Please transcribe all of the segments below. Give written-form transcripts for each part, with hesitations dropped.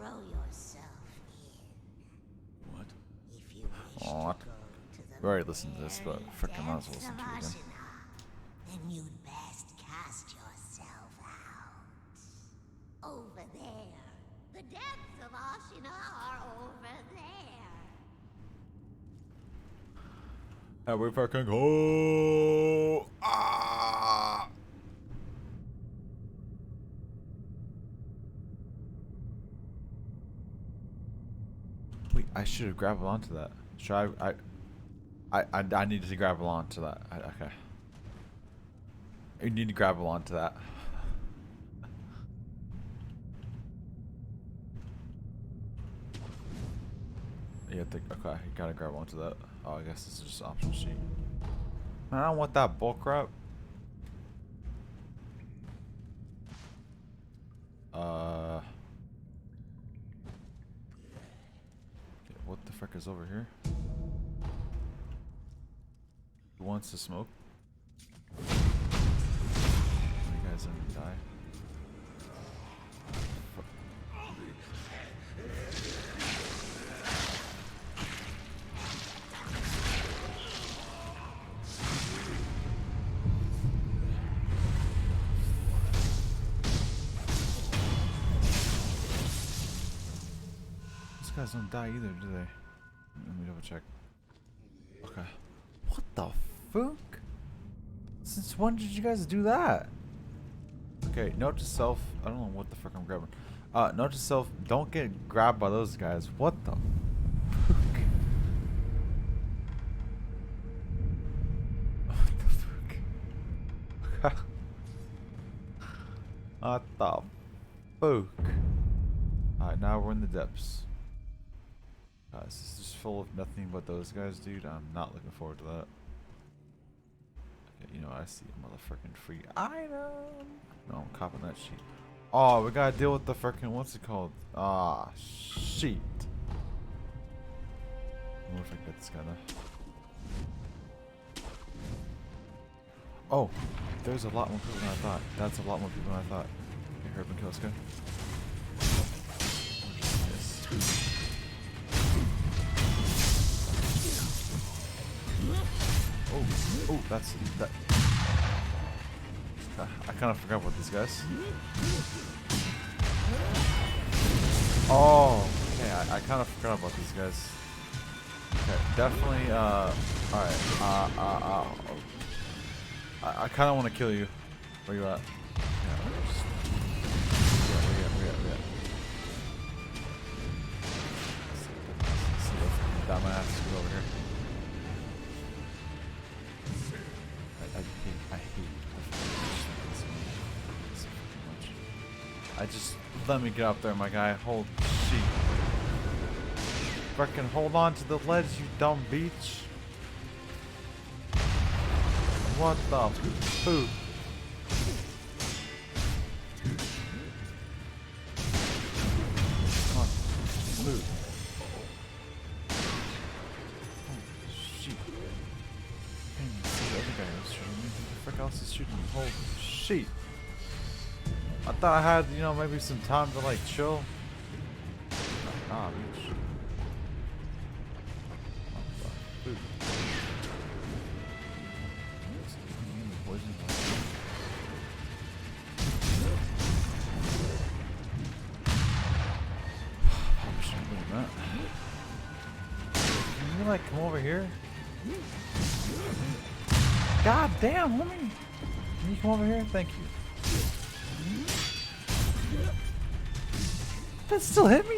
throw yourself in. What? If you wish Oh, to what? go to the We already listened to this, but merry frickin' might as well dance listen of to it again. Ashina, then you'd best cast yourself out. Over there. The depths of Ashina are over there. And we fucking go! Ah! Wait, I should have grappled onto that. Should I needed to grapple onto that. Okay. You need to grapple onto that. You have to, okay, you gotta grab onto that. Oh, I guess this is just option sheet. I don't want that bull crap. Okay, what the frick is over here? Who wants to smoke? You guys gonna die? These guys don't die either, do they? Let me double check. Okay. What the fuck? Since when did you guys do that? Okay, note to self. I don't know what the fuck I'm grabbing. Note to self, don't get grabbed by those guys. What the fuck? What the fuck? What the fuck? Alright, now we're in the depths. This is just full of nothing but those guys, dude. I'm not looking forward to that. Okay, you know, I see a motherfucking free item. No, I'm copping that sheet. Oh, we gotta deal with the freaking, what's it called? Ah, sheet. I wonder if I can get this guy though. Oh, there's a lot more people than I thought. That's a lot more people than I thought. Okay, hurry up and kill this guy. Yes. Oh, that's that. I kind of forgot about these guys. Oh, okay. I kind of forgot about these guys. Okay, definitely. All right. I kind of want to kill you. Where you at? Yeah, where you at? See if dumbass get over here. I hate this much. I just let me get up there, my guy. Hold sheet. Fucking hold on to the ledge, you dumb beach. What the poop? Come on, move. What the frick else is shooting me? Holy shit. I thought I had, you know, maybe some time to like chill. Ah, bitch. Food. Poison. Probably shouldn't have done that. Can you like come over here? God damn, homie! Can you come over here? Thank you. That still hit me?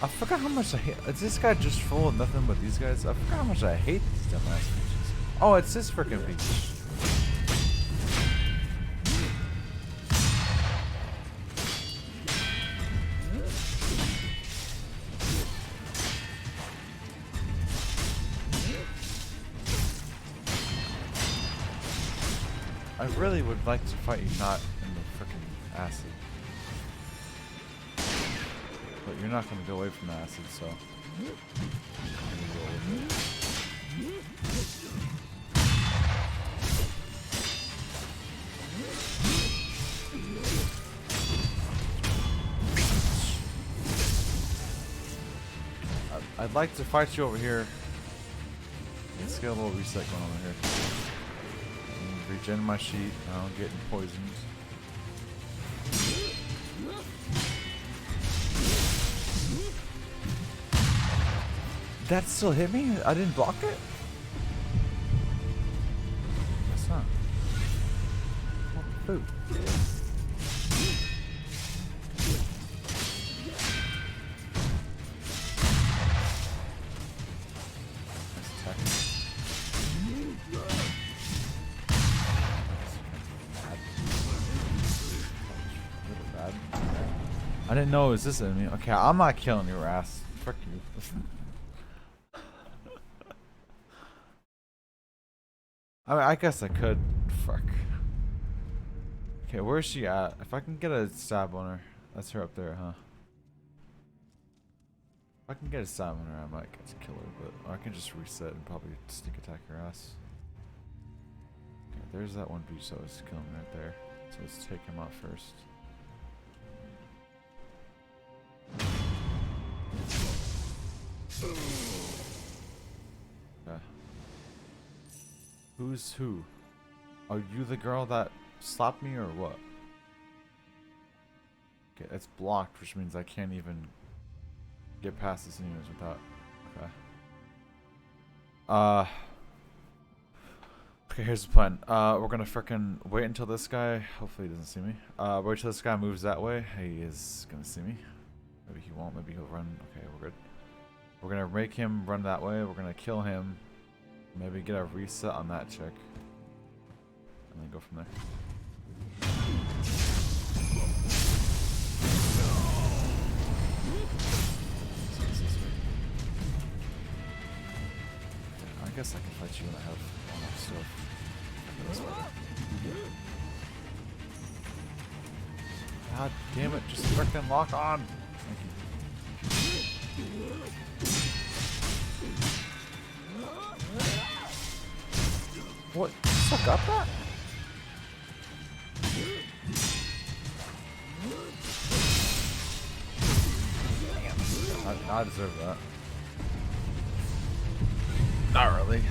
I forgot how much I hate. Is this guy just full of nothing but these guys? I forgot how much I hate these dumbass bitches. Oh, it's this freaking beach. I really would like to fight you not in the freaking acid. But you're not going to go away from the acid, so... I'd like to fight you over here. Let's get a little reset going on here. Regen my sheet. I don't get poisoned. That still hit me? I didn't block it? That's not. What the food? I didn't know it was this enemy. Okay, I'm not killing your ass. Fuck you. I mean, I guess I could. Fuck. Okay, where's she at? If I can get a stab on her. That's her up there, huh? If I can get a stab on her, I might get to kill her, but I can just reset and probably sneak attack her ass. Okay, there's that one beach that was killing me right there. So let's take him out first. Okay. Who's who? Are you the girl that slapped me or what? Okay, it's blocked, which means I can't even get past this anyways without. Okay. Okay, here's the plan. We're gonna frickin' wait until this guy. Hopefully he doesn't see me. Wait till this guy moves that way. He is gonna see me. Maybe he won't. Maybe he'll run. Okay, we're good. We're gonna make him run that way. We're gonna kill him. Maybe get a reset on that chick. And then go from there. I guess I can fight you when I have all my stuff. God damn it, just frickin' lock on! Thank you. What? You still got that? I deserve that. Not really.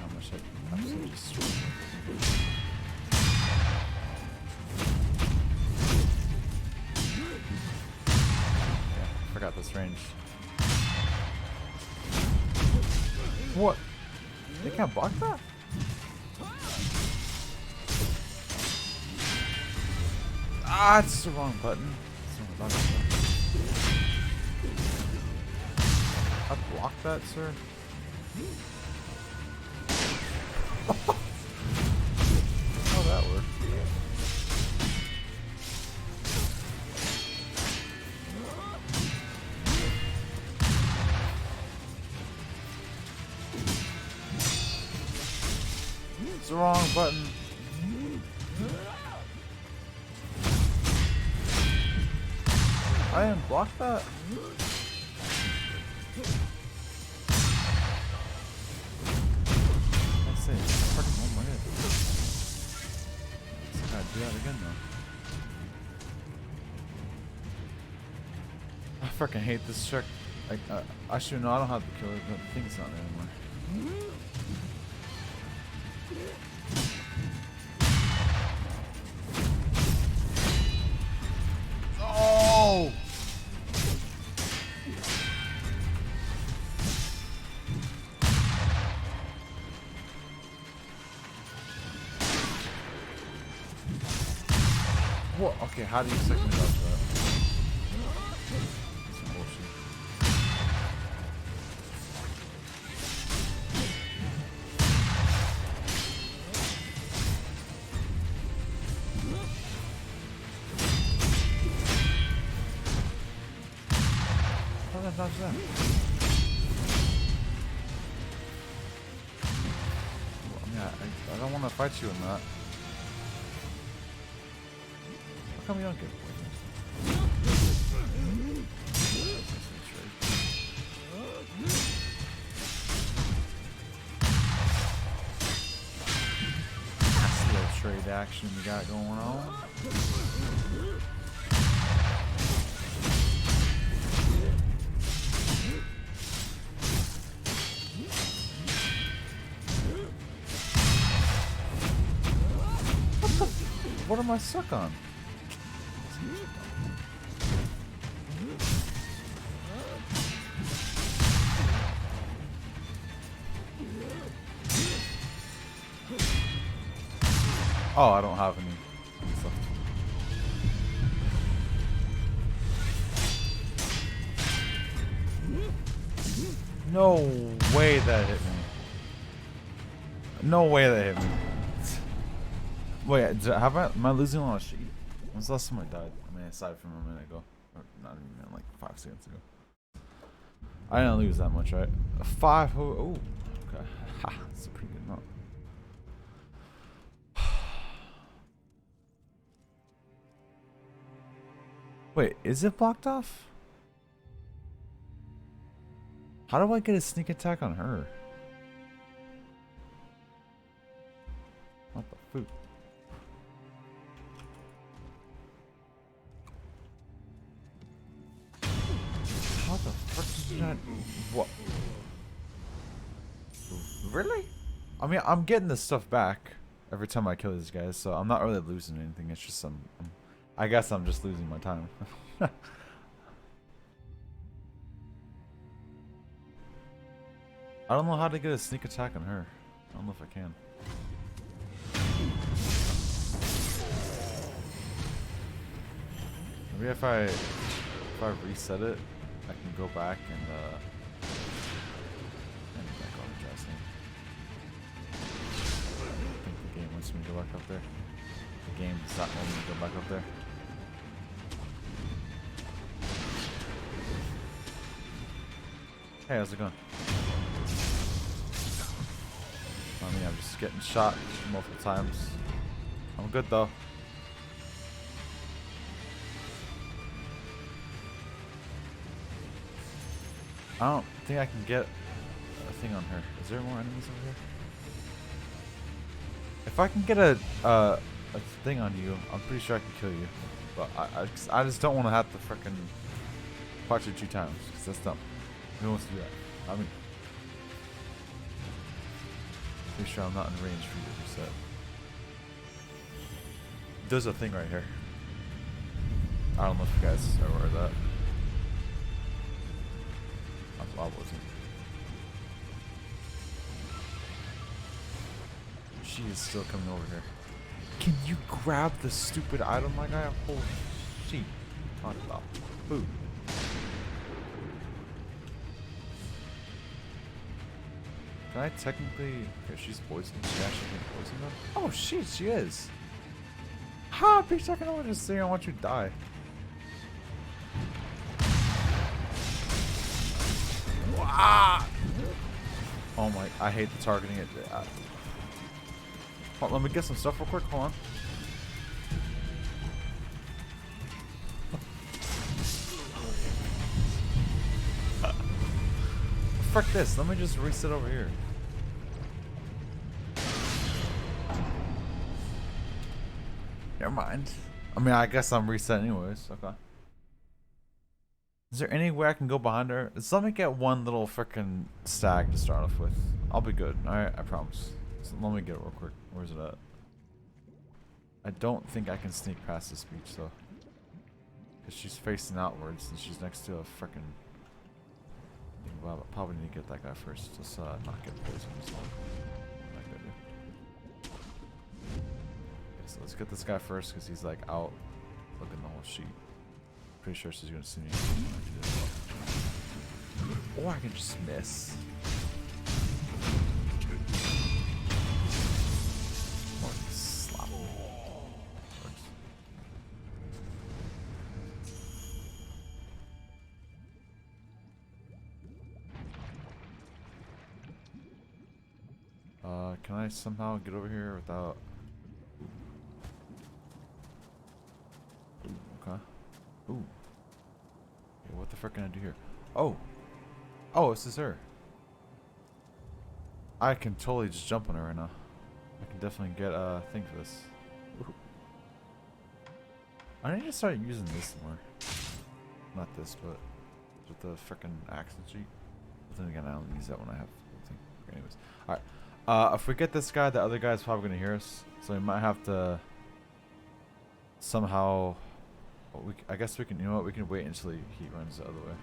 How much I absolutely destroyed. Yeah, forgot this range. What? They can't block that? Ah, it's the wrong button. It's the wrong button. I blocked that, sir? How that work? It's the wrong button. I didn't block that. Let's see. It's fucking on my head. I gotta do that again though. I fucking hate this trick. Like, actually, no, I don't have the killer, but the thing's not there anymore. Oh! What? Okay, how do you second dodge that? Some bullshit. How did I dodge that? Well, I mean, I don't want to fight you in that. How come you don't get poisoned? good action we got going on. What am I stuck on? Oh, I don't have any stuff. No way that hit me. No way that hit me. Wait, am I losing a lot of sheet? When's the last time I died? I mean, aside from a minute ago. Or not even a minute, like 5 seconds ago. I didn't lose that much, right? 5. Oh, okay. Ha, that's a pretty good amount. Wait, is it blocked off? How do I get a sneak attack on her? What the food? How the frick did I... What? Really? I mean, I'm getting this stuff back every time I kill these guys, so I'm not really losing anything. It's just I guess I'm just losing my time. I don't know how to get a sneak attack on her. I don't know if I can. Maybe if I reset it, I can go back and back on the dressing. I think the game wants me to go back up there. The game does not want me to go back up there. Hey, how's it going? I mean, I'm just getting shot multiple times. I'm good though. I don't think I can get a thing on her. Is there more enemies over here? If I can get a thing on you, I'm pretty sure I can kill you. But I just don't want to have to frickin' punch you 2 times, because that's dumb. Who wants to do that? I mean, pretty sure I'm not in range for you to reset. There's a thing right here. I don't know if you guys are aware of that. I wasn't. She is still coming over here. Can you grab the stupid item, my guy? Holy shit. Talk about food. Can I technically... Okay, she's poisoned. She actually can poison them? Oh shit, she is. Ha! Bitch, I can only just say I want you to die. Ah! Oh my, I hate the targeting it. Hold on, let me get some stuff real quick, hold on. Frick this, let me just reset over here. Never mind. I mean, I guess I'm reset anyways, okay. Is there any way I can go behind her? Just let me get one little frickin' stag to start off with. I'll be good. Alright, I promise. So let me get it real quick. Where's it at? I don't think I can sneak past this beach though. Because she's facing outwards and she's next to a frickin'... Well, I probably need to get that guy first. Let's not get poisoned. So okay, so let's get this guy first because he's like out looking the whole sheet. Pretty sure she's gonna see me. Or I can just miss. Or slap. Can I somehow get over here without... Okay. Ooh. Okay, what the frick can I do here? Oh! Oh, this is her. I can totally just jump on her right now. I can definitely get a thing for this. I need to start using this more. Not this, but with the frickin' accent sheet. But then again, I don't use that when I have the thing. Anyways, alright. If we get this guy, the other guy's probably gonna hear us, so we might have to somehow. Well, I guess we can. You know what? We can wait until he runs the other way.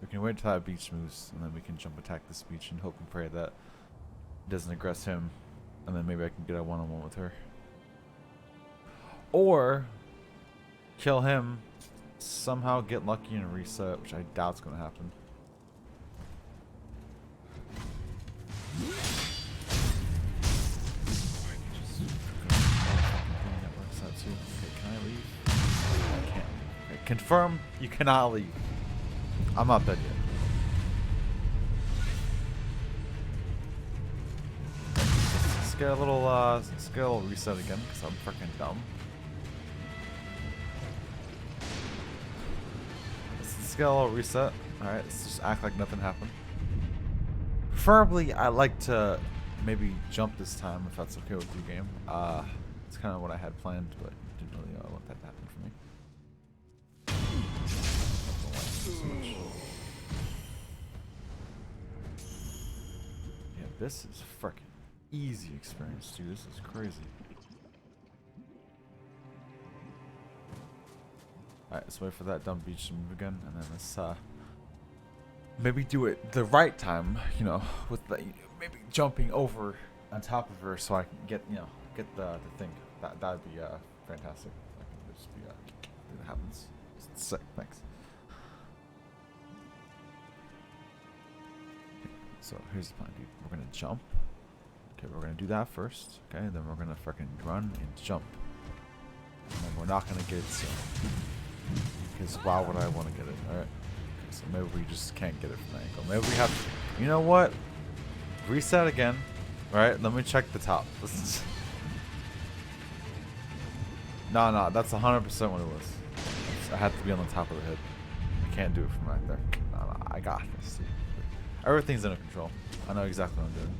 We can wait until that beach moves, and then we can jump attack this beach and hope and pray that it doesn't aggress him, and then maybe I can get a one-on-one with her. Or kill him, somehow get lucky and reset, which I doubt's gonna happen. Okay, can I leave? I can't. Okay, confirm you cannot leave. I'm not dead yet. Let's get a little reset again, because I'm freaking dumb. Let's get a little reset. Alright, let's just act like nothing happened. Preferably, I like to maybe jump this time, if that's okay with you, game. It's kind of what I had planned, but didn't really want that to happen for me. Yeah, this is freaking easy experience, dude. This is crazy. Alright, let's wait for that dumb beach to move again, and then let's maybe do it the right time, you know, with the, maybe jumping over on top of her so I can get, you know, get the thing. That'd be fantastic. I can just be it happens. It's sick. Thanks. Okay, so here's the plan, dude. We're gonna jump. Okay, we're gonna do that first. Okay, then we're gonna freaking run and jump. And then we're not gonna get it soon. Because why would I want to get it? Alright. Okay, so maybe we just can't get it from that angle. Maybe we have to, you know what? Reset again. Alright, let me check the top. No, that's 100% what it was. I had to be on the top of the head. I can't do it from right there. No, I got this. Everything's under control. I know exactly what I'm doing.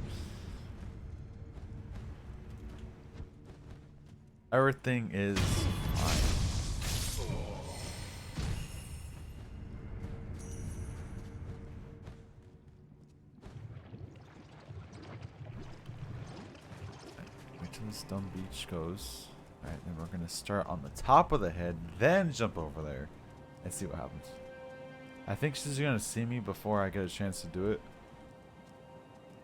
Everything is fine. Wait till this dumb beach goes. Alright, then we're gonna start on the top of the head, then jump over there and see what happens. I think she's gonna see me before I get a chance to do it.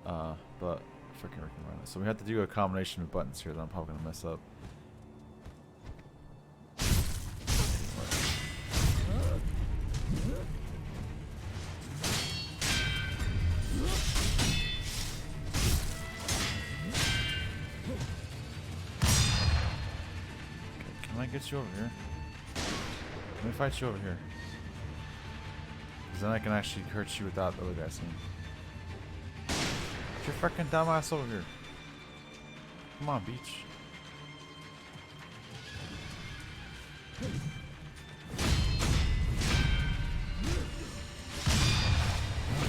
But freaking run it. So we have to do a combination of buttons here that I'm probably gonna mess up. Can I get you over here? Let me fight you over here. Because then I can actually hurt you without the other guy seeing. Get your freaking dumb ass over here. Come on, beach.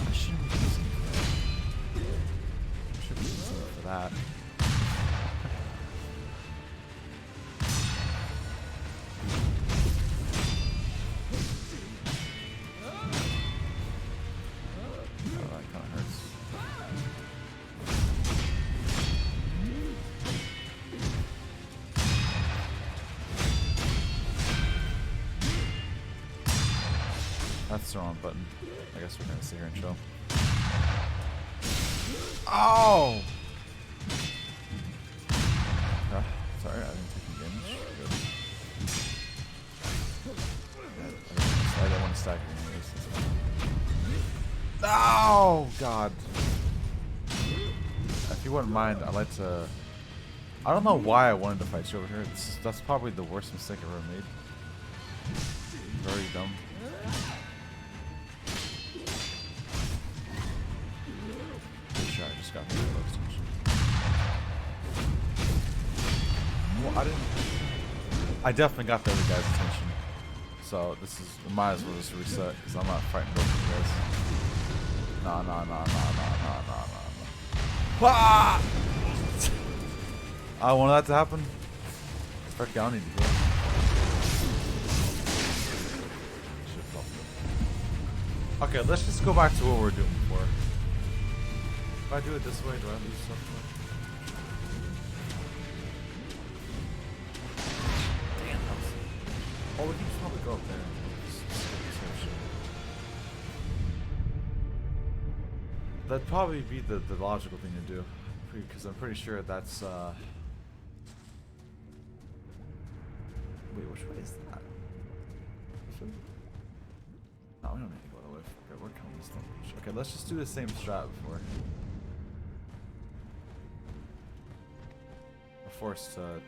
I shouldn't be using it for that. I should be using it for that. That's the wrong button. I guess we're gonna sit here and chill. Oh! Sorry, I didn't take any damage. Good. I don't want to stack it anyways. Oh, God. If you wouldn't mind, I'd like to... I don't know why I wanted to fight you over here. That's probably the worst mistake I've ever made. Very dumb. I just got really close tension. Well, I definitely got the other guy's attention. So this is, might as well just reset because I'm not fighting both of you guys. Nah. Ah! I want that to happen. Fuck, I don't need to do it. Okay, let's just go back to what we were doing before. If I do it this way, do I lose something? Damn, that was... Oh, we can probably go up there. That'd probably be the logical thing to do. Because I'm pretty sure that's, Wait, which way is that? No, we don't need to go all the way. Okay, we're coming this thing. Okay, let's just do the same strat before. We're forced to... Okay.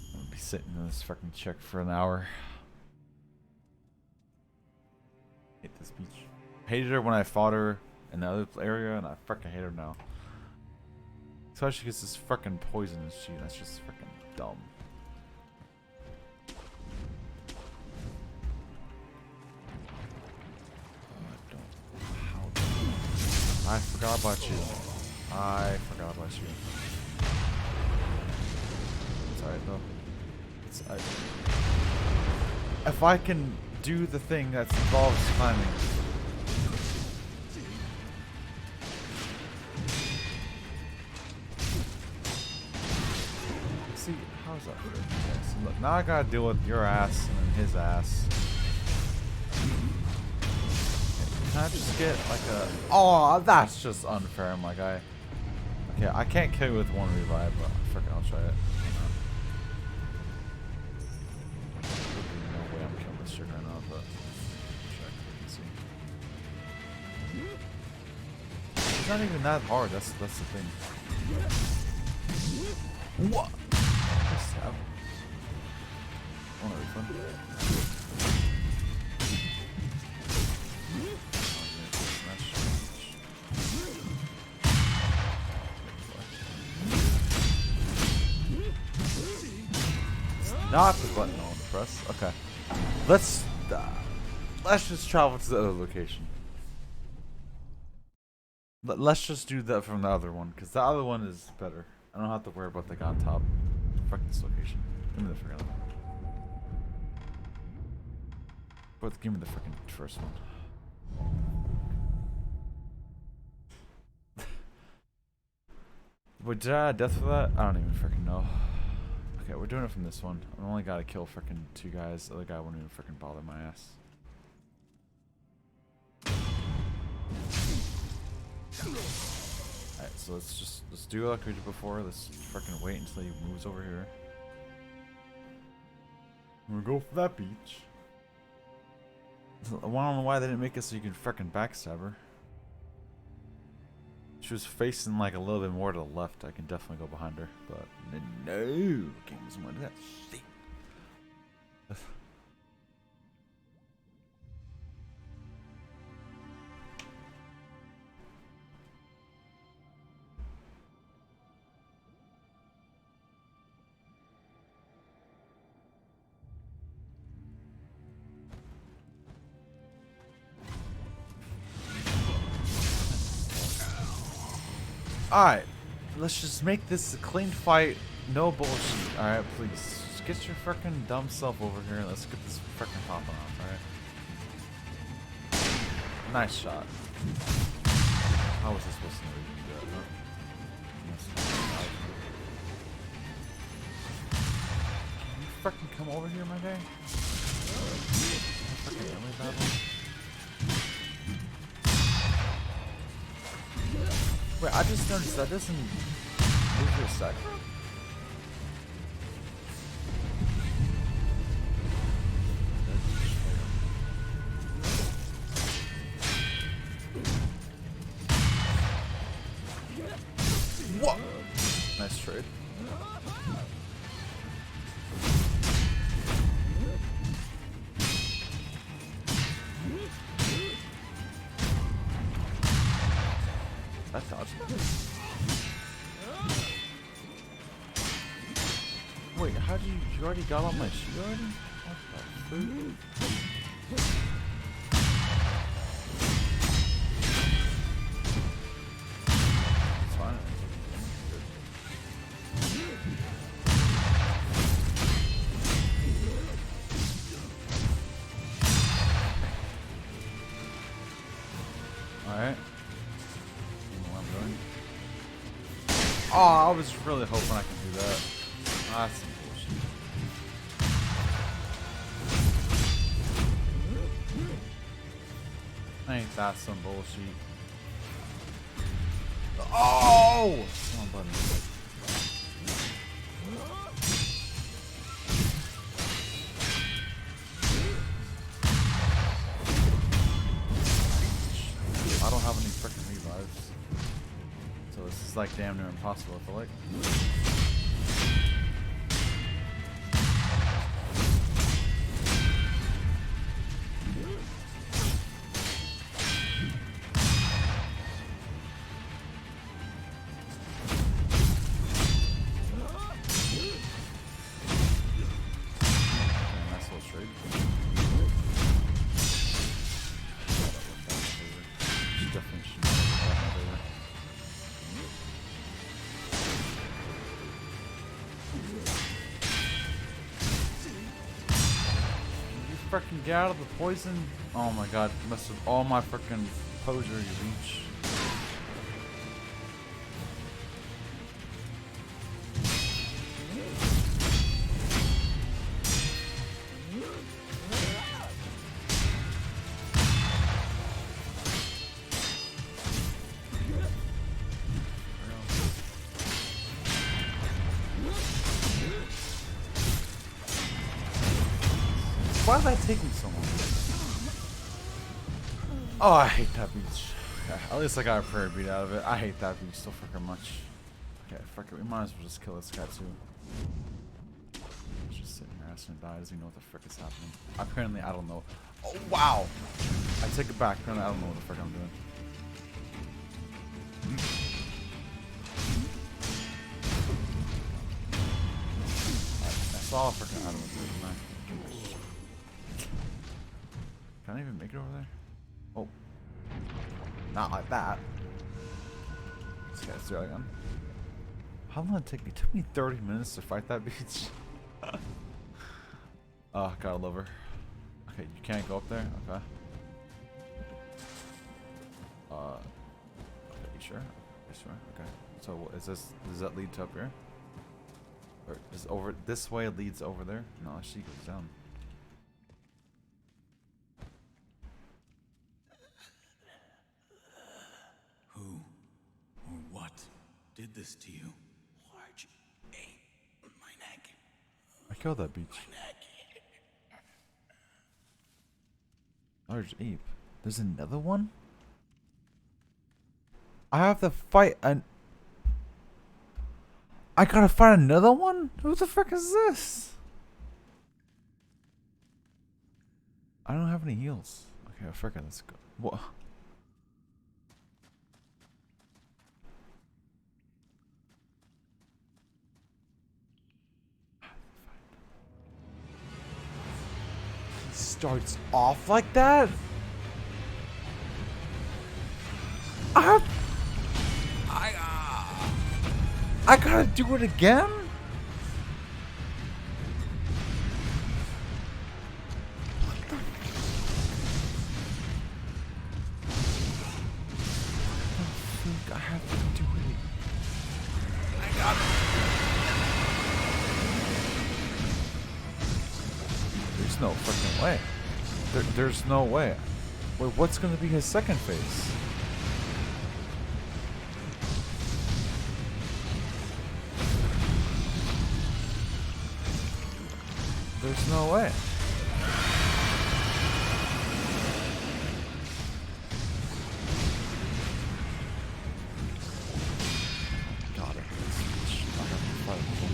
I'm gonna be sitting in this fucking check for an hour. Hate this beach. Hated her when I fought her in the other area, and I fucking hate her now. Especially because this fucking poisonous shit. That's just fucking dumb. I forgot about you. I forgot about you. It's alright though. If I can do the thing that involves climbing. See, how's that fair? Okay, so look, now I gotta deal with your ass and then his ass. Can I just get like a... Oh, that's just unfair, my guy. Okay, I can't kill you with one revive, but frickin' I'll try it. No way I'm killing this chick right now, but... check, we can see. It's not even that hard, that's the thing. What? Stab. Want a refund? Not the button I want to press. Okay. Let's just travel to the other location. Let's just do that from the other one, because the other one is better. I don't have to worry about the guy on top. Fuck this location. Give me the freaking one. But give me the freaking first one. Wait, did I add death for that? I don't even freaking know. Okay, we're doing it from this one. I only gotta kill freaking 2 guys. The other guy won't even freaking bother my ass. Alright, so let's do like we did before. Let's freaking wait until he moves over here. We'll go for that beach. I don't know why they didn't make it so you can freaking backstab her. She was facing like a little bit more to the left. I can definitely go behind her, but no, can't use one of that shit. Alright, let's just make this a clean fight, no bullshit. Alright, please. Just get your freaking dumb self over here and let's get this freaking popping off, alright? Nice shot. How was this supposed to even do that, huh? Can you freaking come over here, my guy? Freaking really bad one. Wait, I just noticed that doesn't move your Sekiro? What? Nice trade. That's awesome. Wait, how do you already got on my shield already? What the food? Oh, I was really hoping I could do that. That's some bullshit. Ain't that some bullshit? Oh! Come on, buddy. I don't have any freaking revives. So this is like damn near impossible, I feel like. Nice little trade. She definitely should not have that over. You freaking get out of the poison. Oh my god, messed with all my freaking poser you reach. Why is that taking so long? Oh, I hate that beach. Okay, at least I got a prayer beat out of it. I hate that beach so freaking much. Okay, fuck it. We might as well just kill this guy too. He's just sitting here asking to die. Does he know what the frick is happening? Apparently, I don't know. Oh, wow! I take it back. Apparently, I don't know what the frick I'm doing. I saw a freaking item with it, didn't I? Can I even make it over there? Oh. Not like that. This guy's dragon. How long did it take me? It took me 30 minutes to fight that beach. Oh, gotta love her. Okay, you can't go up there? Okay. Okay, you sure? You sure? Okay. So is this, does that lead to up here? Or is over, this way leads over there? No, she goes down. Who or what did this to you? Large ape. My neck. I killed that beach. My neck. Large ape. There's another one? I have to fight an... I gotta fight another one? Who the frick is this? I don't have any heals. Okay, frickin' let's go. What? He starts off like that? I gotta do it again? I have to do it. I got it. There's no freaking way. There's no way. Wait, what's gonna be his second phase? There's no way. God, I hate this bitch. I have to fight him.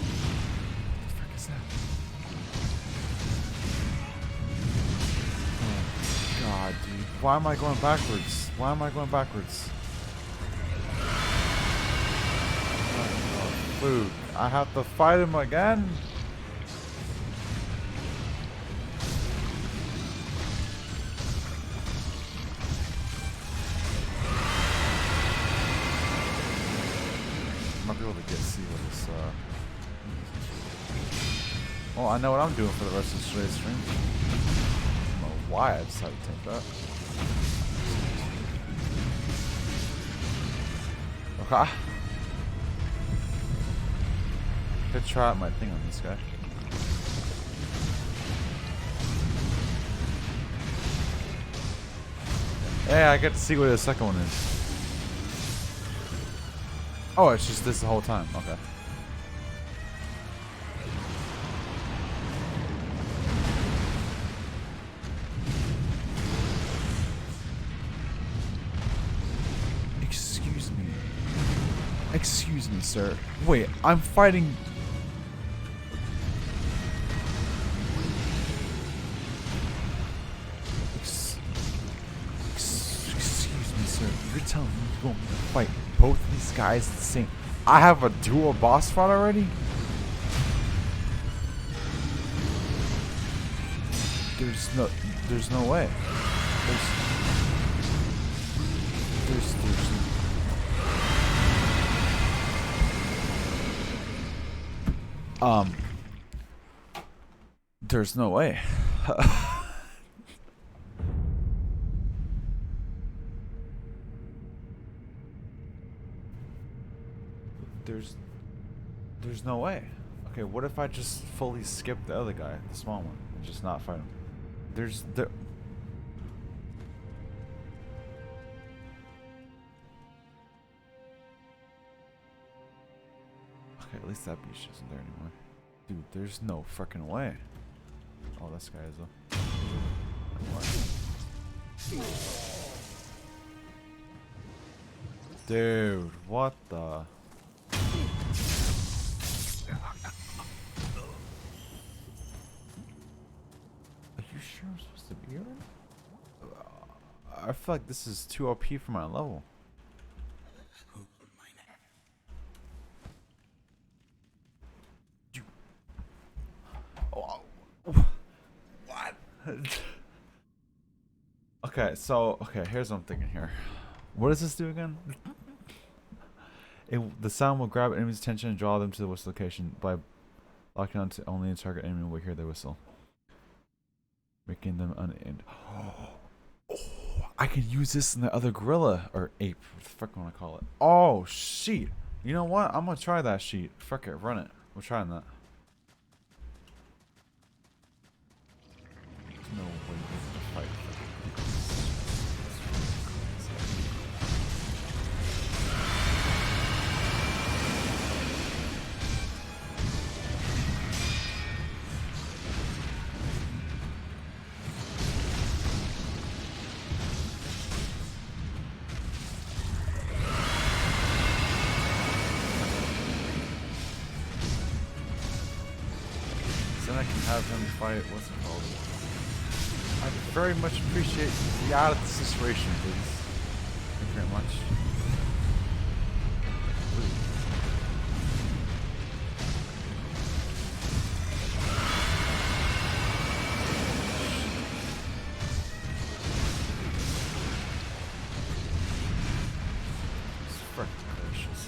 What the frick is that? Oh, God, dude. Why am I going backwards? Why am I going backwards? Oh, Luke, I have to fight him again? Might be able to see what this, well, I know what I'm doing for the rest of today's stream. I don't know why I decided to take that. Okay. Could try out my thing on this guy. Yeah, I get to see what the second one is. Oh, it's just this the whole time. Okay. Excuse me. Excuse me, sir. Wait, I'm fighting... Excuse me, sir. You're telling me you're going to fight both of these guys at the same... I have a dual boss fight already? There's no way. There's no way. There's no way. Okay, what if I just fully skip the other guy, the small one, and just not fight him? Okay, at least that beach isn't there anymore. Dude, there's no freaking way. Oh, this guy is though. Dude, what the? Are you sure I'm supposed to be here? I feel like this is too OP for my level. What? Okay, here's what I'm thinking here. What does this do again? The sound will grab enemies' attention and draw them to the whistle location. By locking onto only a target enemy will hear the whistle, making them unaimed. Oh, I can use this in the other gorilla or ape. What the fuck I want to call it? Oh shit! You know what? I'm gonna try that sheet. Fuck it, run it. We're trying that. No way to fight. Then I can have him fight, what's it called? I very much appreciate the out of the situation, please. Thank you very much. It's freaking delicious.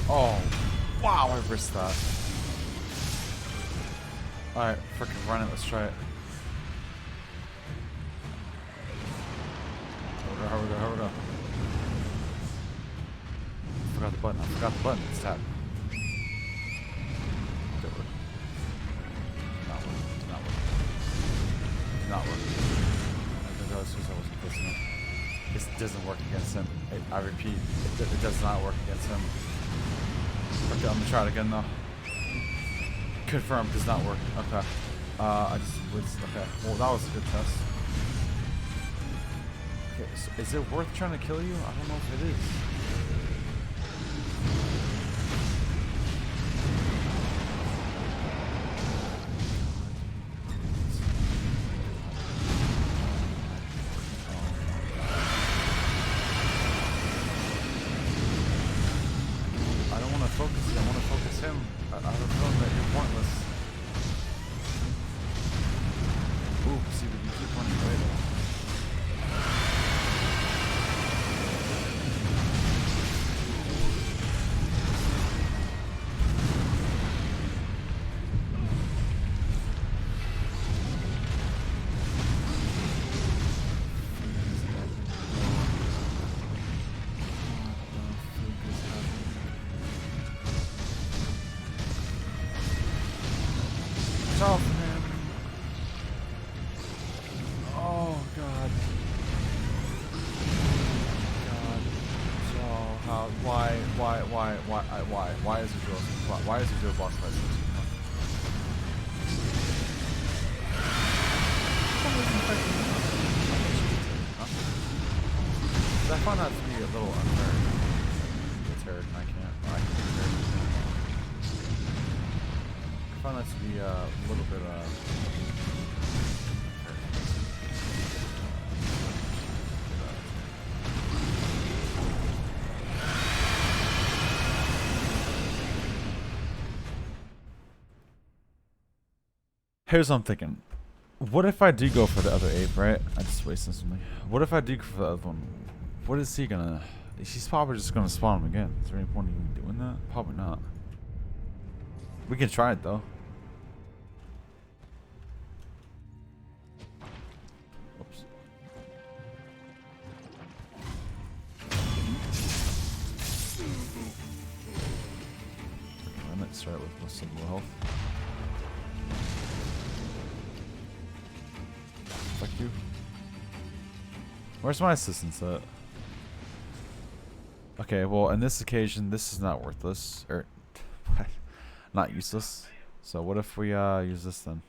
Oh, wow, I risked that. Alright, freaking run it, let's try it. Here we go. I forgot the button, It's tap. Did work. Did not work. I think that was because I wasn't close enough. This doesn't work against him. I repeat, it does not work against him. Okay, I'm gonna try it again though. Confirmed, does not work. Okay. Okay. Well, that was a good test. Okay, so is it worth trying to kill you? I don't know if it is. I want to focus him. I don't know that you're pointless. Ooh, see, we can keep running away though. off him. Oh god. God. So how? Why is the drill? Why is the drill box fight? I found that to be a little unfair. It's hurt and I can't. I found that to be a little bit Here's what I'm thinking. What if I do go for the other ape, right? I just wasted something. What if I do go for the other one? What is he gonna... He's probably just gonna spawn him again. Is there any point in even doing that? Probably not. We can try it though. Oops. I might start with most of the health. Fuck you. Where's my assistance at? Okay, well, in this occasion, this is not worthless. Or, not useless. So what if we use this then?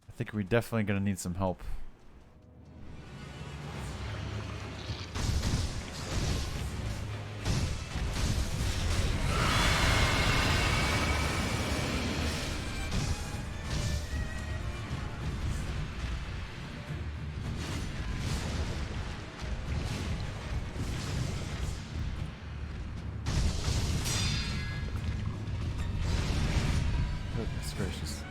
I think we're definitely gonna need some help. Goodness gracious.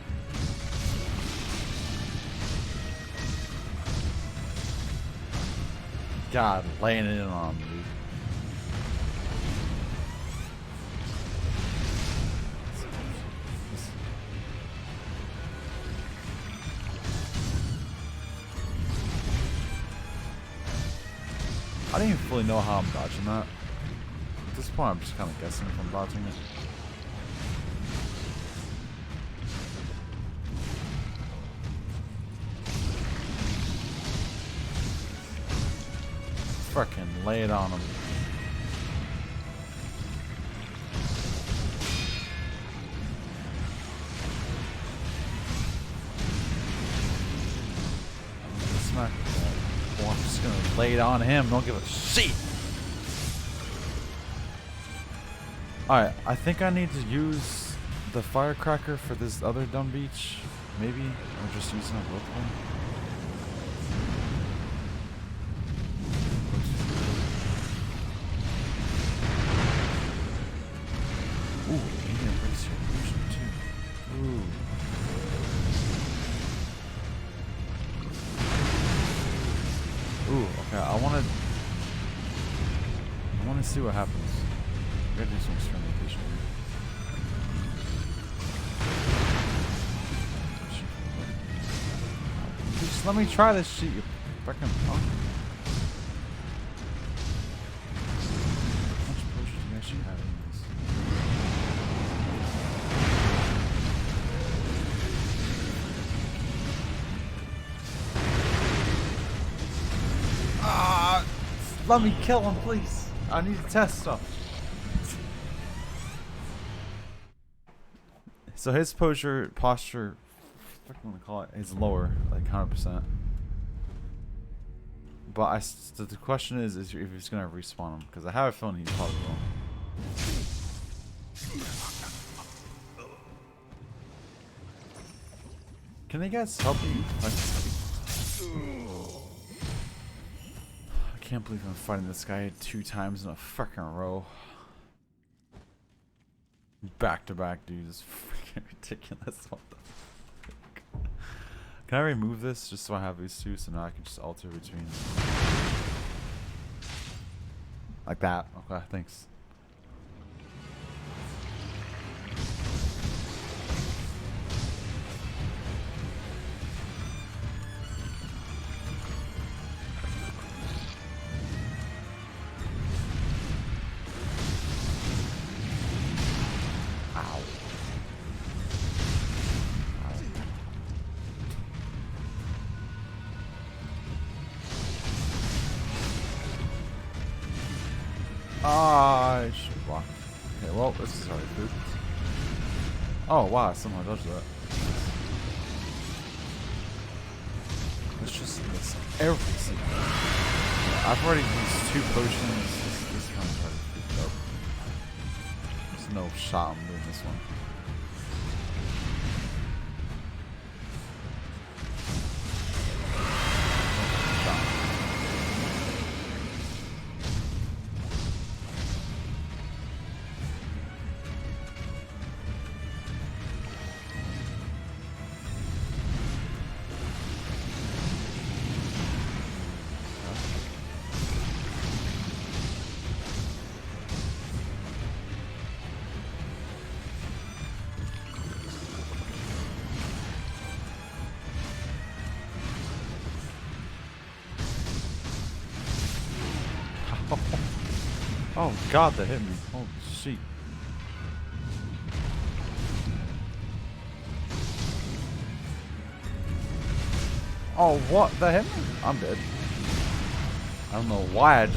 God, laying it in on me, dude. I don't even fully know how I'm dodging that. At this point, I'm just kind of guessing if I'm dodging it. Frickin' lay it on him. Smack that. Well, I'm just gonna lay it on him. Don't give a shit. Alright, I think I need to use the firecracker for this other dumb beach. Maybe. Or just using it both of them. Ooh, maybe embrace your illusion too. Ooh. Ooh, okay, I wanna see what happens. We gotta do some experimentation here. Just let me try this shit, you fucking punk. How much potion do you actually have in this? Let me kill him, please. I need to test stuff. So his posture, what do you want to call it, is lower, like 100%. But the question is if he's gonna respawn him, because I have a feeling he probably will. Can you guys help me? I can't believe I'm fighting this guy 2 times in a freaking row. Back to back, dude. This is freaking ridiculous. What the fuck? Can I remove this just so I have these two so now I can just alter between. Like that. Okay, thanks. Ah, I should block. Okay, well, this is already food. Oh, wow, somehow dodged that. Let's just miss everything. I've already used 2 potions. This one's already freaked up. There's no shot I'm doing this one. Oh god, that hit me. Holy shit. Oh, what? That hit me? I'm dead. I don't know why I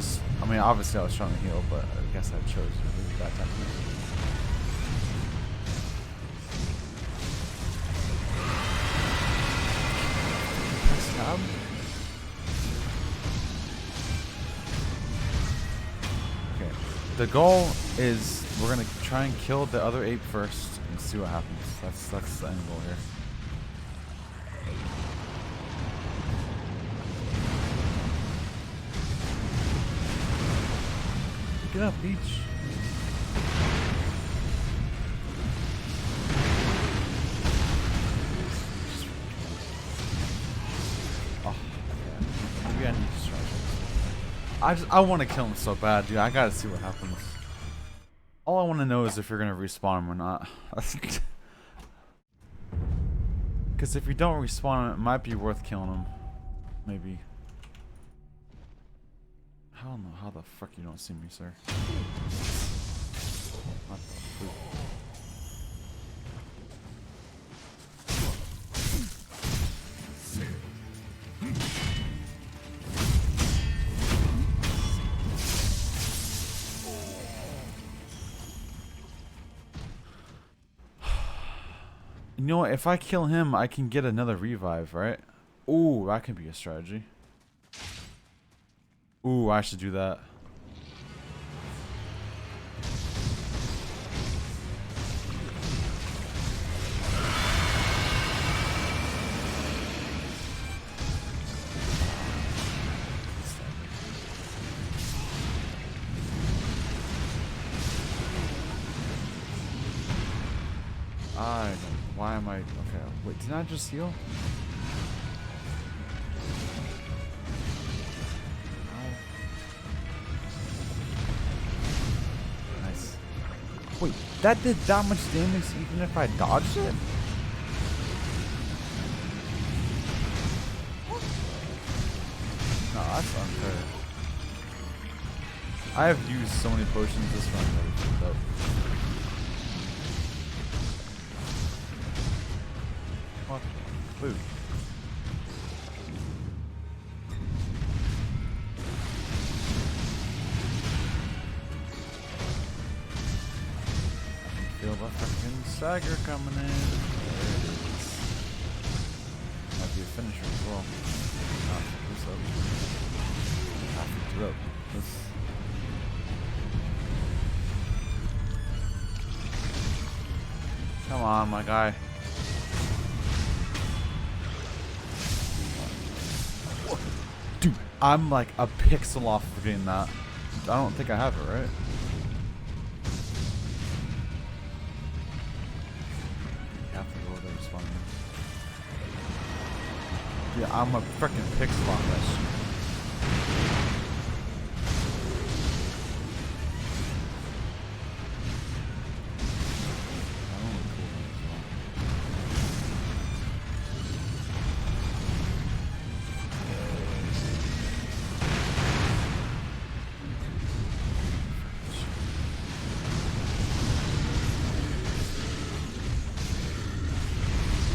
mean, obviously I was trying to heal, but I guess I chose to leave that time. Press tab? The goal is we're gonna try and kill the other ape first and see what happens. That's the end goal here. Get up, Beach. Oh, yeah. Maybe I need to try this. I want to kill him so bad, dude. I gotta see what happens. All I want to know is if you're gonna respawn him or not. Because if you don't respawn him, it might be worth killing him. Maybe. I don't know how the fuck you don't see me, sir. What the fuck? You know what? If I kill him, I can get another revive, right? Ooh, that could be a strategy. Ooh, I should do that. I don't. Why am I? Okay. Wait, did I just heal? Nice. Wait, that did that much damage even if I dodged it? No, that's unfair. I have used so many potions this run that it's fucked up. What? Food. I can feel the fucking stagger coming in. There it is. Might be a finisher as well. Not this up. I picked it up. This. Come on, my guy. Dude, I'm like a pixel off of getting that. I don't think I have it, right? You have to go there to spawn in. Yeah, I'm a freaking pixel off that shit.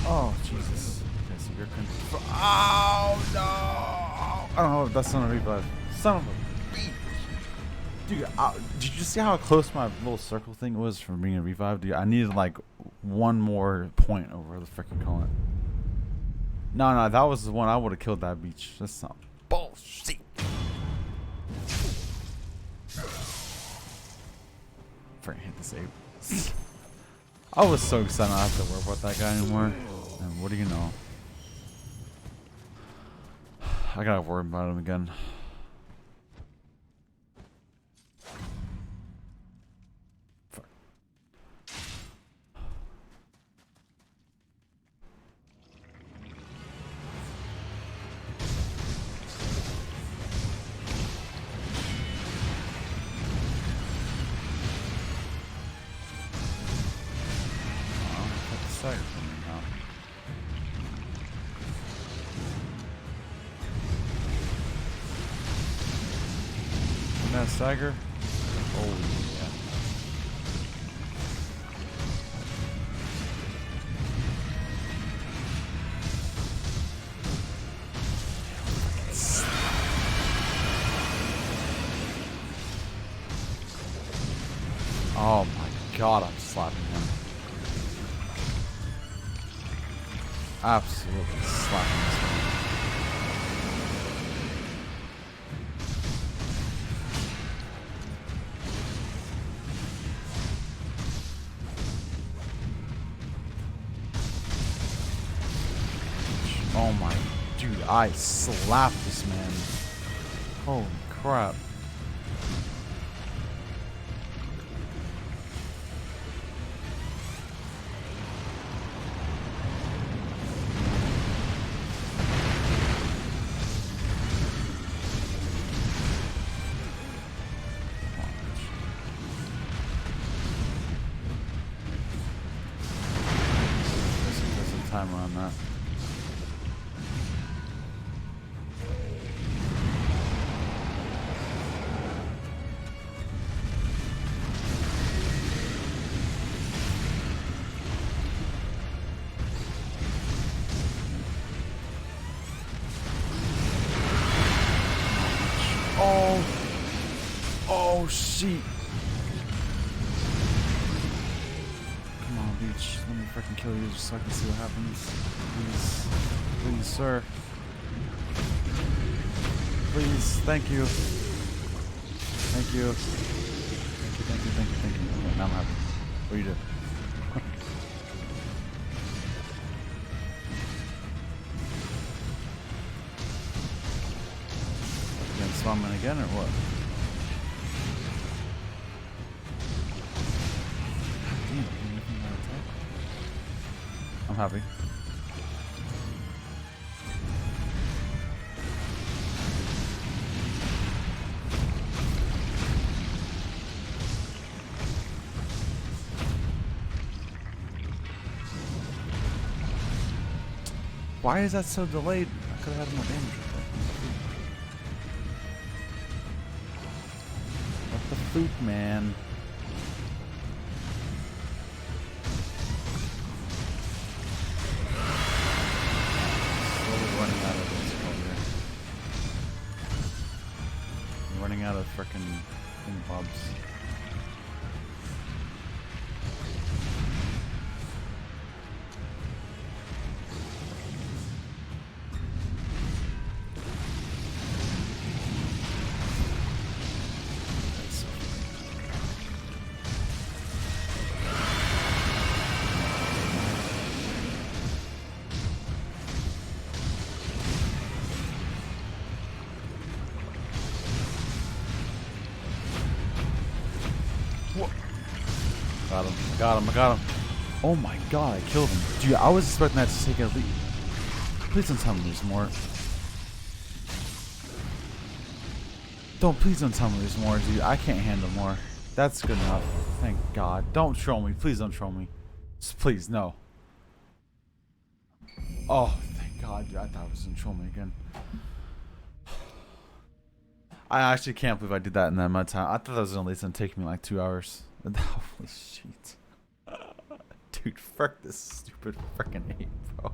Oh, Jesus. Okay, so you're oh, no! Oh, that's not a revive. Son of a bitch. Dude, did you see how close my little circle thing was from being revived? Dude, I needed like one more point over the freaking colon. No, that was the one I would have killed that beach. That's not bullshit. Freaking hit the save. I was so excited not to have to worry about that guy anymore. And what do you know? I gotta worry about him again. That stagger? Oh yeah. Oh my god, I'm slapping him. Absolutely slapping this one. Oh my, dude, I slapped this man. Holy crap. There's some timer on that. Oh, shit. Come on, Beach. Let me freaking kill you just so I can see what happens. Please. Please, sir. Please. Thank you. Thank you. Thank you. Okay, now I'm happy. What do you do? You gonna spawn in again or what? I'm happy. Why is that so delayed? I could have had more damage with that. What the fuck, man? Running out of frickin' bobs. I got him. Oh my god, I killed him. Dude, I was expecting that to take a lead. Please don't tell me there's more. Please don't tell me there's more, dude. I can't handle more. That's good enough. Thank god. Don't troll me. Please don't troll me. Just please, no. Oh, thank god, dude. I thought it was gonna troll me again. I actually can't believe I did that in that amount of time. I thought that was gonna at least take me like 2 hours. Holy shit. Dude, frick this stupid frickin' ape, bro.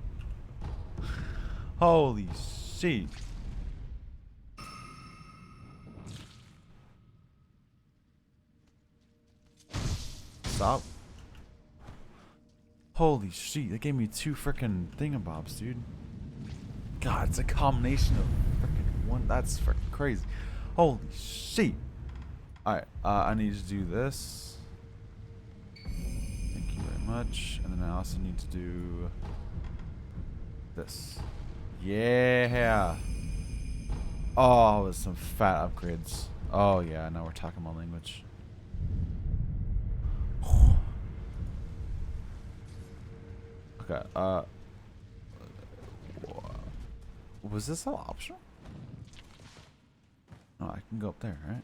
Holy shit. Stop. Holy shit, that gave me 2 frickin' thingamabobs, dude. God, it's a combination of frickin' one. That's frickin' crazy. Holy shit. Alright, I need to do this. Thank you very much. And then I also need to do this. Yeah. Oh, with some fat upgrades. Oh yeah, now we're talking my language. Okay, was this all optional? Oh, I can go up there, right?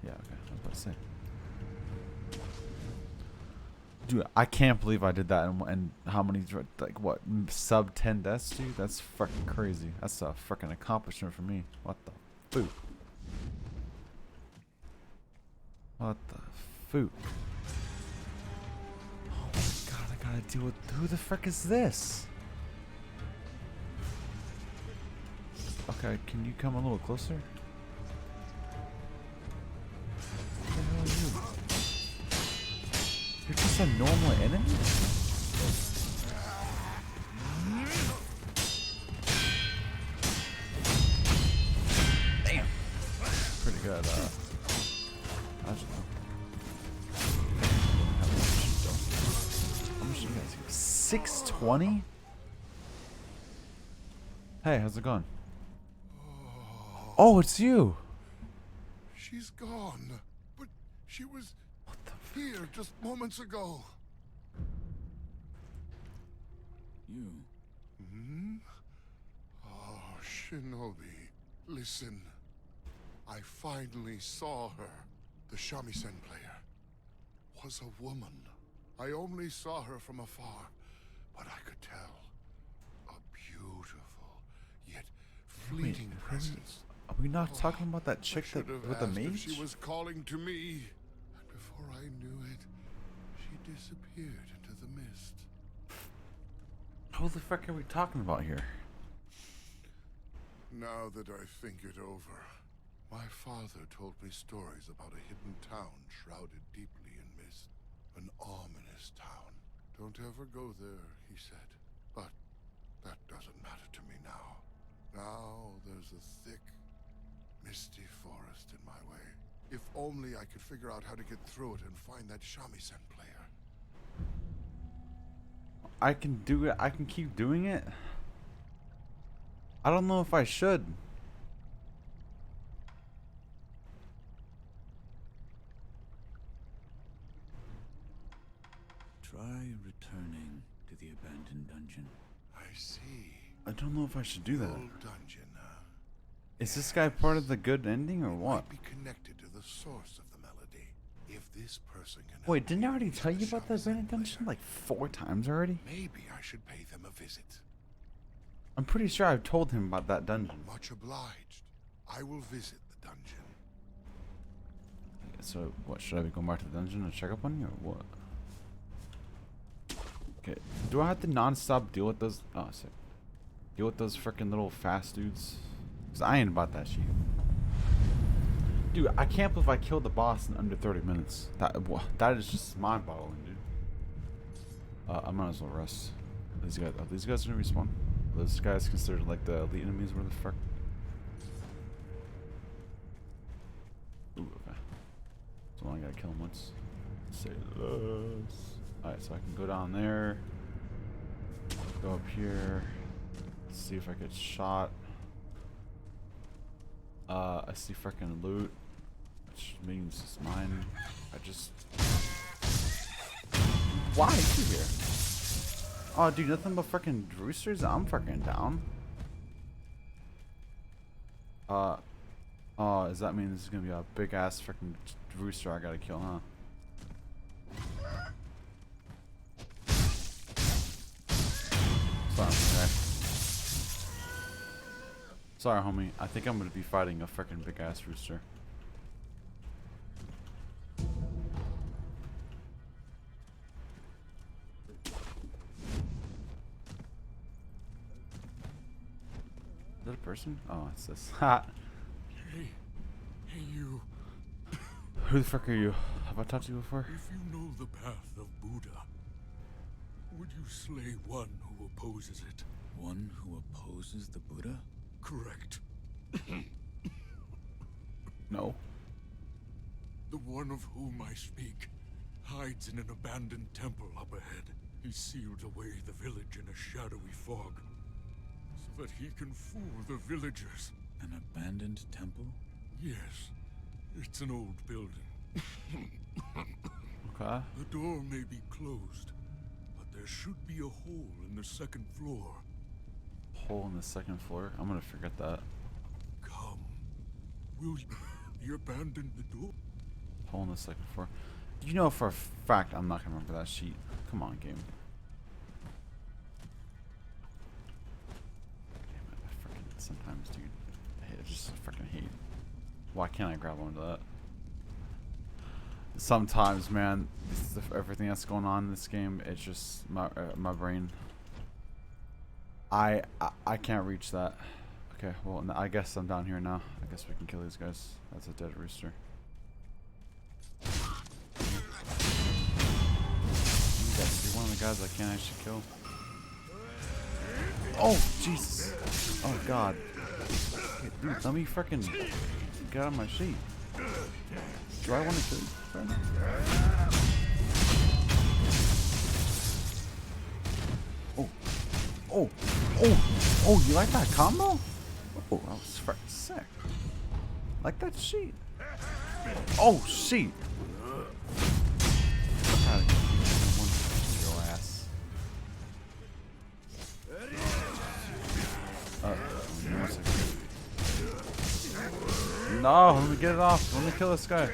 Yeah, okay, I was about to say. Dude, I can't believe I did that and how many, like, what, sub 10 deaths, dude? That's fucking crazy. That's a fucking accomplishment for me. What the foot? What the foot? Oh my god, I gotta deal with, who the frick is this? Okay, can you come a little closer? What the hell are you? You're just a normal enemy? Damn. Pretty good, I don't know. How much do you guys get? 620? Hey, how's it going? Oh, it's you! She's gone, but she was What the f- here just moments ago. You. Hmm? Oh, Shinobi, listen. I finally saw her. The shamisen player was a woman. I only saw her from afar, but I could tell. A beautiful, yet fleeting presence. Are we not talking about that chick I that should have with the asked if mage? she was calling to me. And before I knew it, she disappeared into the mist. Who the fuck are we talking about here? Now that I think it over, my father told me stories about a hidden town shrouded deeply in mist. An ominous town. Don't ever go there, he said. But that doesn't matter to me now. Now there's a thick, misty forest in my way. If only I could figure out how to get through it and find that shamisen player. I can do it. I can keep doing it. I don't know if I should. Try returning to the abandoned dungeon. I see. I don't know if I should do that. Old dungeon, huh? Is this guy part of the good ending or It what? might be connected to the source of the melody. If this person can help Wait, didn't I me already reach tell you about the shamisen abandoned dungeon player, like 4 times already? maybe I should pay them a visit. I'm pretty sure I've told him about that dungeon. Much obliged. I will visit the dungeon. So, what, should I be going back to the dungeon and check up on you or what? Okay, do I have to non-stop deal with those? Oh, sick. Deal with those freaking little fast dudes? Because I ain't about that shit. Dude, I can't believe I killed the boss in under 30 minutes. That is just mind-boggling, dude. I might as well rest. Are these guys gonna respawn? Are those guys considered like the elite enemies? Where the fuck? Ooh, okay. So I gotta kill him once. Say less. Alright, so I can go down there. Go up here. See if I get shot. I see freaking loot, which means it's mine. I just. Why are you here? Oh, dude, nothing but freaking roosters. I'm freaking down. Oh, does that mean this is gonna be a big ass freaking rooster I gotta kill, huh? Sorry, okay. Sorry, homie. I think I'm gonna be fighting a freaking big ass rooster. Is that a person? Oh, it's this. Ha! Hey, you. Who the fuck are you? Have I talked to you before? If you know the path of Buddha, would you slay one who opposes it? One who opposes the Buddha? Correct. No. The one of whom I speak hides in an abandoned temple up ahead. He sealed away the village in a shadowy fog so that he can fool the villagers. An abandoned temple? Yes. It's an old building. Okay. The door may be closed, but there should be a hole in the second floor. Hole in the second floor? I'm gonna forget that. Come. Will you... He abandoned the door? Hole in the second floor. You know for a fact I'm not gonna remember that sheet. Come on, game. Damn it, I freaking sometimes, dude. I just freaking hate. Why can't I grab onto that? Sometimes, man, everything that's going on in this game, it's just my brain. I can't reach that. Okay, well, I guess I'm down here now. I guess we can kill these guys. That's a dead rooster. You guys be one of the guys I can't actually kill. Oh, Jesus. Oh, God. Okay, dude, let me freaking get out of my sheet. Do I want to kill you, friend? Oh. Oh. Oh. Oh, you like that combo? Oh, that was freaking sick. Like that sheet. Oh, sheet. Your ass. No, let me get it off. Let me kill this guy.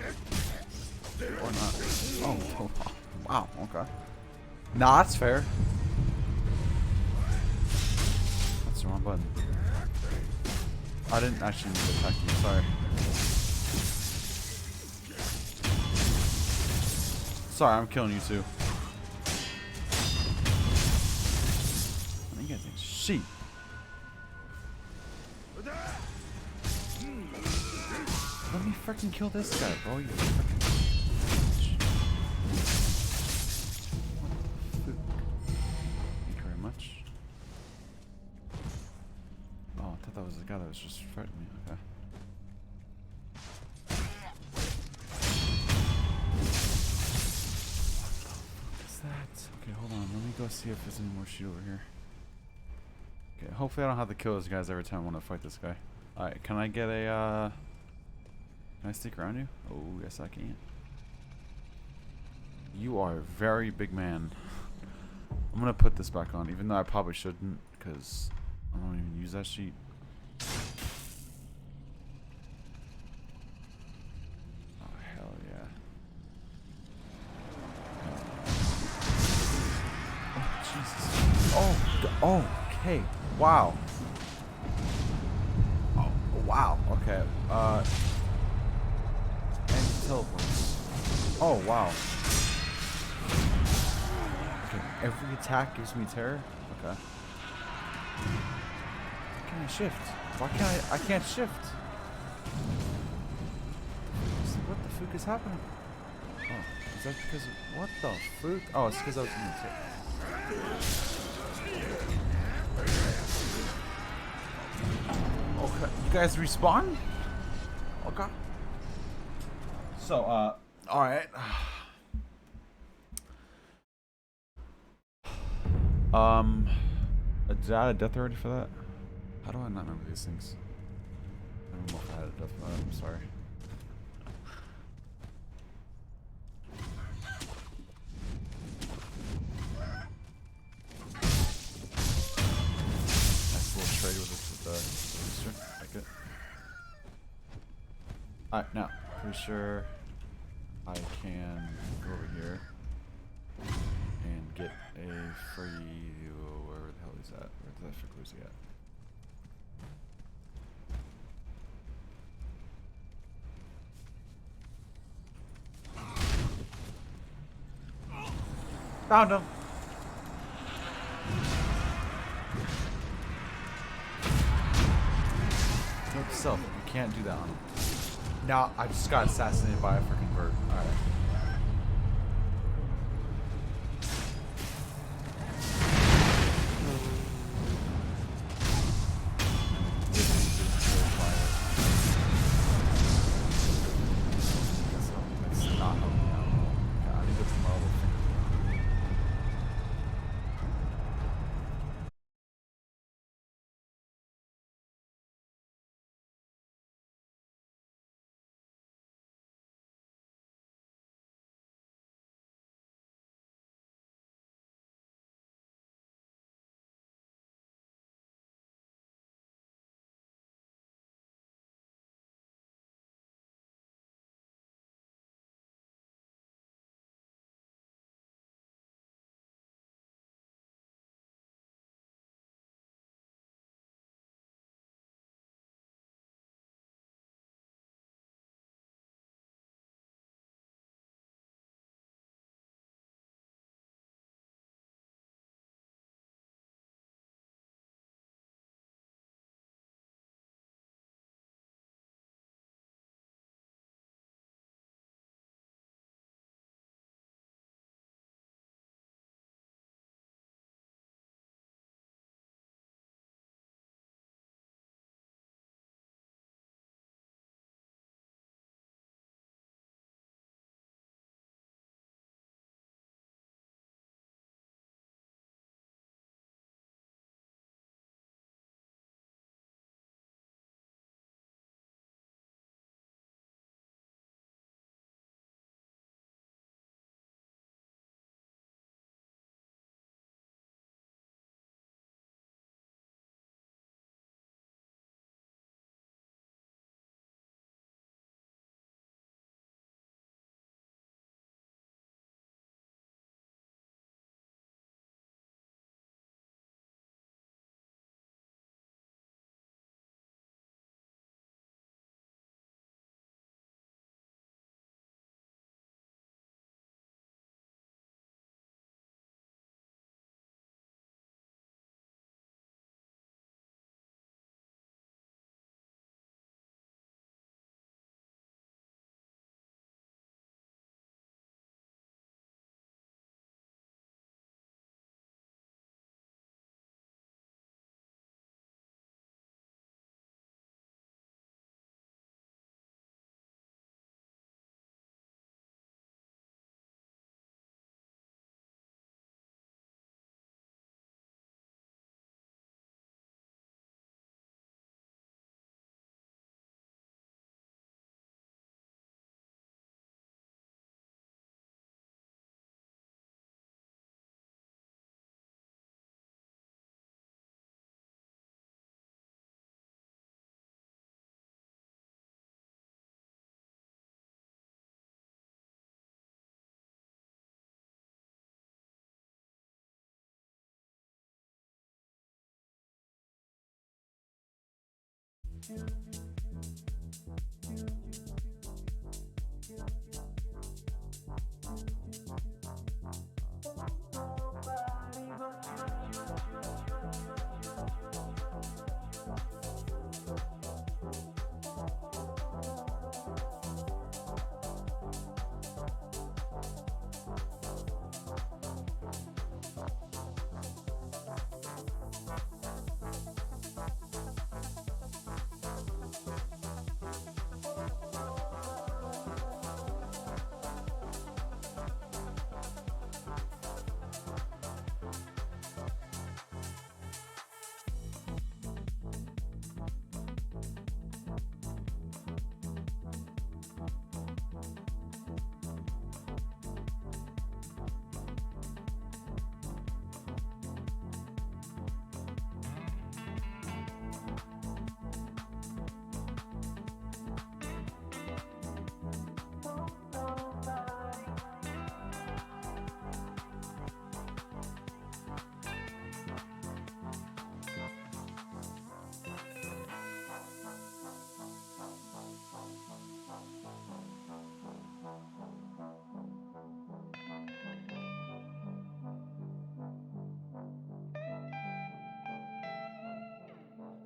Or not. Oh, wow, okay. Nah, that's fair. That's the wrong button. I didn't actually need to attack you, sorry. Sorry, I'm killing you too. You guys ain't sheep. Let me freaking kill this guy, bro. You freaking bitch. Thank you very much. Oh, I thought that was the guy that was just threatening me. Okay. What is that? Okay, hold on. Let me go see if there's any more shit over here. Okay, hopefully I don't have to kill those guys every time I want to fight this guy. Alright, can I get a, can I stick around you? Oh, yes I can. You are a very big man. I'm gonna put this back on, even though I probably shouldn't, because I don't even use that sheet. Oh, hell yeah. Oh, Jesus. Oh, okay. Wow. Oh, wow. Okay. And teleports. Oh, wow. Okay. Every attack gives me terror? Okay. Why can't I shift? Why can't I can't shift. What the fuck is happening? Oh, is that because of, what the fuck? Oh, it's because I was in the tip. Okay, you guys respawn? Okay. So, alright. Did I add a death already for that? How do I not remember these things? I don't know if I had a death for that, I'm sorry. Nice little trade with the rooster. Like it. Alright, now, pretty sure I can go over here and get a free. Where the hell is that? Where the frick was he at? Found him! Note to self, you can't do that on him. Now, I just got assassinated by a freaking bird. Alright.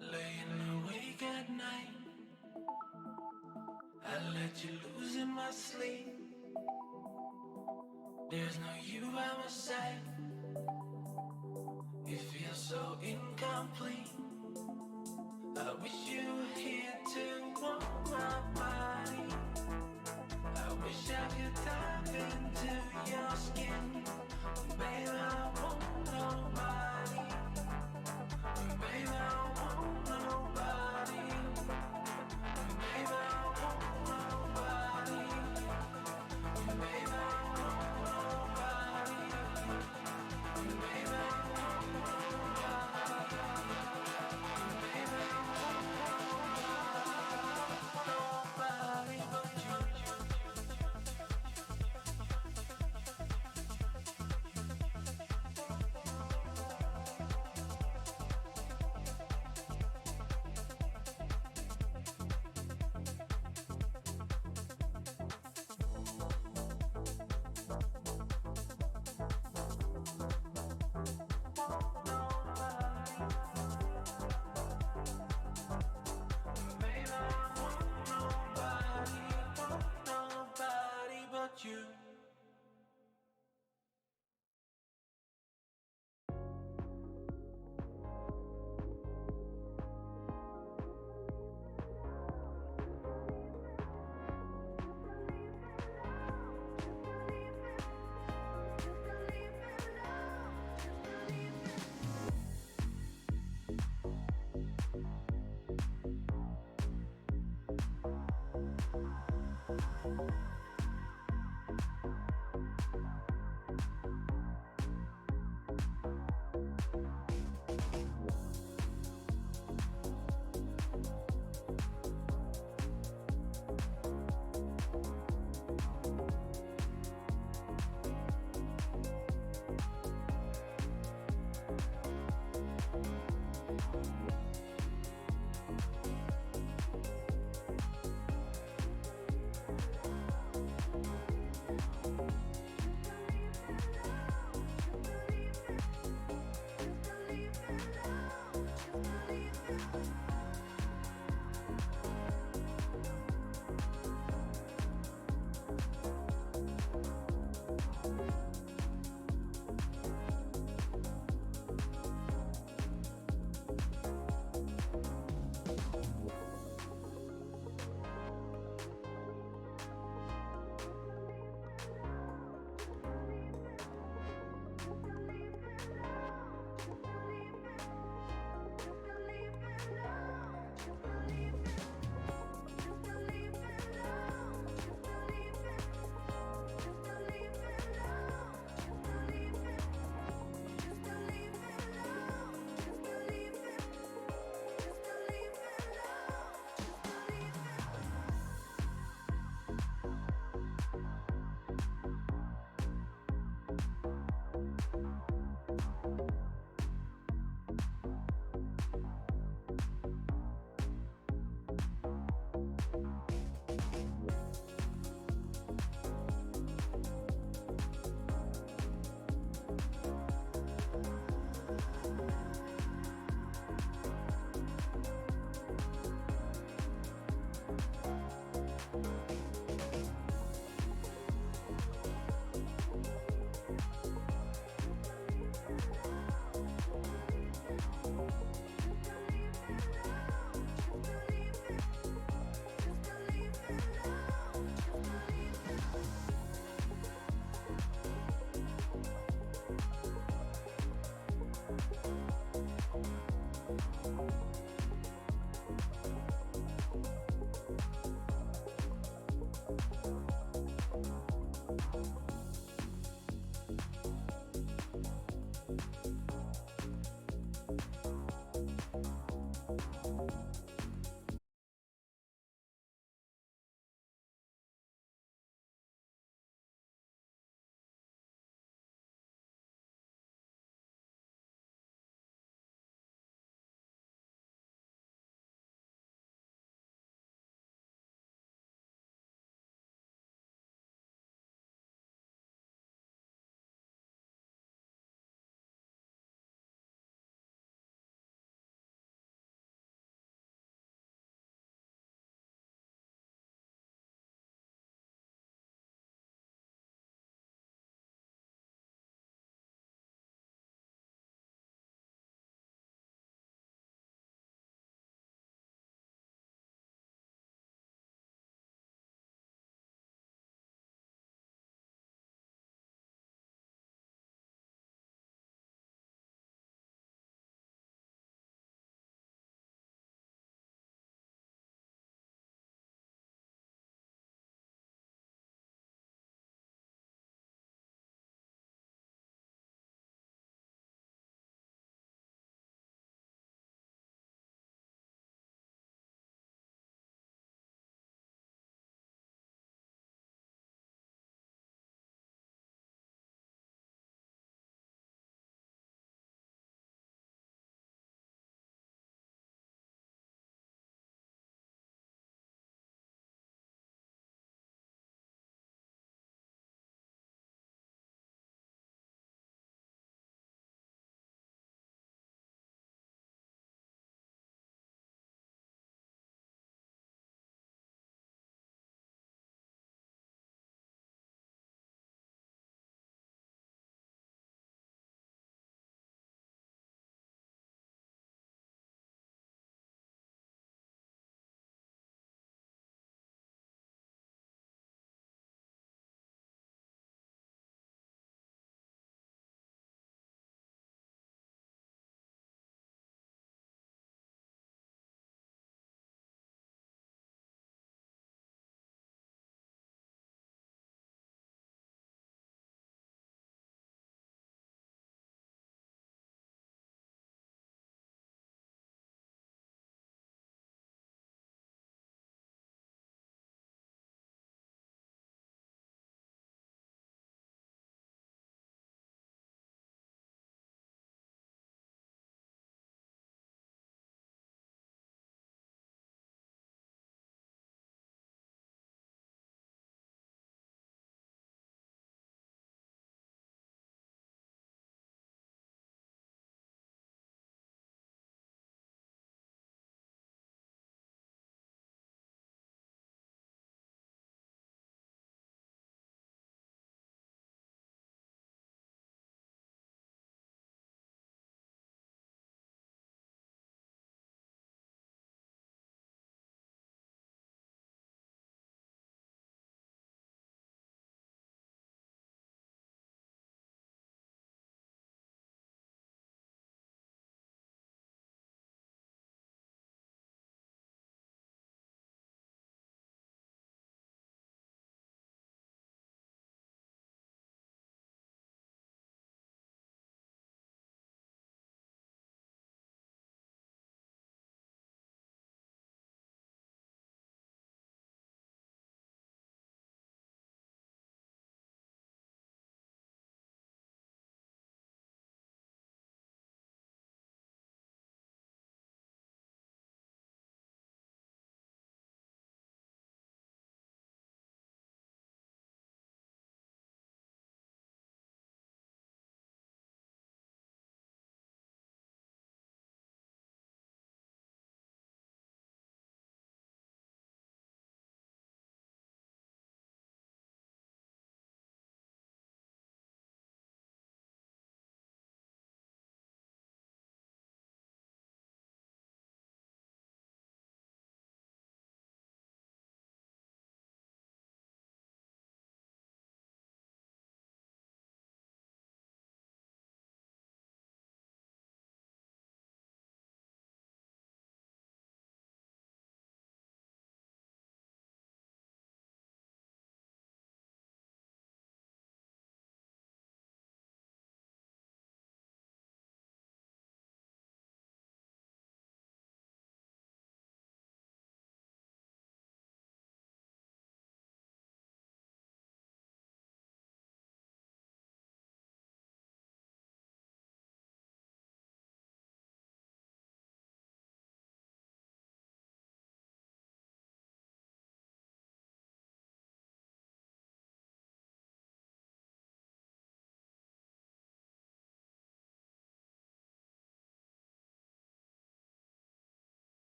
Laying awake at night, I let you lose in my sleep. There's no you by my side. It feels so incomplete. I wish you were here to warm my body. I wish I could dive into your skin. Baby, I want nobody. Baby, I want nobody. Baby, I want nobody. Baby, I want nobody. Baby, I want nobody but you. Baby, I want nobody but you.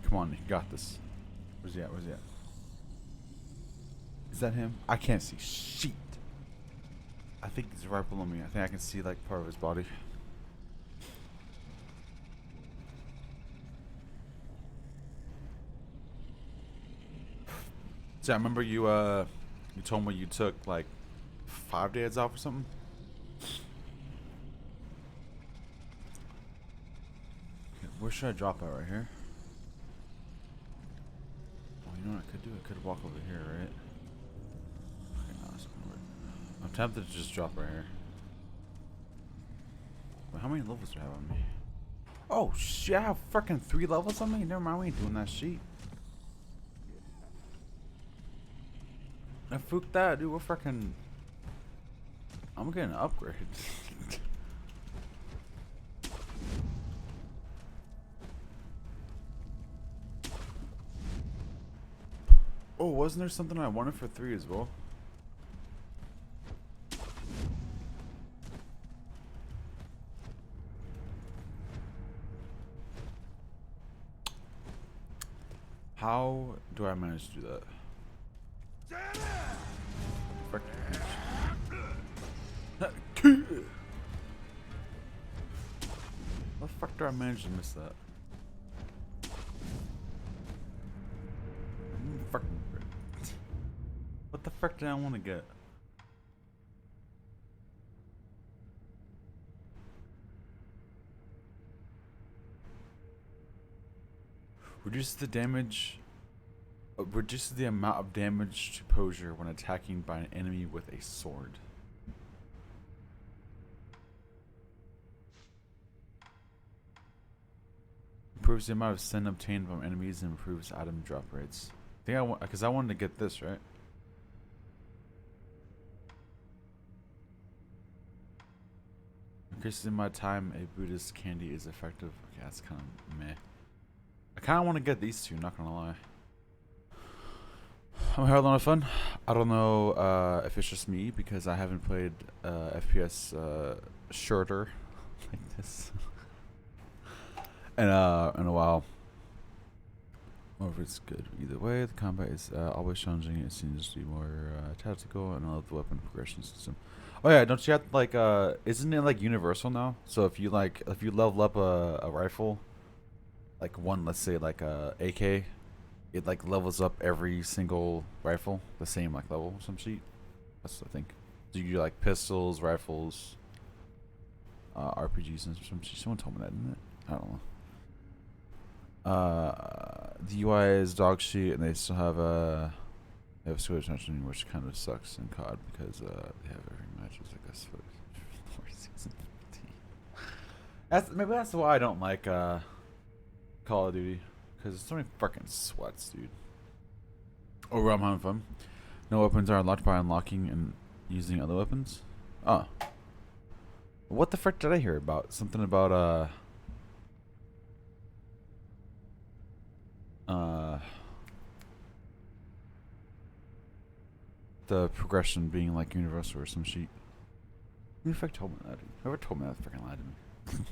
Come on, you got this. Where's he at? Where's he at? Is that him? I can't see shit. I think he's right below me. I think I can see like part of his body. So I remember you told me you took like 5 days off or something. Okay, where should I drop at? Right here? Oh, you know what I could do? I could walk over here, right? Okay, no, that's not gonna work. I'm tempted to just drop right here. Wait, how many levels do I have on me? Oh shit, I have freaking 3 levels on me? Never mind, we ain't doing that shit. I fooked that, dude. We're freaking. I'm getting an upgrade. Oh, wasn't there something I wanted for 3 as well? How do I manage to do that? Frick. How the fuck do I manage to miss that? What the frick did I want to get? Reduces the damage. Reduces the amount of damage to posure when attacking by an enemy with a sword. Improves the amount of sin obtained from enemies and improves item drop rates. I think I want, because I wanted to get this, right? Increases the amount of time a Buddhist candy is effective. Okay, that's kind of meh. I kind of want to get these two, not gonna lie. I'm having a lot of fun. I don't know if it's just me because I haven't played FPS shorter like this in a while. Or if it's good. Either way, the combat is always challenging. It seems to be more tactical, and I love the weapon progression system. Oh yeah, don't you have to, like isn't it like universal now? So if you level up a rifle, like one, let's say like a AK, it like levels up every single rifle the same like level or some shit. That's what I think. Do you like pistols, rifles, RPGs and some shit? Someone told me that, didn't it? I don't know. The UI is dog shit, and they still have they have Switch engine, which kind of sucks in COD because they have every match was like a Switch for season 15. Maybe that's why I don't like Call of Duty, because it's so many fucking sweats, dude. Overall, I'm having fun. No weapons are unlocked by unlocking and using other weapons. Oh, what the frick did I hear about? Something about the progression being like universal or some shit. Who the fuck told me that, dude? Whoever told me that freaking lied to me.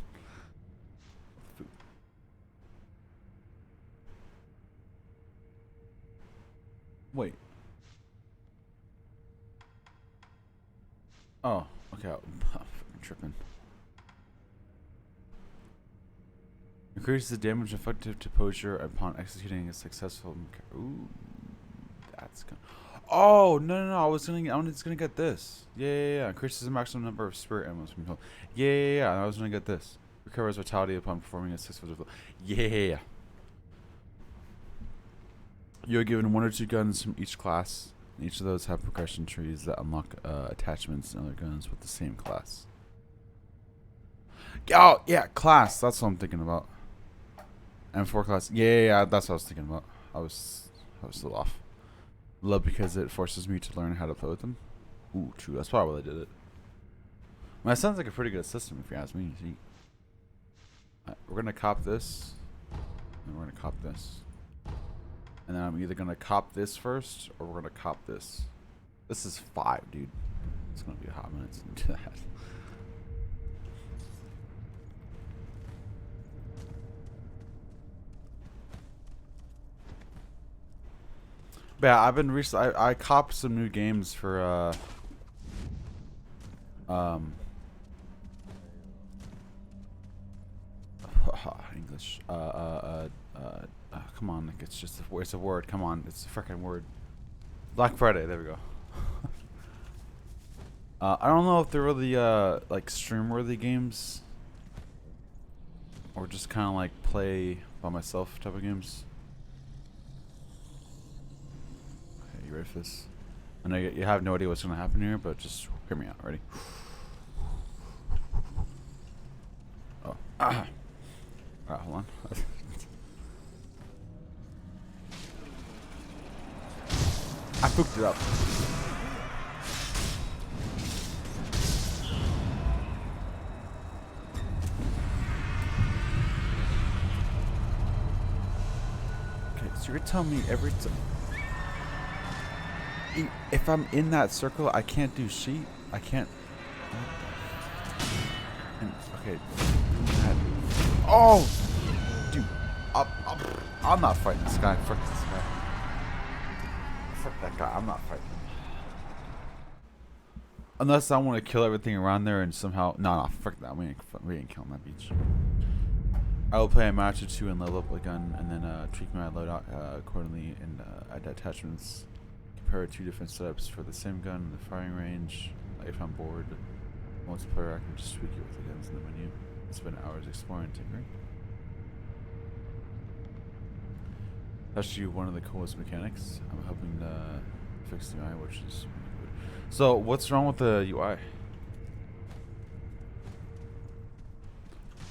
Wait. Oh, okay. I'm fucking tripping. Increases the damage effective to posture upon executing a successful. Ooh, that's good. Oh no! I was just gonna get this. Yeah. Increases the maximum number of spirit emblems from home. Yeah. I was gonna get this. Recovers vitality upon performing a successful. Yeah. You're given 1 or 2 guns from each class. And each of those have progression trees that unlock attachments and other guns with the same class. Oh yeah, class. That's what I'm thinking about. M4 class. Yeah. That's what I was thinking about. I was still off. Love because it forces me to learn how to play with them. Ooh, true. That's probably why I did it. Well, that sounds like a pretty good system if you ask me. See, we're gonna cop this, and we're gonna cop this. And then I'm either gonna cop this first, or we're gonna cop this. This is 5, dude. It's gonna be a hot minute to do that. But yeah, I've been recently. I copped some new games for English. Come on, like it's just it's a word. Come on, it's a freaking word. Black Friday. There we go. I don't know if they're really like stream-worthy games, or just kind of like play by myself type of games. Okay, you ready for this? I know you have no idea what's gonna happen here, but just hear me out. Ready? Oh. Alright, hold on. I pooped it up. Okay, so you're telling me every time if I'm in that circle, I can't do sheet. I can't. Okay. Oh, dude, I'm not fighting this guy. Fuck this guy. Fuck that guy. I'm not fighting him. Unless I want to kill everything around there and somehow. No, fuck that. We ain't killing that beach. I will play a match or two and level up a gun, and then tweak my loadout accordingly and add attachments. Compare two different setups for the same gun, the firing range. Like if I'm bored, multiplayer, I can just tweak it with the guns in the menu. Spend hours exploring and tinkering. That's actually one of the coolest mechanics. I'm hoping to fix the UI, which is really good. So, what's wrong with the UI?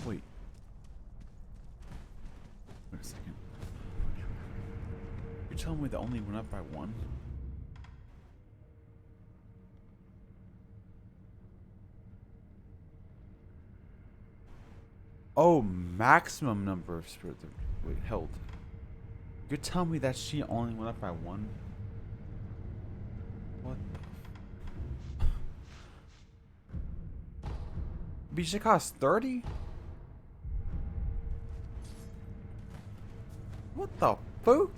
Wait. Wait a second. You're telling me that only went up by 1? Oh, maximum number of spirit. Wait, held. You're telling me that she only went up by 1? What the? But she cost 30? What the fuck?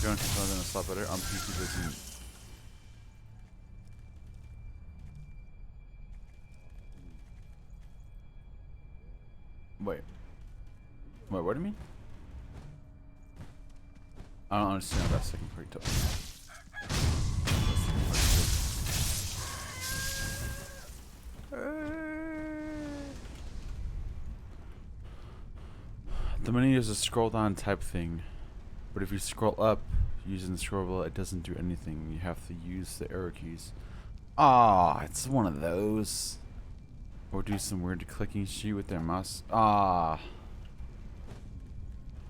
Going to slap better. I'm PC busy. Wait, what do you mean? I don't understand that second part. The menu is a scroll down type thing, but if you scroll up using the scroll wheel, it doesn't do anything. You have to use the arrow keys. Ah, it's one of those. Or do some weird clicking shit with their mouse. Ah.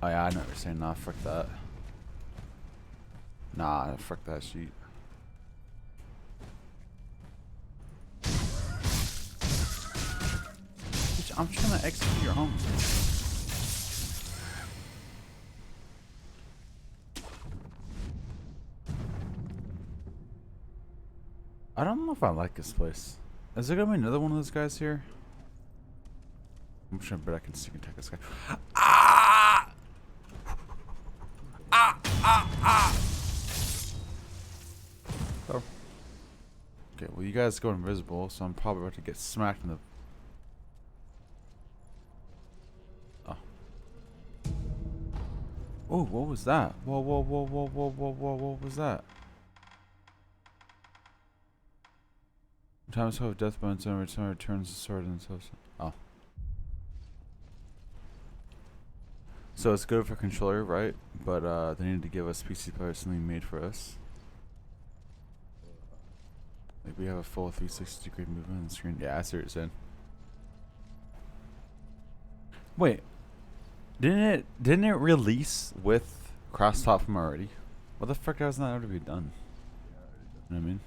Oh yeah, I know what you're saying. Nah, fuck that. Nah, fuck that shit. Bitch, I'm trying to execute your home. I don't know if I like this place. Is there gonna be another one of those guys here? I'm sure, but I can sneak attack this guy. Ah! Ah! Ah! Ah! Oh. Okay, well, you guys go invisible, so I'm probably about to get smacked in the. Oh. Oh, what was that? Whoa, whoa, whoa, whoa, whoa, whoa, whoa, what was that? Times hope death bones and returns the sword and so. Oh. So it's good for controller, right? But they need to give us PC players something made for us. Like we have a full 360-degree movement on the screen. Yeah, I see what you're saying. Wait, didn't it release with cross-platform already? What the fuck has that already been done? You know what I mean?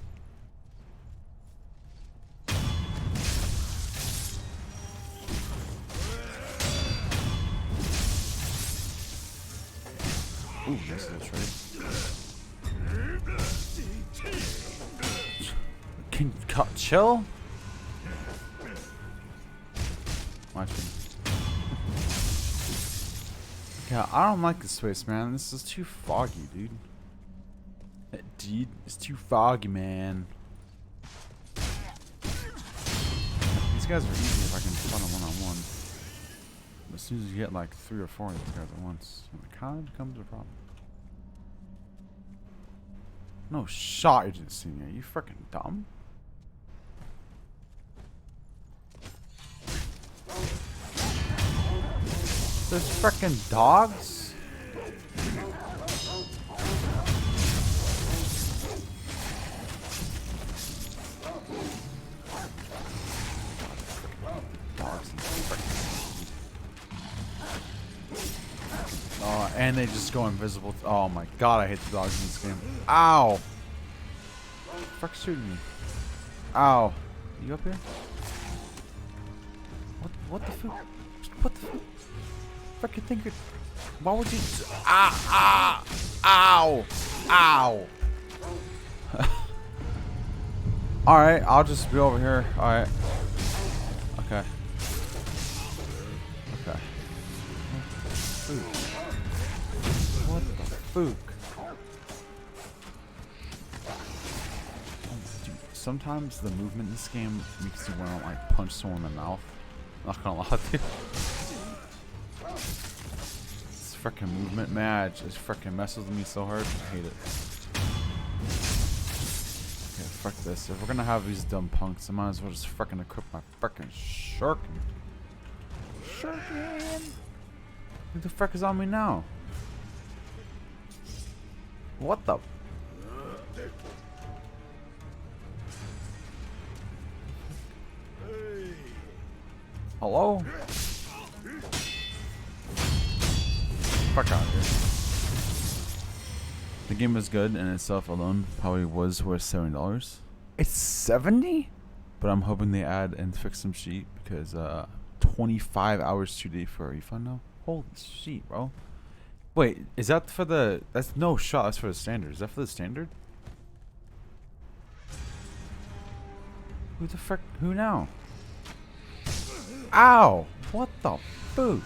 Ooh, that's right. Can you chill? Watch me. Yeah, I don't like this place, man. This is too foggy, dude. Dude, it's too foggy, man. These guys are easy if I can fight them one-on-one. As soon as you get like 3 or 4 of these guys at once, it kind of becomes a problem. No shot you didn't see me. Are you freaking dumb? Those freaking dogs? Dogs and freaking. Oh, and they just go invisible. Oh my god, I hate the dogs in this game. Ow! The fuck's shooting me? Ow! You up here? What the fuck? What the fuck? Fucking think it. Why would you? Ow! Ow! Alright, I'll just be over here. Alright. Okay. Okay. What the fuck? Dude, sometimes the movement in this game makes you want to like punch someone in the mouth. Not gonna lie, dude. This freaking movement match just freaking messes with me so hard. I hate it. Okay, fuck this. If we're gonna have these dumb punks, I might as well just freaking equip my freaking shuriken. Shuriken! Who the fuck is on me now? What the? Hello? Fuck out of here. The game is good in itself alone. Probably was worth $70. It's 70? But I'm hoping they add and fix some shit because 25 hours too late for a refund now. Holy shit, bro. Wait, is that for the? That's no shot. That's for the standard. Is that for the standard? Who the frick? Who now? Ow! What the fuck?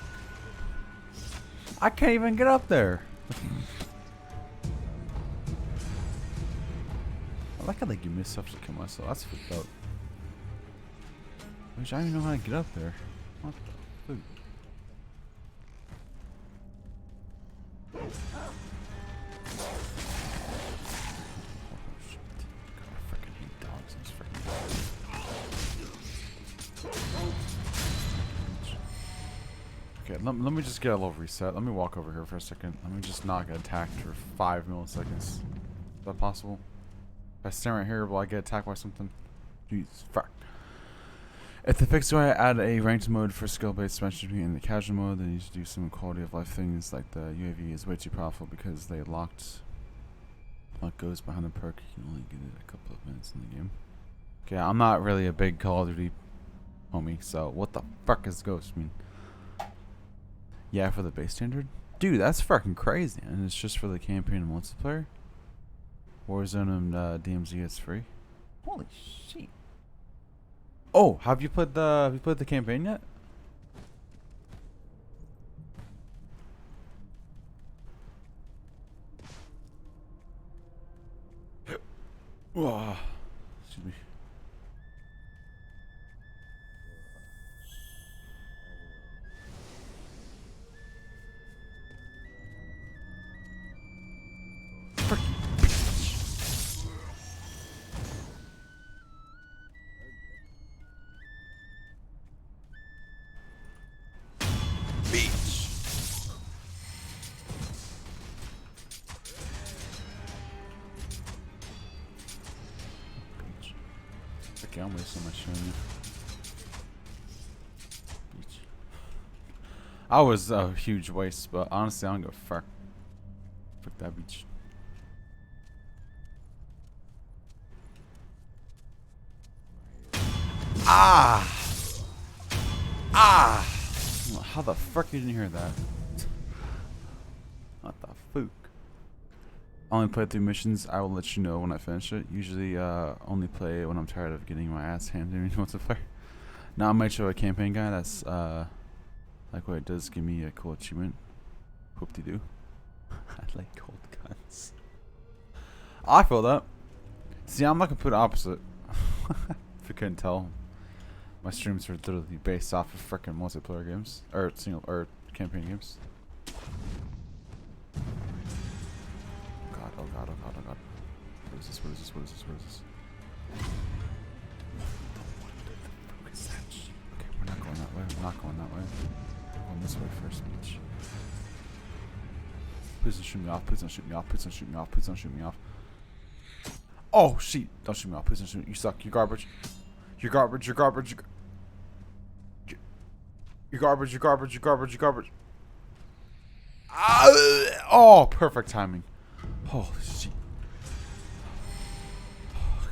I can't even get up there. I like how they give me stuff to kill myself. That's fucked up. I don't even know how to get up there. What the fuck? Oh shit. God, I freaking hate dogs in this freaking. Okay, let me just get a little reset. Let me walk over here for a second. Let me just not get attacked for 5 milliseconds. Is that possible? If I stand right here, will I get attacked by something? Jeez, fuck. If the fix way add a ranked mode for skill-based match between in the casual mode, then you should do some quality of life things like the UAV is way too powerful because they locked what goes behind the perk. You can only get it a couple of minutes in the game. Okay, I'm not really a big Call of Duty homie, so what the fuck is Ghost mean? Yeah, for the base standard? Dude, that's fucking crazy. And it's just for the campaign and multiplayer? Warzone and DMZ is free? Holy shit. Oh, have you played the campaign yet? Oh, excuse me. Okay, I'm wasting my showing you. Beach. I was a huge waste, but honestly, I don't give a fuck. Fuck that beach. Ah! Ah! How the fuck you didn't hear that? What the fuck? I only played 3 missions. I will let you know when I finish it. Usually only play when I'm tired of getting my ass handed to me multiplayer. Now I might show a campaign guy that's like what it does give me a cool achievement. Hope-de-doo. I like gold guns. I feel that. See, I'm like a complete opposite. If you couldn't tell, my streams are literally based off of freaking multiplayer games or campaign games. God, oh god, oh god, oh god. What is this? What is this? What is this? What is this? What is that? Okay, we're not going that way. We're not going that way. We're going this way first, bitch. Please don't shoot me off. Please don't shoot me off. Please don't shoot me off. Please don't shoot me off. Oh shit! Don't shoot me off. Please don't shoot me. You suck. You're garbage. You're garbage. You're garbage. You're garbage. You're garbage. You're garbage. You're garbage. Oh, perfect timing. Holy shit. Oh,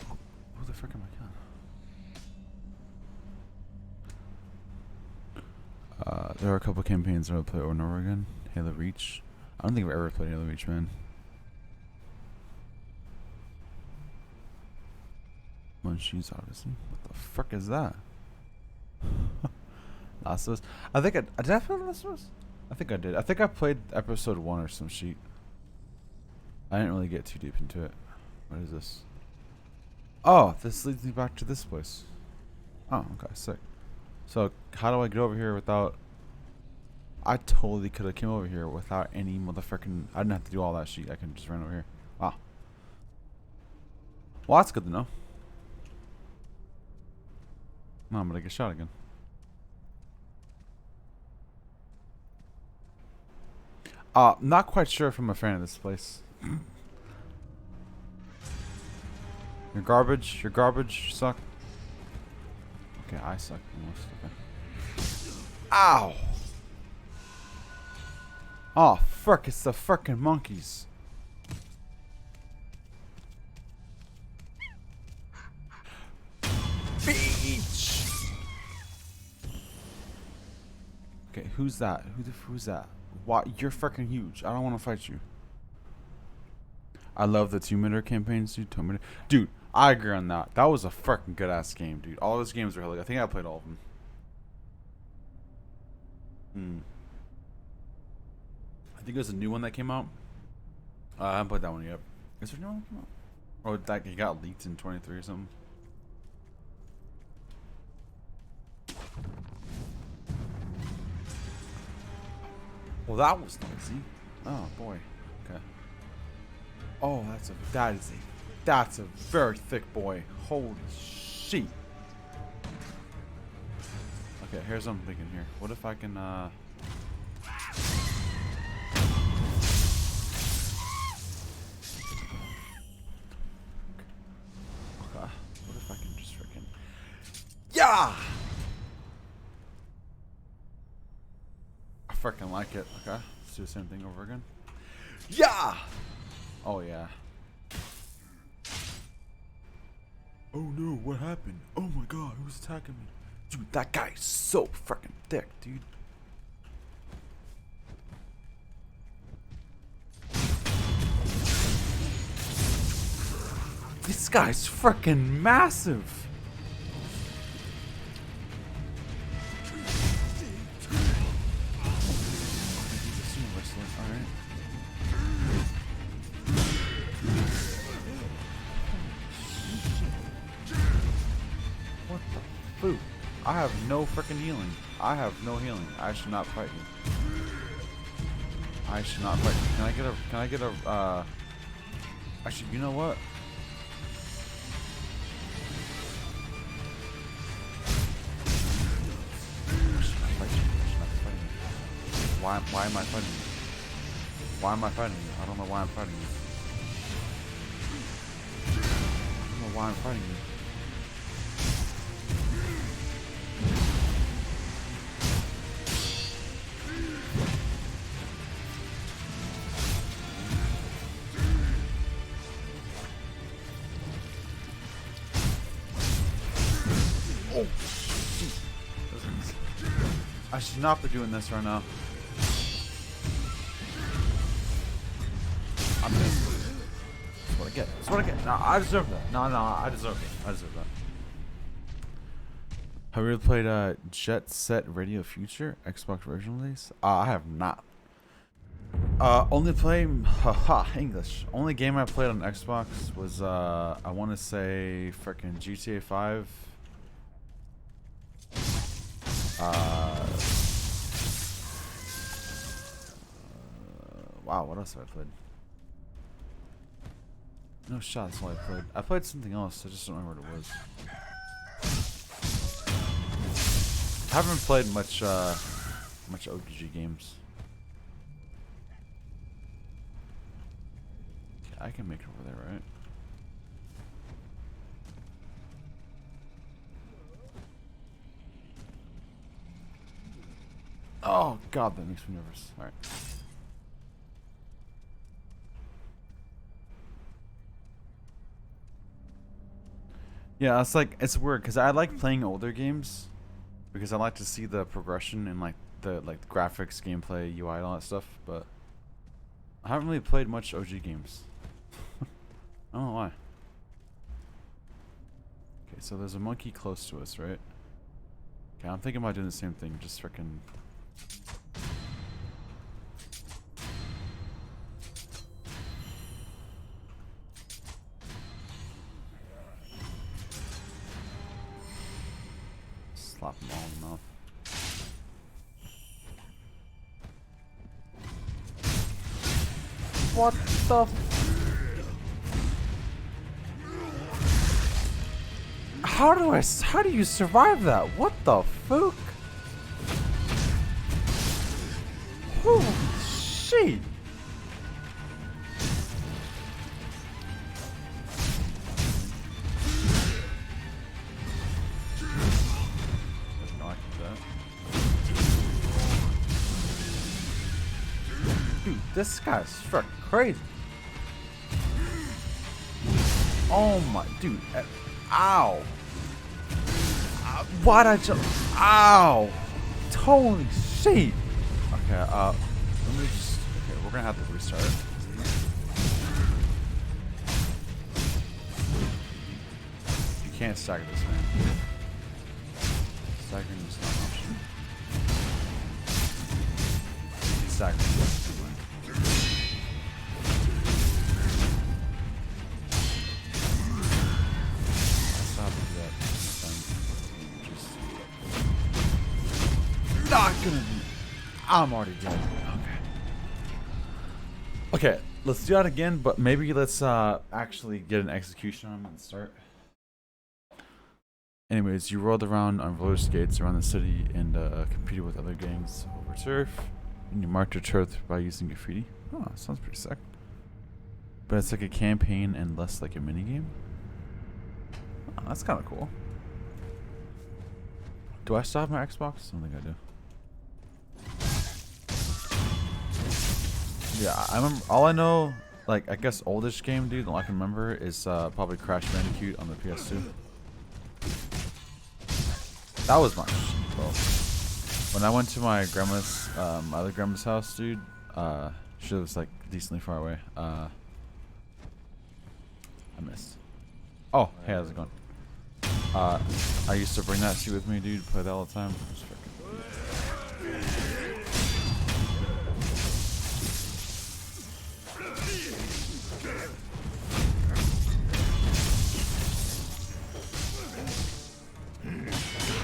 God. Who the frick am I killing? There are a couple campaigns that I'll play over and over again. Halo Reach. I don't think I've ever played Halo Reach, man. Munchies Odyssey. What the frick is that? Last of Us. I think I did I play Last of Us? I think I did. I think I played episode 1 or some shit. I didn't really get too deep into it. What is this? Oh, this leads me back to this place. Oh, okay, sick. So how do I get over here without? I totally could have came over here without any motherfucking. I didn't have to do all that shit. I can just run over here. Wow. Well, that's good to know. No, I'm gonna get shot again. Not quite sure if I'm a fan of this place. You're garbage. You're garbage. You suck. Okay, I suck the most. Okay. Ow! Oh, frick, it's the frickin' monkeys. Beach! Okay, who's that? Who's that? Why? You're frickin' huge. I don't want to fight you. I love the 2-minute campaigns, dude. 2-minute. Dude, I agree on that. That was a frickin' good ass game, dude. All those games were hella good. I think I played all of them. I think there's a new one that came out. I haven't played that one yet. Is there a new one that came out? Or that it got leaked in 23 or something? Well, that was noisy. Oh boy. Okay. Oh, that's a very thick boy. Holy shit. Okay, here's what I'm thinking here. What if I can Okay. What if I can just freaking yeah! I freaking like it. Okay. Let's do the same thing over again. Yeah! Oh yeah. Oh no, what happened? Oh my god, who's attacking me? Dude, that guy's so freaking thick, dude. This guy's freaking massive. I have no freaking healing. I have no healing. I should not fight you. I should not fight you. Can I get a, actually, you know what? I should not fight you. I should not be fighting you. Why am I fighting you? Why am I fighting you? I don't know why I'm fighting you. I don't know why I'm fighting you. Oh, shit. I should not be doing this right now. I'm dead. That's what I get. That's what I get. No, I deserve that. No, I deserve it. I deserve that. Have you ever played Jet Set Radio Future Xbox version release? I have not. Only play English. Only game I played on Xbox was I want to say freaking GTA 5. Wow, what else have I played? No shot, that's all I played. I played something else, I just don't remember what it was. I haven't played much OGG games. Okay, I can make it over there, right? Oh god, that makes me nervous. Alright. Yeah, it's weird because I like playing older games because I like to see the progression and like the graphics, gameplay, UI, and all that stuff. But I haven't really played much OG games. I don't know why. Okay, so there's a monkey close to us, right? Okay, I'm thinking about doing the same thing. Just freaking. Slap him all in the mouth. What the how do you survive that? What the fuck? Holy shit. Dude, this guy's freaking crazy. Oh my, dude. Ow. Why'd I jump? Ow. Holy shit. Okay, let me just. Okay, we're gonna have to restart it. You can't stagger this, man. Staggering is not an option. Staggering is not gonna be. I'm already dead. Okay. Okay, let's do that again, but maybe let's actually get an execution on him and start. Anyways, you rolled around on roller skates around the city and competed with other gangs over turf. And you marked your turf by using graffiti. Oh, that sounds pretty sick. But it's like a campaign and less like a minigame. Oh, that's kind of cool. Do I still have my Xbox? I don't think I do. Yeah, I remember. All I know, like, I guess oldish game, dude, all I can remember is probably Crash Bandicoot on the PS2. That was my shit, bro. When I went to my grandma's, my other grandma's house, dude, she was like decently far away. I missed. Oh, hey, how's it going? I used to bring that shit with me, dude. Play that all the time.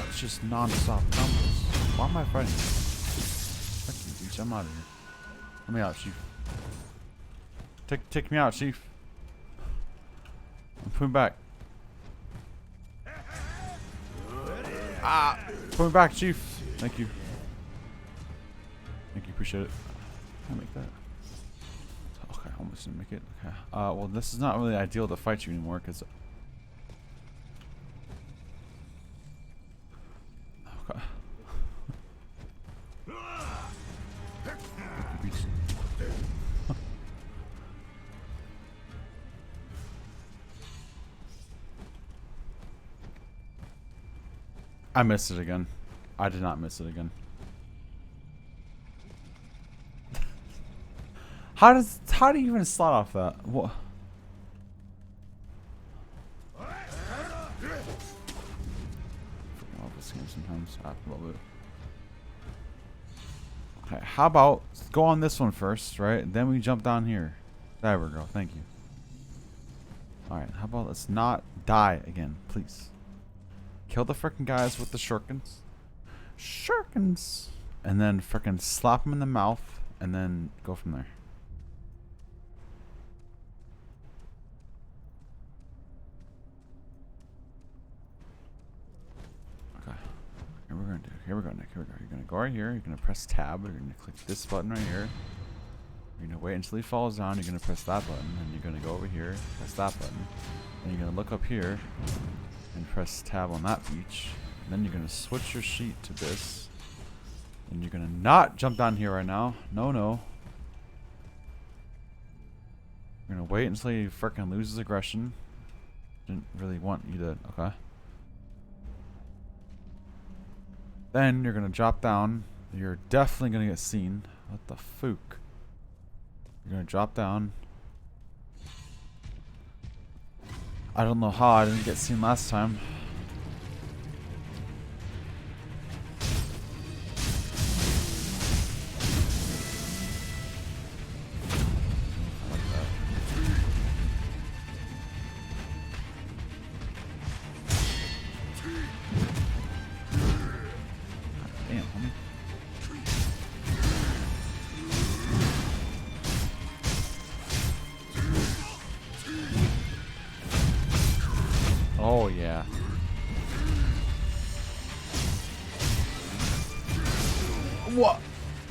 It's just non-stop combos. Why am I fighting? Fuck you, bitch. I'm out of here. Let me out, Chief. Take me out, Chief. I'm putting back. Put me back, Chief. Thank you. Thank you, appreciate it. Can I make that? Okay, I almost didn't make it. Okay. Well, this is not really ideal to fight you anymore, because... Okay. I missed it again. I did not miss it again. How do you even slot off that? What? game sometimes. A little bit. Okay, how about go on this one first, right? And then we jump down here. There we go. Thank you. Alright, how about let's not die again, please. Kill the frickin' guys with the shurikens. Shurikens! And then frickin' slap them in the mouth, and then go from there. Okay. Here we're gonna do. Here we go, Nick. Here we go. You're gonna go right here. You're gonna press tab. You're gonna click this button right here. You're gonna wait until he falls down. You're gonna press that button, and you're gonna go over here, press that button. Then you're gonna look up here and press tab on that beach. And then you're gonna switch your sheet to this. And you're gonna not jump down here right now. No, no. You're gonna wait until he frickin' loses aggression. Didn't really want you to. Okay. Then you're gonna drop down. You're definitely gonna get seen. What the fuck? You're gonna drop down. I don't know how I didn't get seen last time. Damn, homie. Oh yeah. What?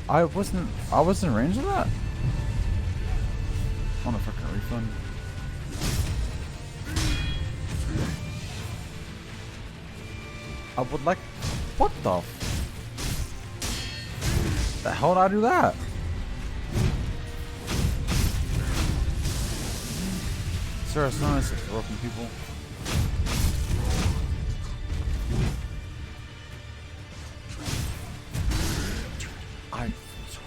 I wasn't in range of that? I want a freaking refund. I would like. What the? The hell did I do that? Sir, it's not as broken people. I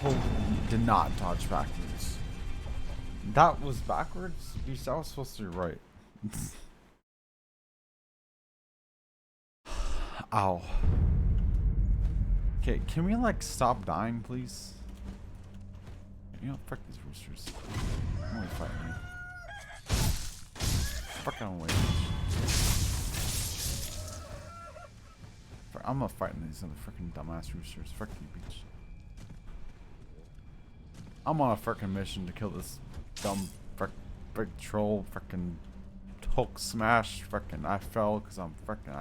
totally did not dodge backwards. That was backwards? That was supposed to be right. Ow. Okay, can we like stop dying, please? You know, frick these roosters. I'm only fighting you. Fucking wait. I'm not fighting these other freaking dumbass roosters. Frick you, bitch. I'm on a freaking mission to kill this dumb big troll. Freaking Hulk smash. Freaking I fell because I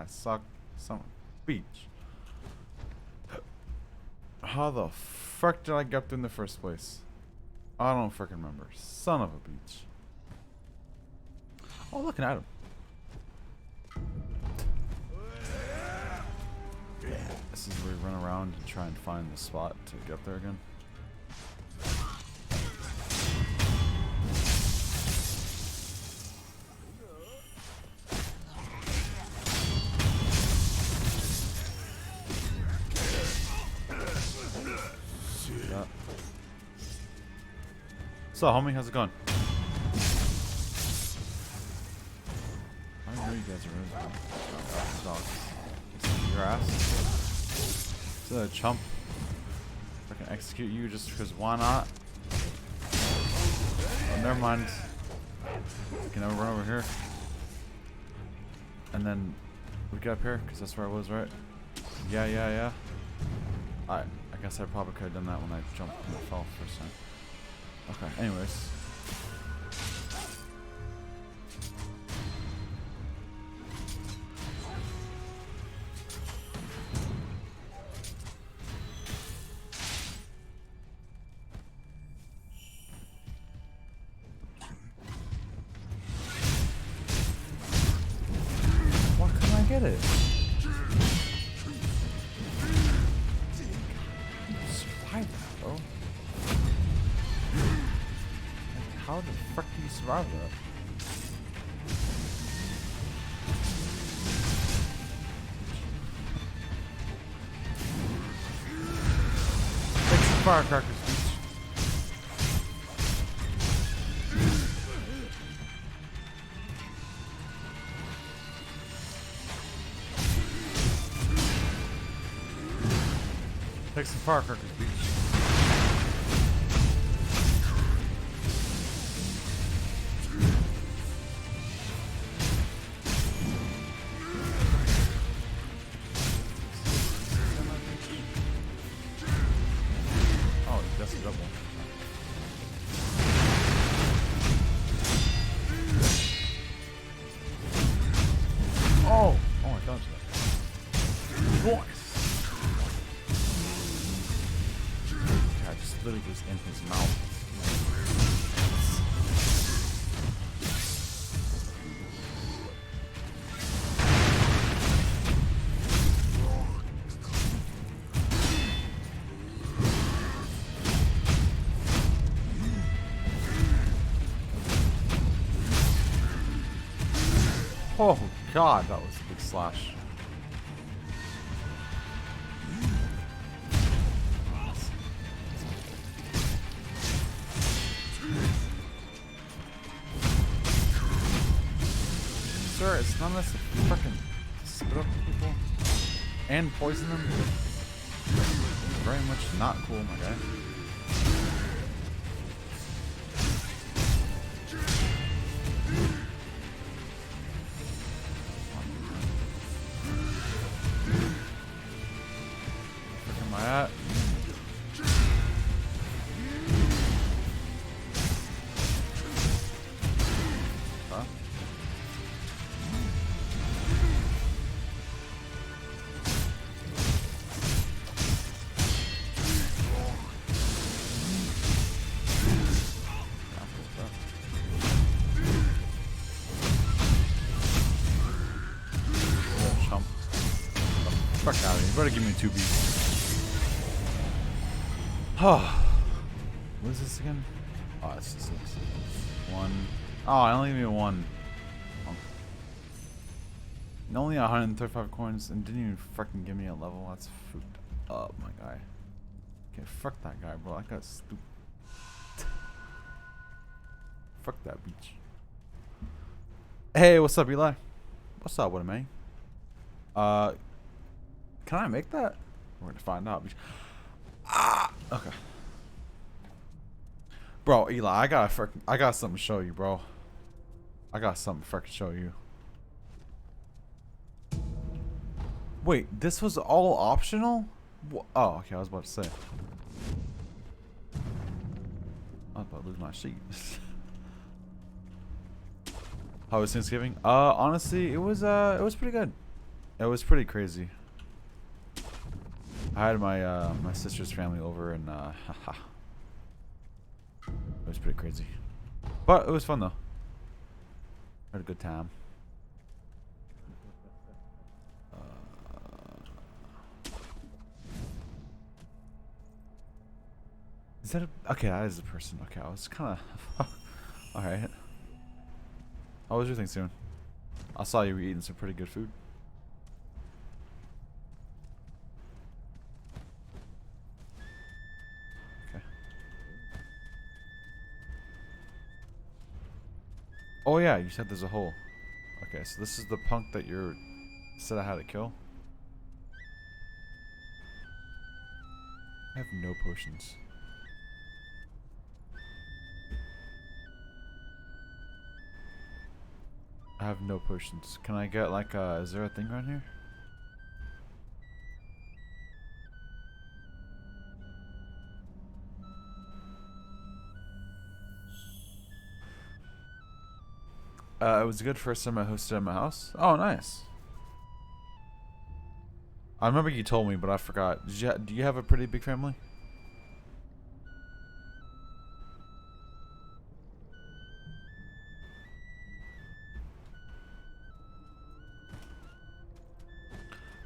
suck. Some beach. How the frick did I get up there in the first place? I don't freaking remember. Son of a beach. Oh, looking at him. This is where we run around and try and find the spot to get up there again. So, homie, how's it going? I know you guys are really dogs. Your ass. Is that a chump? I can execute you just because why not? Oh, never mind. Can I run over here? And then we get up here because that's where I was, right? Yeah. Alright, I guess I probably could have done that when I jumped and I fell first time. Okay, anyways. Why couldn't I get it? Survive that, bro. How the frick do you survive that? Take some firecrackers, bitch. Take some firecrackers, beach. Oh, that's a double. Oh! Oh, I dodged that. Nice! God, just literally was in his mouth. Oh god, that was a big slash. Sir, it's not unless to fucking spit up people and poison them. Very much not cool, my guy. Where am I at? Huh? Chump. Fuck out of here. You better give me 2 beats. Oh. What is this again? Oh, it's just 1. Oh, I only give me 1. Oh. And only 135 coins and didn't even fucking give me a level. That's fucked up, my guy. Okay, fuck that guy, bro. That guy's stupid. Fuck that beach. Hey, what's up, Eli? What's up, what am I? Can I make that? We're gonna find out. Ah, okay. Bro, Eli, I got something to show you, bro. I got something to freaking show you. Wait, this was all optional? Oh, okay, I was about to say. I was about to lose my sheet. How was Thanksgiving? Honestly, it was pretty good. It was pretty crazy. I had my my sister's family over and it was pretty crazy. But it was fun though. Had a good time. Is that a, okay, that is a person. Okay, I was kinda alright. How was your Thanksgiving? I saw you were eating some pretty good food. Oh yeah, you said there's a hole. Okay, so this is the punk that you said I had to kill. I have no potions. I have no potions. Can I get like is there a thing around here? It was a good first time I hosted at my house. Oh, nice. I remember you told me, but I forgot. Do you have a pretty big family?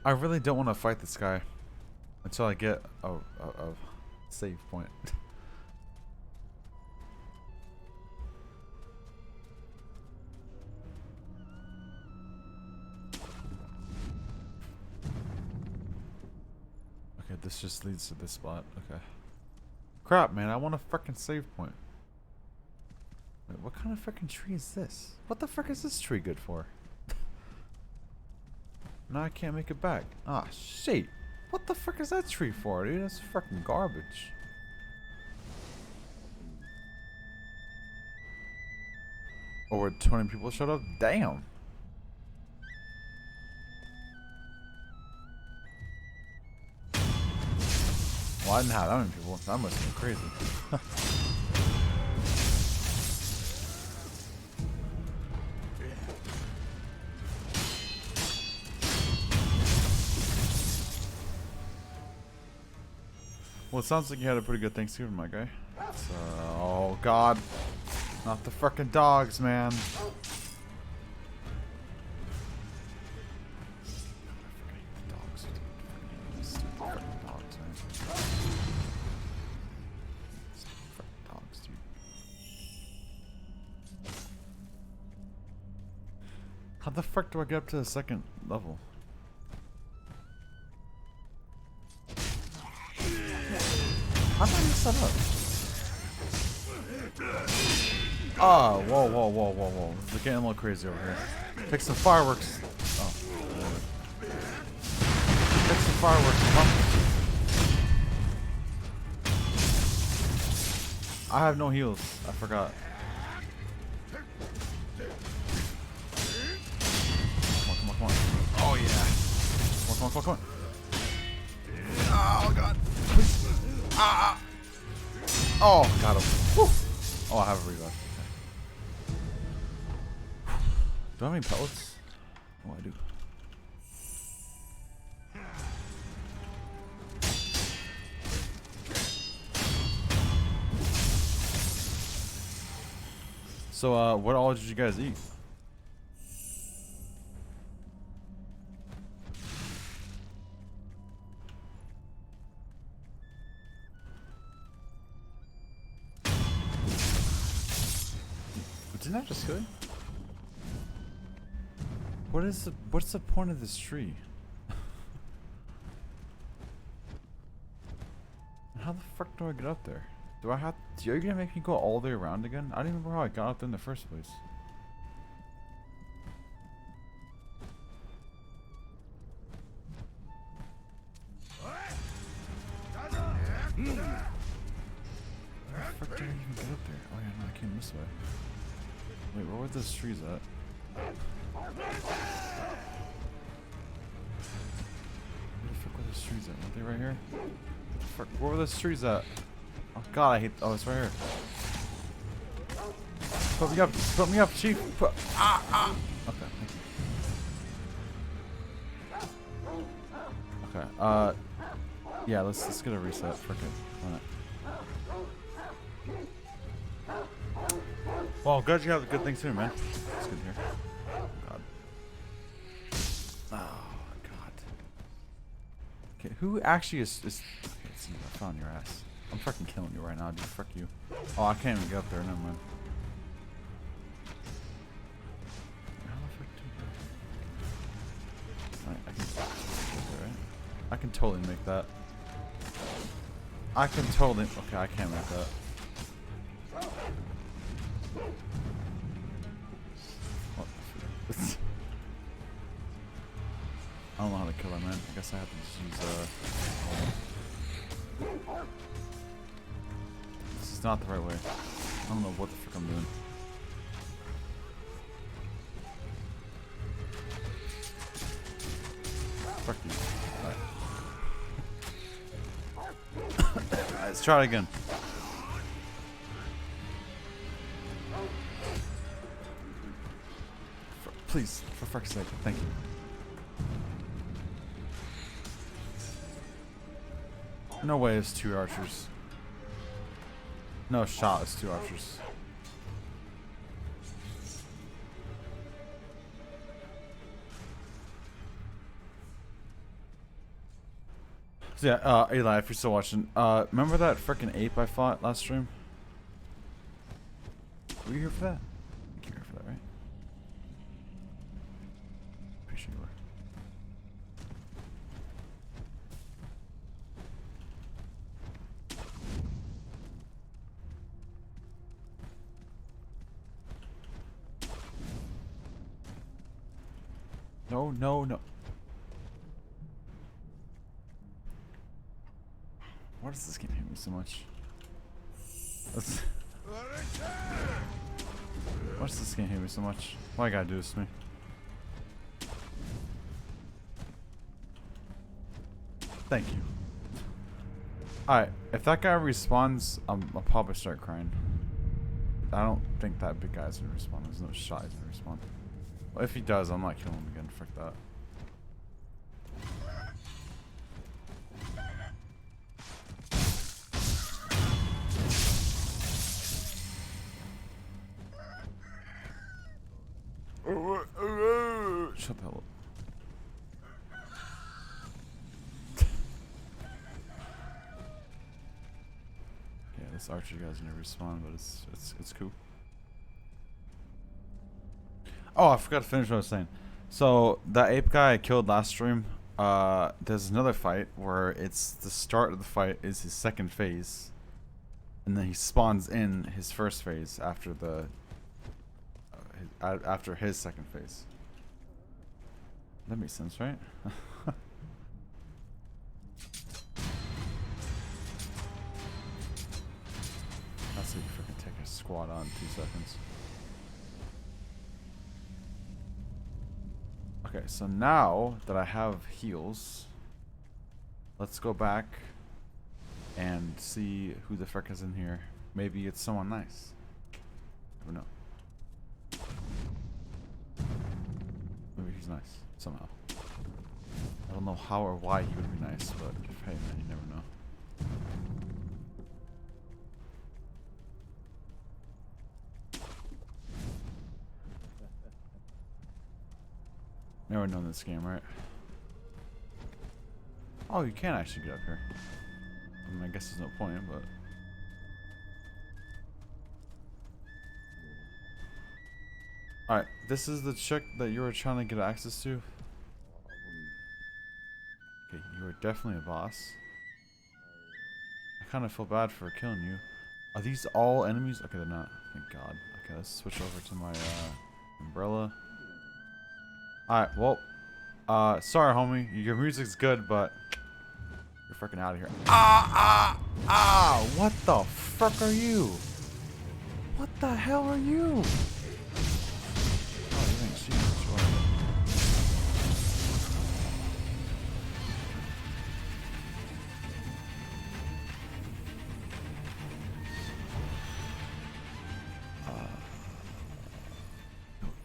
I really don't want to fight this guy until I get a save point. Okay, this just leads to this spot. Okay. Crap, man, I want a freaking save point. Wait, what kind of freaking tree is this? What the frick is this tree good for? Now I can't make it back. Ah, shit. What the frick is that tree for, dude? That's freaking garbage. Over 20 people showed up? Damn. Well, I didn't have that many people. That must have been crazy. Well, it sounds like you had a pretty good Thanksgiving, my guy. So, oh god. Not the frickin' dogs, man. How the frick do I get up to the second level? How did I mess that up? Oh, whoa. This is getting a little crazy over here. Pick some fireworks. Oh, Lord. Pick some fireworks. Come. I have no heals. I forgot. Come on. Oh, yeah. Come on. Oh, God. Please. Oh, got him. Woo. Oh, I have a reload. Okay. Do I have any pellets? Oh, I do. So, what all did you guys eat? Didn't that just good? What's the point of this tree? How the fuck do I get up there? Are you gonna make me go all the way around again? I don't even remember how I got up there in the first place. How the fuck did I even get up there? Oh yeah, no, I came this way. Wait, where were those trees at? Where the fuck were those trees at? Weren't they right here? What the fuck? Where were those trees at? Oh god, I hate. Oh, it's right here. Put me up, chief. Okay, thank you. Okay, yeah, let's get a reset. Frick it. Why not? Well, glad you have a good thing too, man. It's good here. Oh god. Oh god. Okay, who actually is okay, see, I found your ass. I'm fucking killing you right now, dude. Fuck you. Oh, I can't even get up there. Never mind. How the fuck do you Alright, I can get there, right? I can totally make that. Okay, I can't make that. What the fuck? I don't know how to kill that, man. I guess I have to just use, This is not the right way. I don't know what the fuck I'm doing. Fuck you. Alright, let's try it again. Please, for fuck's sake, thank you. No way it's 2 archers. No shot it's 2 archers. So yeah, Eli, if you're still watching, remember that frickin' ape I fought last stream? Were you here for that? I think you were here for that, right? Pretty sure you were. No. Why does this game hate me so much? Why does this game hate me so much? Why you gotta do this to me? Thank you. Alright, if that guy respawns, I'll probably start crying. I don't think that big guy's gonna respawn. There's no shot he's gonna respawn. Well, if he does, I'm not killing him again. Frick that. Shut the hell up. Yeah, this archer guy's gonna respawn, but it's cool. Oh, I forgot to finish what I was saying. So that ape guy I killed last stream. There's another fight where it's the start of the fight is his second phase, and then he spawns in his first phase after the after his second phase. That makes sense, right? That's how you freaking take a squad on in 2 seconds. Okay, so now that I have heals, let's go back and see who the frick is in here. Maybe it's someone nice. Never know. Maybe he's nice somehow. I don't know how or why he would be nice, but hey man, you never know. Never known this game, right? Oh, you can actually get up here. I mean, I guess there's no point, but... Alright, this is the chick that you were trying to get access to. Okay, you are definitely a boss. I kind of feel bad for killing you. Are these all enemies? Okay, they're not. Thank God. Okay, let's switch over to my umbrella. Alright, well, sorry homie, your music's good, but you're freaking out of here. What the fuck are you? What the hell are you? Oh, you ain't seen it, sure.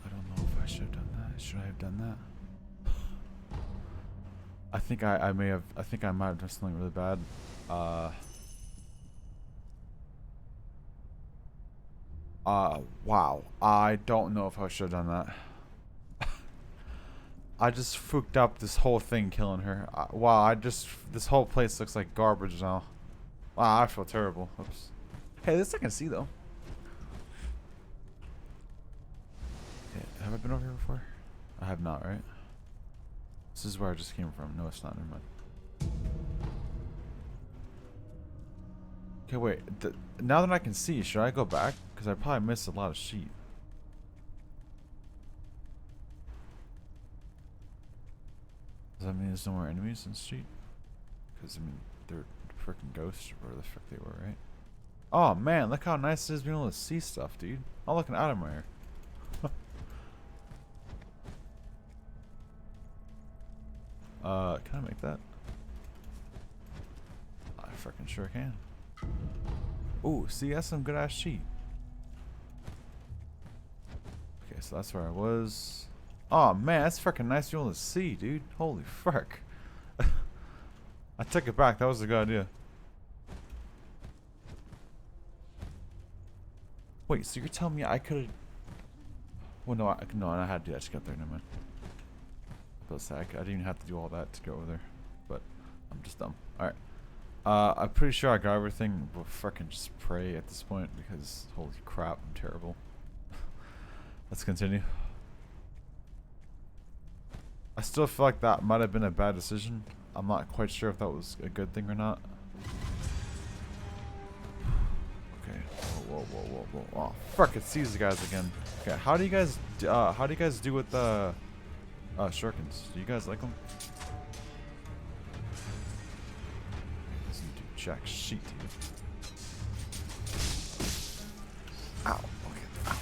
I don't know if I should have done that. Should I have done that? I think I may have. I think I might have done something really bad. Wow. I don't know if I should have done that. I just fucked up this whole thing killing her. Wow, this whole place looks like garbage now. Wow, I feel terrible. Oops. Hey, this I can see though. Okay, have I been over here before? I have not, right? This is where I just came from. No, it's not. Never mind. Okay, wait. Now that I can see, should I go back? Because I probably missed a lot of sheep. Does that mean there's no more enemies in street? Because, I mean, they're freaking ghosts or whatever the frick they were, right? Oh, man, look how nice it is being able to see stuff, dude. I'm looking out of my ear. Can I make that? I freaking sure can. Ooh, see, that's some good ass sheep. Okay, so that's where I was. Oh man, that's freaking nice to be able to see, dude. Holy fuck. I took it back. That was a good idea. Wait, so you're telling me I could have... Well, no, no, I had to do that to get there. Never mind. I didn't even have to do all that to go over there. But I'm just dumb. Alright. I'm pretty sure I got everything. We'll freaking just pray at this point because holy crap, I'm terrible. Let's continue. I still feel like that might have been a bad decision. I'm not quite sure if that was a good thing or not. Okay. Whoa. Oh, fuck! It sees the guys again. Okay. How do you guys do with the shurikens? Do you guys like them? Doesn't do jack shit, dude. Ow. Okay. Ow, ow,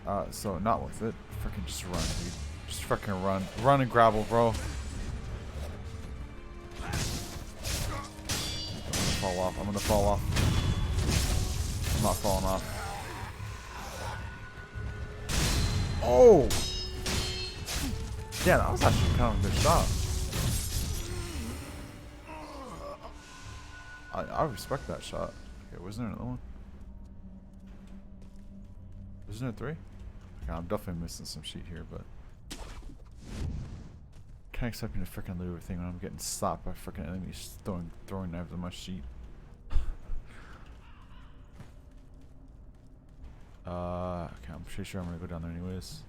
ow, okay. So not worth it. Freaking just run, dude. Just freaking run. Run and grapple, bro. I'm gonna fall off. I'm gonna fall off. I'm not falling off. Oh! Yeah, that was actually kind of a good shot. I respect that shot. Okay, wasn't there another one? Wasn't there 3? Okay, I'm definitely missing some sheet here, but can't expect me to freaking loot everything when I'm getting stopped by freaking enemies throwing knives on my sheet. Okay, I'm pretty sure I'm gonna go down there anyways.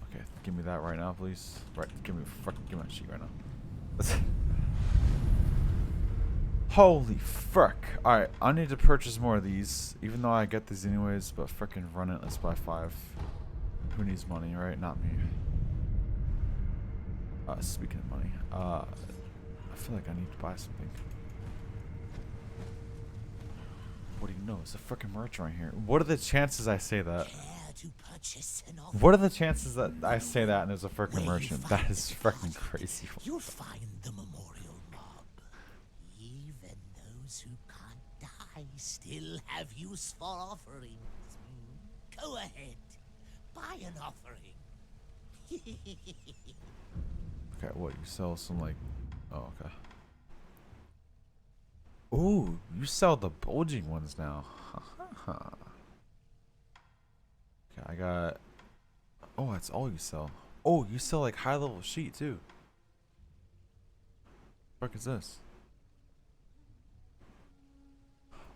Okay, give me that right now, please. Right, give me my sheet right now. Holy frick. Alright, I need to purchase more of these, even though I get these anyways, but freaking run it, let's buy 5. Who needs money, right? Not me. Speaking of money, I feel like I need to buy something. What do you know? It's a freaking merch right here. What are the chances I say that? What are the chances that I say that and there's a freaking merchant? That is freaking crazy. You'll find the memorial mob. Even those who can't die still have use for offerings. Go ahead, buy an offering. Okay, what? You sell some like... Oh, okay. Ooh, you sell the bulging ones now. Okay, I got... Oh, that's all you sell. Oh, you sell like high level sheet too. What the fuck is this?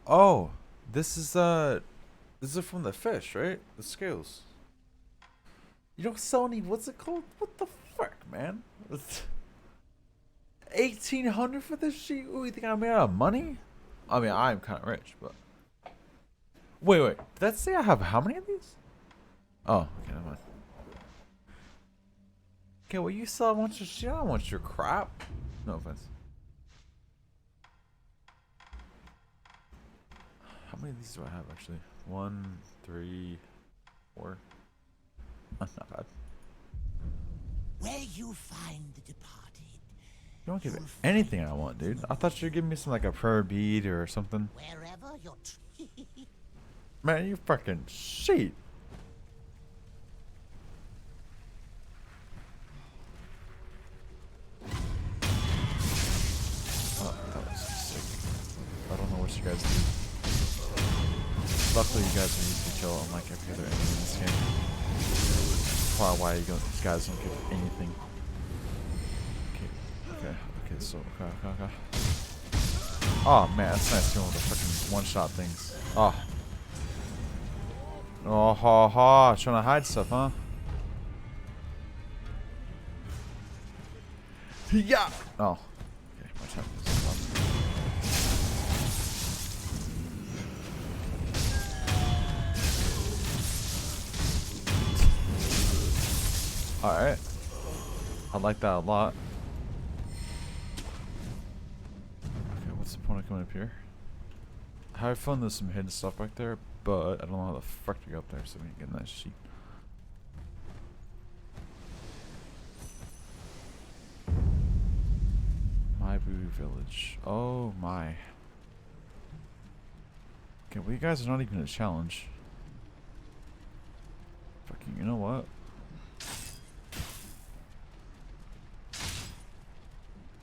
Oh, this is from the fish, right? The scales. You don't sell any, what's it called? What the fuck, man? 1,800 for this sheet? Ooh, you think I made out of money? I mean, I'm kind of rich, but... Wait, did that say I have how many of these? Oh, okay, never mind. Okay, well, you sell a bunch of shit. I don't want your crap. No offense. How many of these do I have, actually? 1, 3, 4. Not bad. Where you find the departed. You don't give anything I want, dude. I thought you were giving me some, like, a prayer bead or something. Wherever your Man, you fucking shit. Oh, that was sick. I don't know what you guys do. Luckily, you guys are used to kill unlike every other enemy in this game. Probably why you guys don't get anything. Okay, so, okay. Oh, man, that's nice doing with the freaking one-shot things. Oh. Oh, ha, ha. Trying to hide stuff, huh? Yeah. Oh. Okay, my time is up. Alright. I like that a lot. Okay, what's the point of coming up here? I have fun, there's some hidden stuff back there, but I don't know how the fuck to get up there, so we can get a nice sheet. My Boo Village. Oh my. Okay, well, you guys are not even a challenge. Fucking, you know what?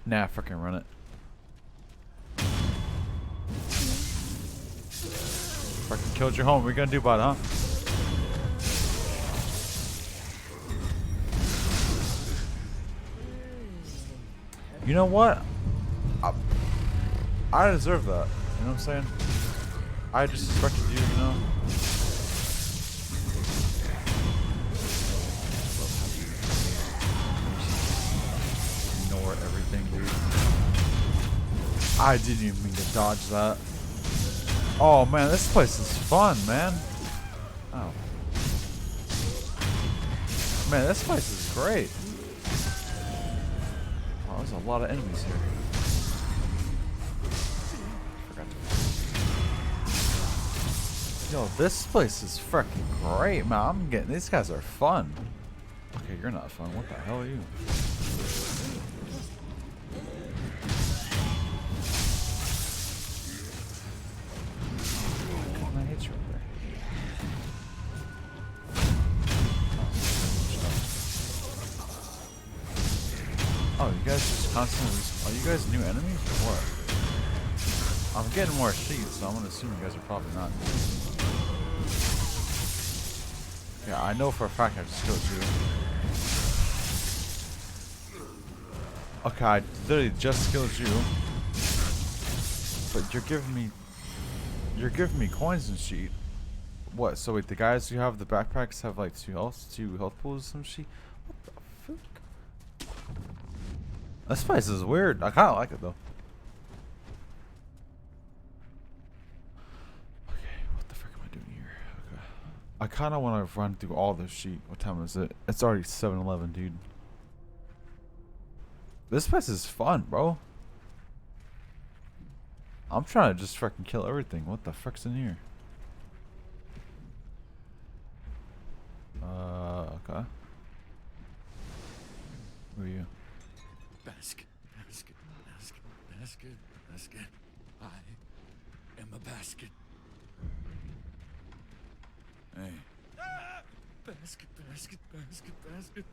Nah, fucking run it. Fucking killed your home. What are you gonna do about it, huh? You know what? I deserve that. You know what I'm saying? I disrespected you, you know? Ignore everything, dude. I didn't even mean to dodge that. Oh man, this place is fun, man. Oh. Man, this place is great. Oh, there's a lot of enemies here. Yo, this place is freaking great, man. I'm getting, these guys are fun. Okay, you're not fun. What the hell are you? I hit you right there. Oh, you guys just constantly. Are you guys new enemies or what? I'm getting more sheets, so I'm gonna assume you guys are probably not. Yeah, I know for a fact I just killed you. Okay, I literally just killed you. But you're giving me coins and shit. What? So wait, the guys who have the backpacks have like two health pools, some shit. What the fuck? This place is weird. I kind of like it though. Okay, what the frick am I doing here? Okay, I kind of want to run through all this sheet. What time is it? It's already 7:11, dude. This place is fun, bro. I'm trying to just freaking kill everything. What the frick's in here? Okay. Who are you? Basket, basket, basket, basket, basket. I am a basket. Hey. Basket, basket, basket, basket.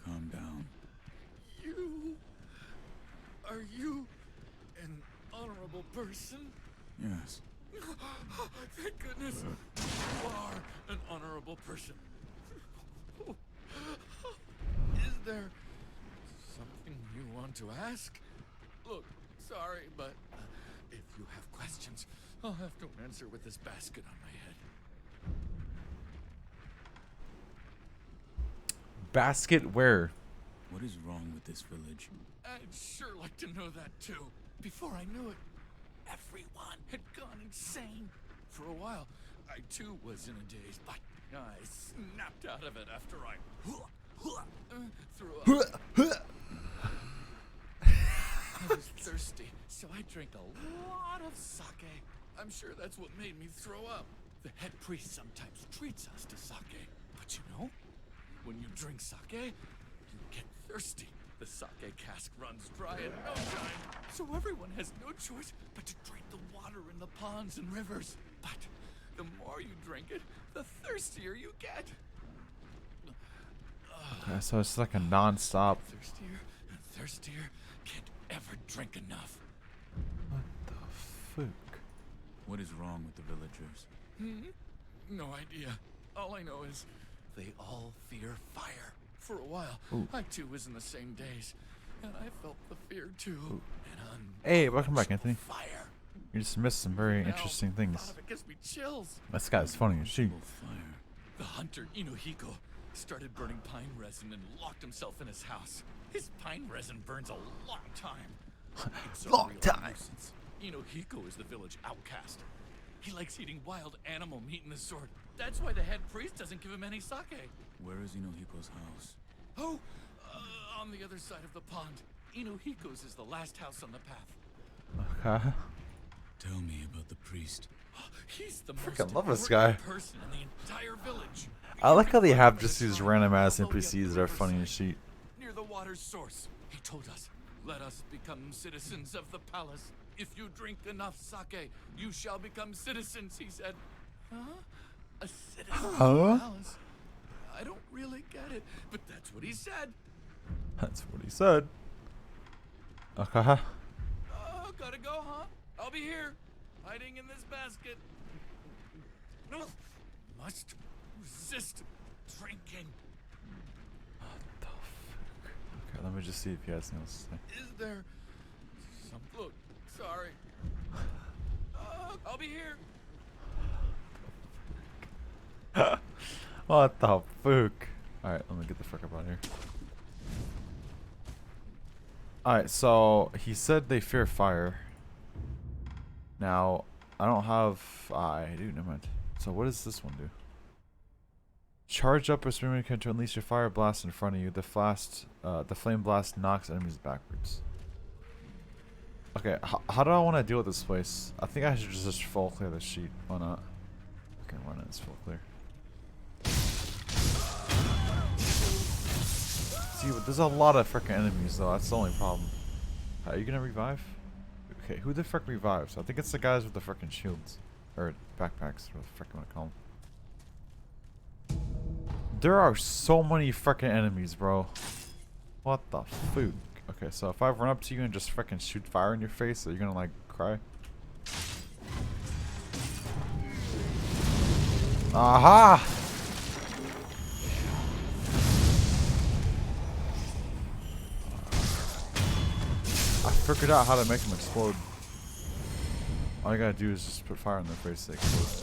Calm down. Are you an honorable person? Yes. Thank goodness you are an honorable person. Is there something you want to ask? Look, sorry, but if you have questions, I'll have to answer with this basket on my head. Basket where? What is wrong with this village? I'd sure like to know that too. Before I knew it, everyone had gone insane. For a while, I too was in a daze, but I snapped out of it after I threw up. I was thirsty, so I drank a lot of sake. I'm sure that's what made me throw up. The head priest sometimes treats us to sake, but you know, when you drink sake, you get thirsty. The sake cask runs dry in no time, so everyone has no choice but to drink the water in the ponds and rivers. But the more you drink it, the thirstier you get. Okay, so it's like a non-stop. Thirstier and thirstier, can't ever drink enough. What the fuck? What is wrong with the villagers? No idea. All I know is they all fear fire. For a while, Ooh. I too was in the same daze, and I felt the fear too. Ooh. And Hey, welcome back, Anthony. fire. You just missed some very Now, interesting thought things. of it gives me chills. This guy's funny as shit. Fire. The hunter Inohiko started burning pine resin and locked himself in his house. His pine resin burns a long time. It's a Long real time. nuisance. Inohiko is the village outcast. He likes eating wild animal meat in the sword. That's why the head priest doesn't give him any sake. Where is Inohiko's house? Oh, on the other side of the pond. Inohiko's is the last house on the path. Okay. Tell me about the priest. He's the most Freaking love this important guy. person in the entire village. I like how they have At just a these time, random ass all the way up NPCs the that are funny as riverside, shit. Near the water's source, he told us, "Let us become citizens of the palace. If you drink enough sake, you shall become citizens," he said. Huh? A citizen of the palace? I don't really get it, but that's what he said. That's what he said. Okay. Gotta go, huh? I'll be here, hiding in this basket. No, must resist drinking. What the fuck? Okay, let me just see if he has anything else to say. Is there some... Look, sorry. I'll be here. What the fuck? Alright, let me get the fuck up out of here. Alright, so he said they fear fire. Now, I don't have... I do, never mind. So what does this one do? Charge up a streamer can to unleash your fire blast in front of you. The flame blast knocks enemies backwards. Okay, how do I want to deal with this place? I think I should just full clear the sheet. Why not? Okay, why not? It's full clear. See, but there's a lot of freaking enemies though. That's the only problem. Are you gonna revive? Okay, who the frick revives? I think it's the guys with the freaking shields. Or backpacks, what the frick you wanna call them. There are so many freaking enemies, bro. What the fuck? Okay, so if I run up to you and just freaking shoot fire in your face, are you gonna like cry? Aha! I figured out how to make them explode. All I gotta do is just put fire in their face, they explode.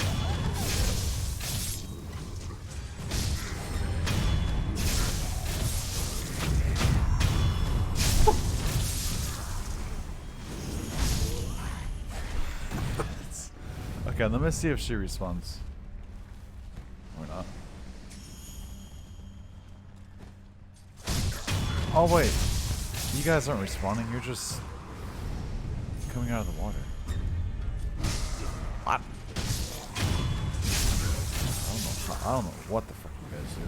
Okay, let me see if she respawns. Or not. Oh wait, you guys aren't respawning, you're just coming out of the water. What? I don't know what the fuck you guys do.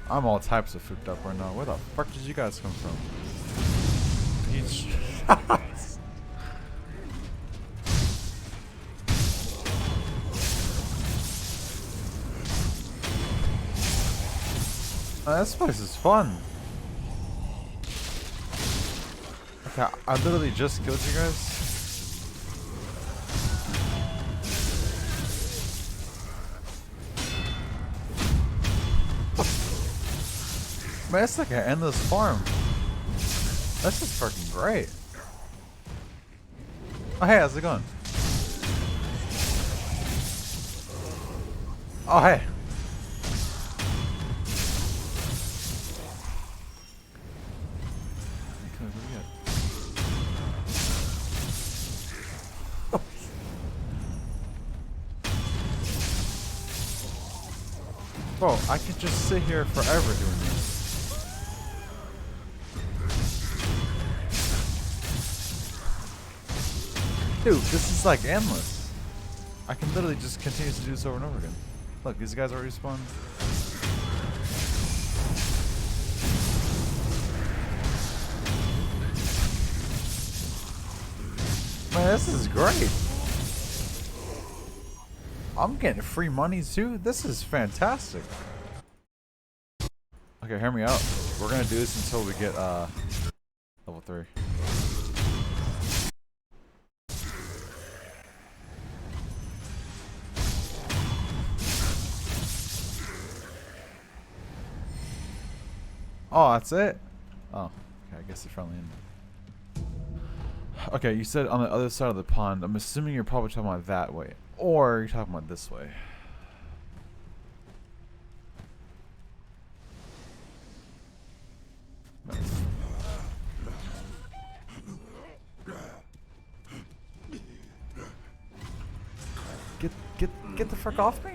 I'm all types of fooked up right now. Where the fuck did you guys come from? Peach. This place is fun. Okay, I literally just killed you guys. Man, it's like an endless farm. That's just fucking great. Oh hey, how's it going? Oh hey. Bro, I could just sit here forever doing this. Dude, this is like endless. I can literally just continue to do this over and over again. Look, these guys already spawned. Man, this is great. I'm getting free money too. This is fantastic. Okay, hear me out. We're gonna do this until we get level 3. Oh, that's it? Oh, okay, I guess they're friendly. Okay, you said on the other side of the pond. I'm assuming you're probably talking about that way. Or you're talking about this way. Nice. Get the frick off me?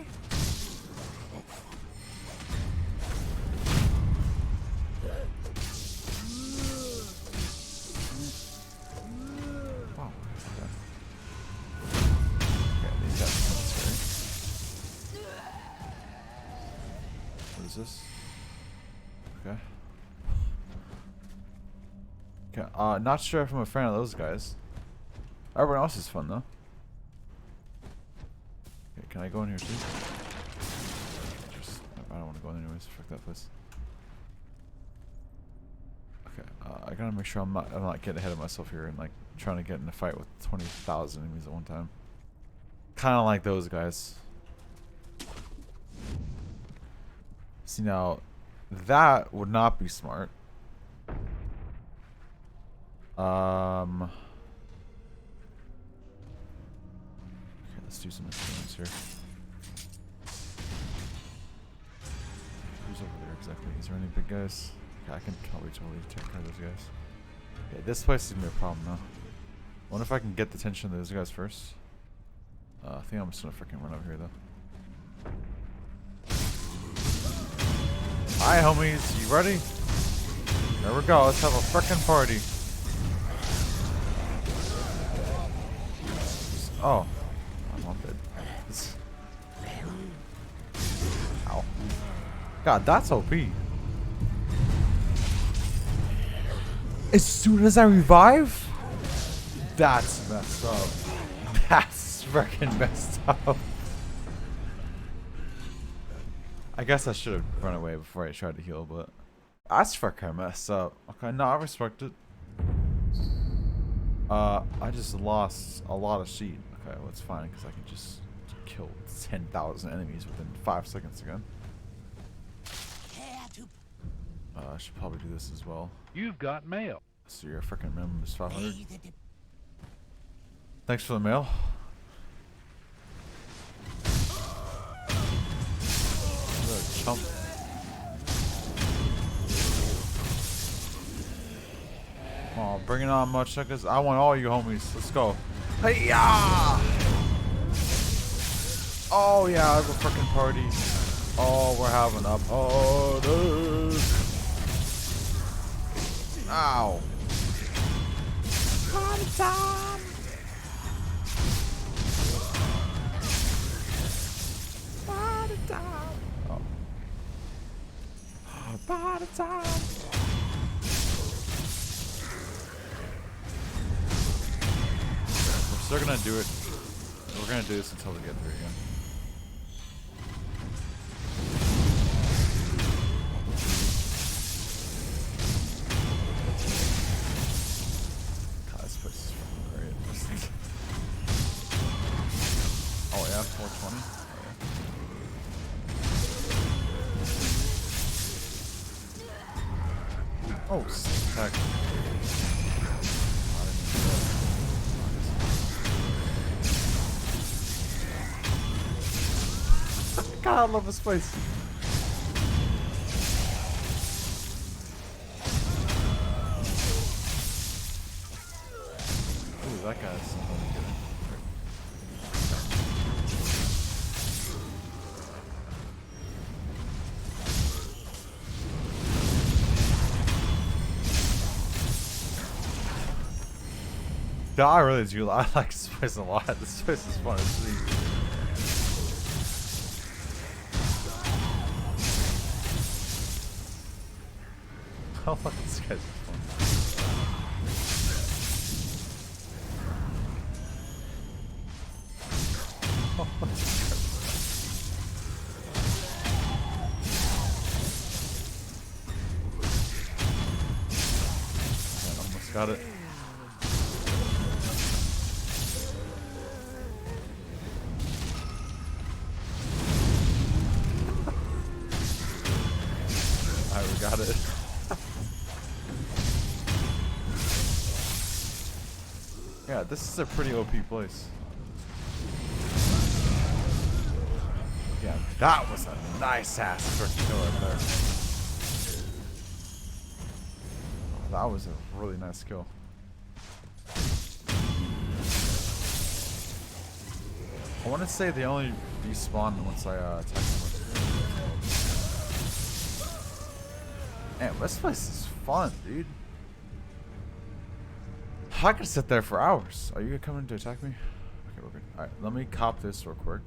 Wow. Okay, these guys are scary. What is this? Okay. Okay, not sure if I'm a fan of those guys. Everyone else is fun though. Okay, can I go in here too? I don't want to go in anyways. Fuck that place. Okay, I gotta make sure I'm not getting ahead of myself here and like trying to get in a fight with 20,000 enemies at one time. Kind of like those guys. See now, that would not be smart. Okay, let's do some experiments here. Who's over there exactly? Is there any big guys? Okay, I can probably totally take care of those guys. Yeah, this place is gonna be a problem now. I wonder if I can get the attention of those guys first. I think I'm just gonna freaking run over here though. Hi homies, you ready? There we go, let's have a frickin' party. Oh, I'm on bed. Ow. God, that's OP. As soon as I revive? That's messed up. That's freaking messed up. I guess I should have run away before I tried to heal, but that's freaking messed up. Okay, no, I respect it. I just lost a lot of sheet. Okay, well, it's fine because I can just kill 10,000 enemies within 5 seconds again. I should probably do this as well. You've got mail. So your freaking minimum is 500. Thanks for the mail. Chump. Oh, bring it on, mudsuckers. I want all you homies. Let's go. Hey-ya! Oh, yeah, it's a freaking party. Oh, we're having a party. Ow. Party time. Party time. Oh. Party time. We're still gonna do it. We're gonna do this until we get through again. God, this place is fucking great. Oh yeah, 420. Oh, heck. God, I love this place. Ooh, that guy's something good. No, I really do. I like this place a lot. This place is fun to see. Oh, look, this guy's fun. Oh, almost got it. Alright, we got it. Yeah, this is a pretty OP place. Yeah, that was a nice ass freaking kill right there. That was a really nice kill. I want to say they only respawn once I attack them. Man, this place is fun, dude. I could sit there for hours. Are you coming to attack me? Okay, we're good. Alright, let me cop this real quick.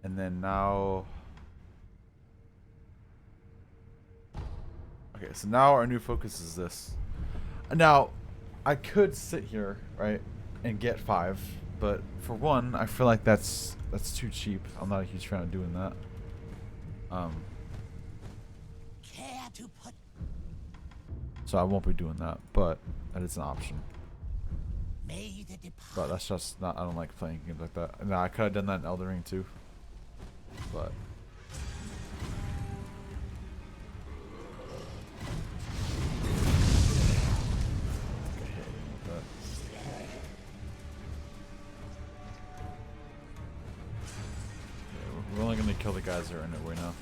And then now... Okay, so now our new focus is this. Now, I could sit here, right, and get 5. But for one, I feel like that's too cheap. I'm not a huge fan of doing that. So I won't be doing that, but that is an option. But that's just not, I don't like playing games like that. Now I could have done that in Elden Ring too. But we're only gonna kill the guys that are in it right now.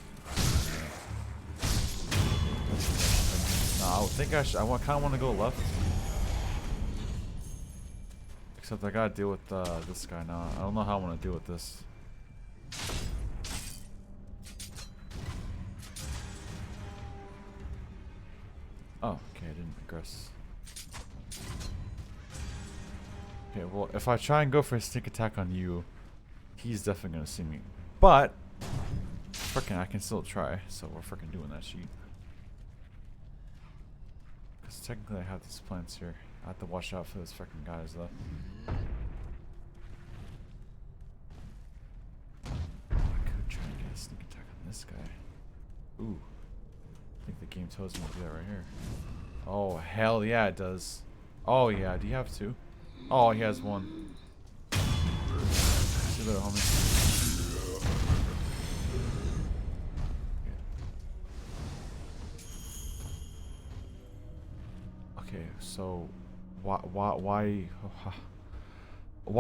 No, I think I should. I kind of want to go left. Except I gotta deal with this guy now. I don't know how I want to deal with this. Oh, okay, I didn't progress. Okay, well, if I try and go for a sneak attack on you, he's definitely gonna see me. But, frickin' I can still try, so we're frickin' doing that sheet. Because technically I have these plants here. I have to watch out for those frickin' guys, though. I could try and get a sneak attack on this guy. Ooh. I think the game tells me to do that right here. Oh, hell yeah, it does. Oh, yeah. Do you have two? Oh, he has one. See you later, homie. Okay, so why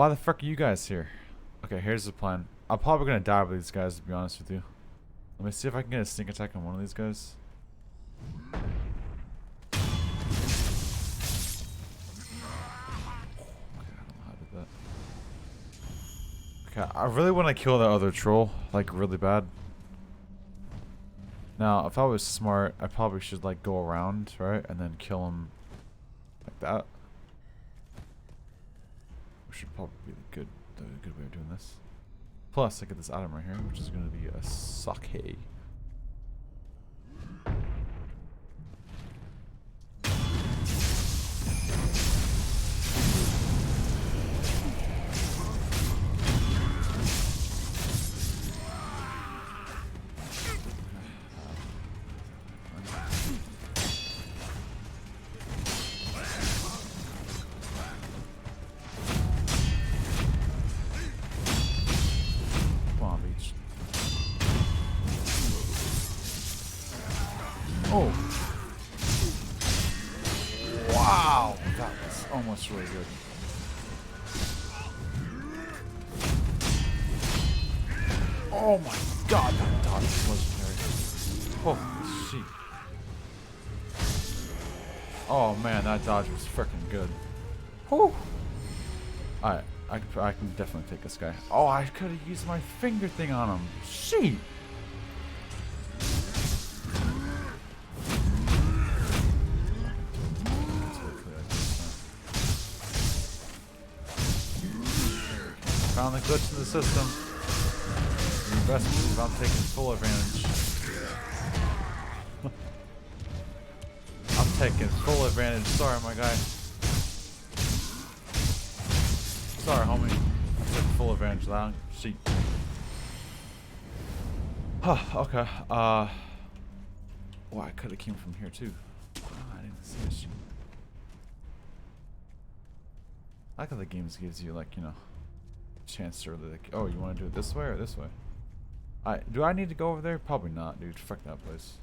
the fuck are you guys here? Okay, here's the plan. I'm probably gonna die with these guys, to be honest with you. Let me see if I can get a sneak attack on one of these guys. Okay, I really want to kill that other troll, like really bad. Now, if I was smart, I probably should like go around, right, and then kill him like that. Which should probably be the good way of doing this. Plus, I get this item right here, which is going to be a sake. Oh! Wow! That was almost really good. Oh my god, that dodge was legendary. Holy shit. Oh man, that dodge was freaking good. Whew! Alright, I can definitely take this guy. Oh, I could have used my finger thing on him. Shit! Found the glitch in the system. You best believe I'm taking full advantage. I'm taking full advantage. Sorry, my guy. Sorry, homie. I'm taking full advantage of that. Sheet. Okay. Well, I could have came from here too. Oh, I didn't see a sheet. I like how the games gives you like, you know, chance to really like, oh, you want to do it this way or this way? Do I need to go over there? Probably not, dude. Fuck that place.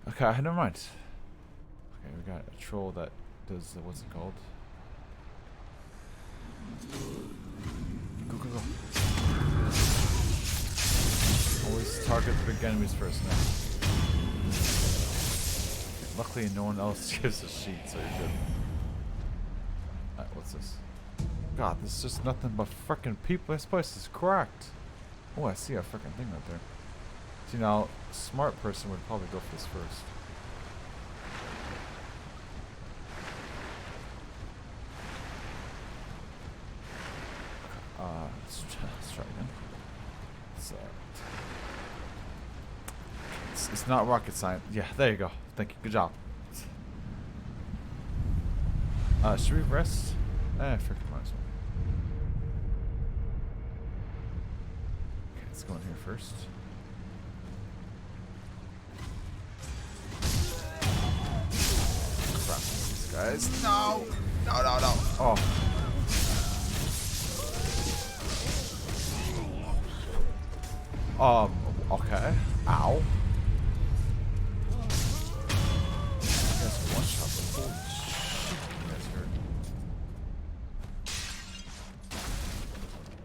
Okay, never mind. Okay, we got a troll that does what's it called? Go, go, go. Always target the big enemies first now. Luckily no one else gives a sheet, so you're good. Alright, what's this? God, this is just nothing but frickin' people. This place is cracked. Oh, I see a frickin' thing right there. See, now, a smart person would probably go for this first. Let's try again. It's not rocket science. Yeah, there you go. Thank you. Good job. Should we rest? Freaking might as well. Okay, let's go in here first. Crap, these guys. No! No, no, no. Oh. Okay. Ow. One shot, but holy shit, you guys hurt.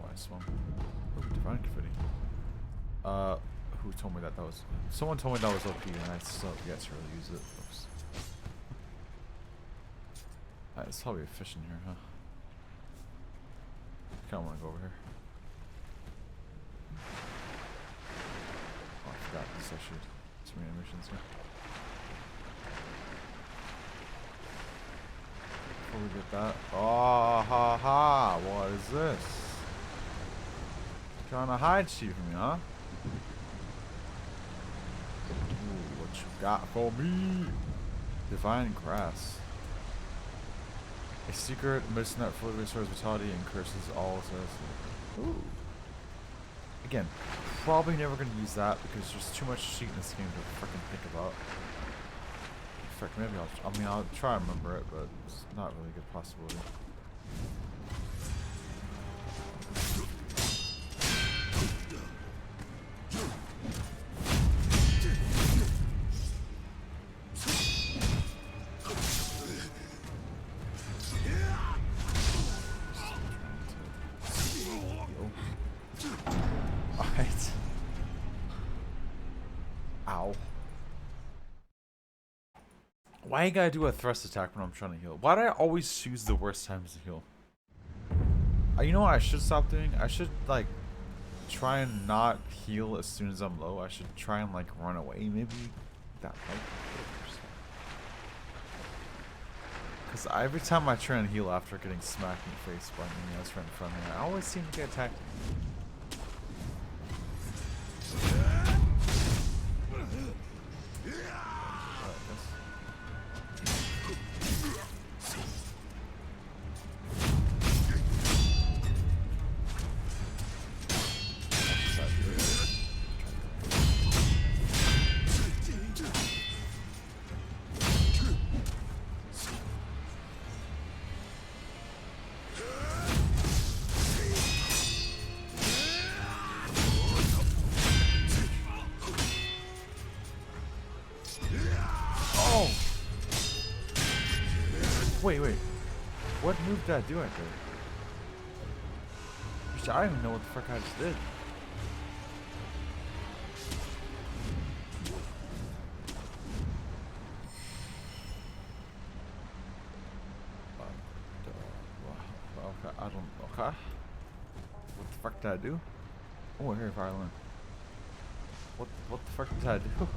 Why I swung. Oh, divine confetti. Who told me that was... Someone told me that was OP and I still have yet to really use it. Oops. Alright, it's probably a fish in here, huh? I kinda wanna go over here. Oh, I forgot this actually. Some animations here. before we get that. Oh, ha ha. What is this? Trying to hide shit from me, huh? Ooh, what you got for me? Divine Grass. A secret medicine that fully restores vitality and curses all cells. Ooh. Again, probably never going to use that because there's too much shit in this game to freaking think about. Frick, maybe I'll try and remember it, but it's not really a good possibility. Alright. Ow. Why you gotta do a thrust attack when I'm trying to heal? Why do I always choose the worst times to heal? You know what I should stop doing? I should, like, try and not heal as soon as I'm low. I should try and, like, run away, maybe. That might work. Because every time I try and heal after getting smacked in the face by me, I was right in front of me, I always seem to get attacked. Wait. What move did I do right there? I don't even know what the fuck I just did. Okay, I don't. Okay. What the fuck did I do? Oh, here, violin. What the fuck did I do?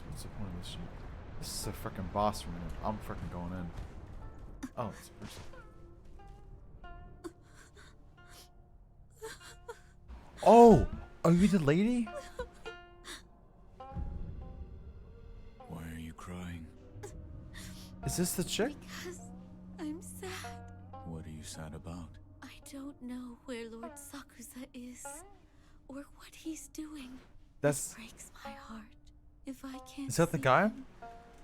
What's the point of this shit? This is a freaking boss room. I'm freaking going in. Oh, it's a person. Oh! Are you the lady? Why are you crying? Is this the chick? Because I'm sad. What are you sad about? I don't know where Lord Sakusa is, or what he's doing. That's. It breaks my heart. If I can't Is that the see guy? him,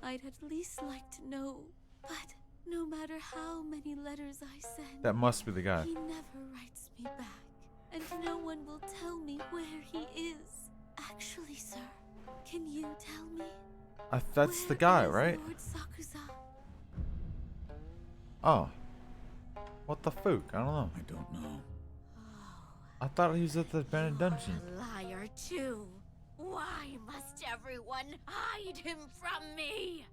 I'd at least like to know. But no matter how many letters I send, That must be the guy. he never writes me back, and no one will tell me where he is. Actually, sir, can you tell me? That's the Where guy, is right? Lord Sakusa? Oh. What the fuck? I don't know. I don't know. I thought he was at the abandoned dungeon. You're a liar too. Why must everyone hide him from me?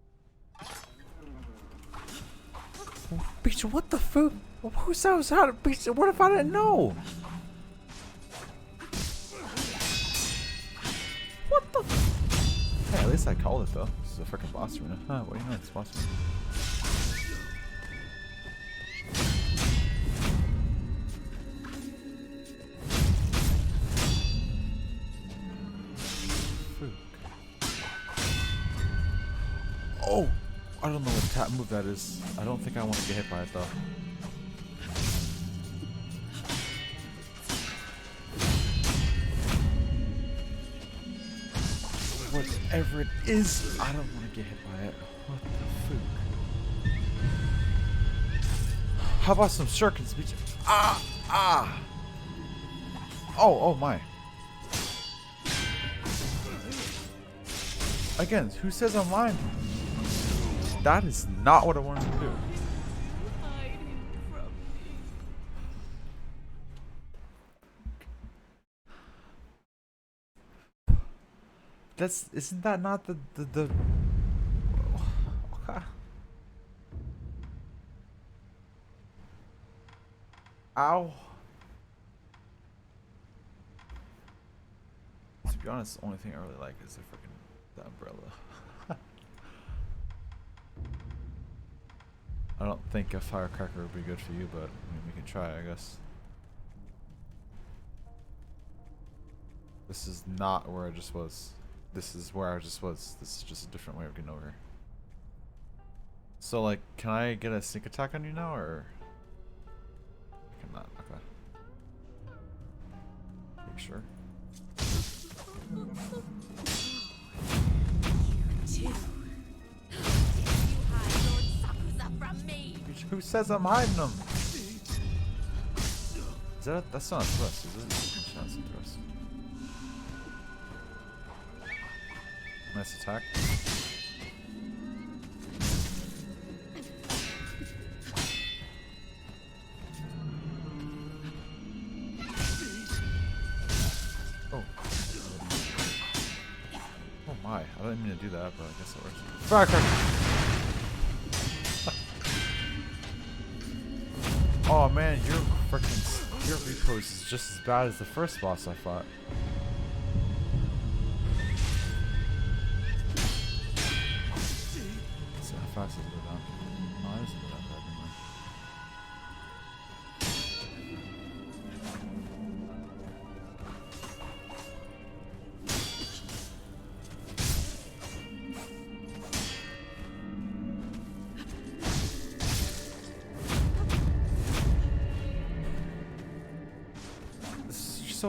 Bitch, what the fuck? Who's that? How? Bitch, what if I didn't know? What the? Hey, at least I called it though. This is a freaking boss arena. Huh? What do you know? It's boss arena. Oh! I don't know what tap move that is. I don't think I want to get hit by it though. Whatever it is, I don't want to get hit by it. What the fuck? How about some shurikens, bitch? Ah! Oh my. Again, who says I'm lying? That is not what I wanted to do. Hide him from me. Isn't that not the okay. Ow. It's be honest, the only thing I really like is the umbrella. I don't think a firecracker would be good for you, but I mean, we can try, I guess. This is not where I just was. This is where I just was. This is just a different way of getting over here. So, like, can I get a sneak attack on you now, or? I cannot. Okay. Are you sure? You hide Lord Sakusa from me. Who says I'm hiding them? Is that? That's not a thrust, is it? That's a thrust. Nice attack. Oh. Oh my. I didn't mean to do that, but I guess it works. Firecracker! Oh man, your repose is just as bad as the first boss I fought. Let's see how fast it go down. Oh, it doesn't go that bad anymore. So,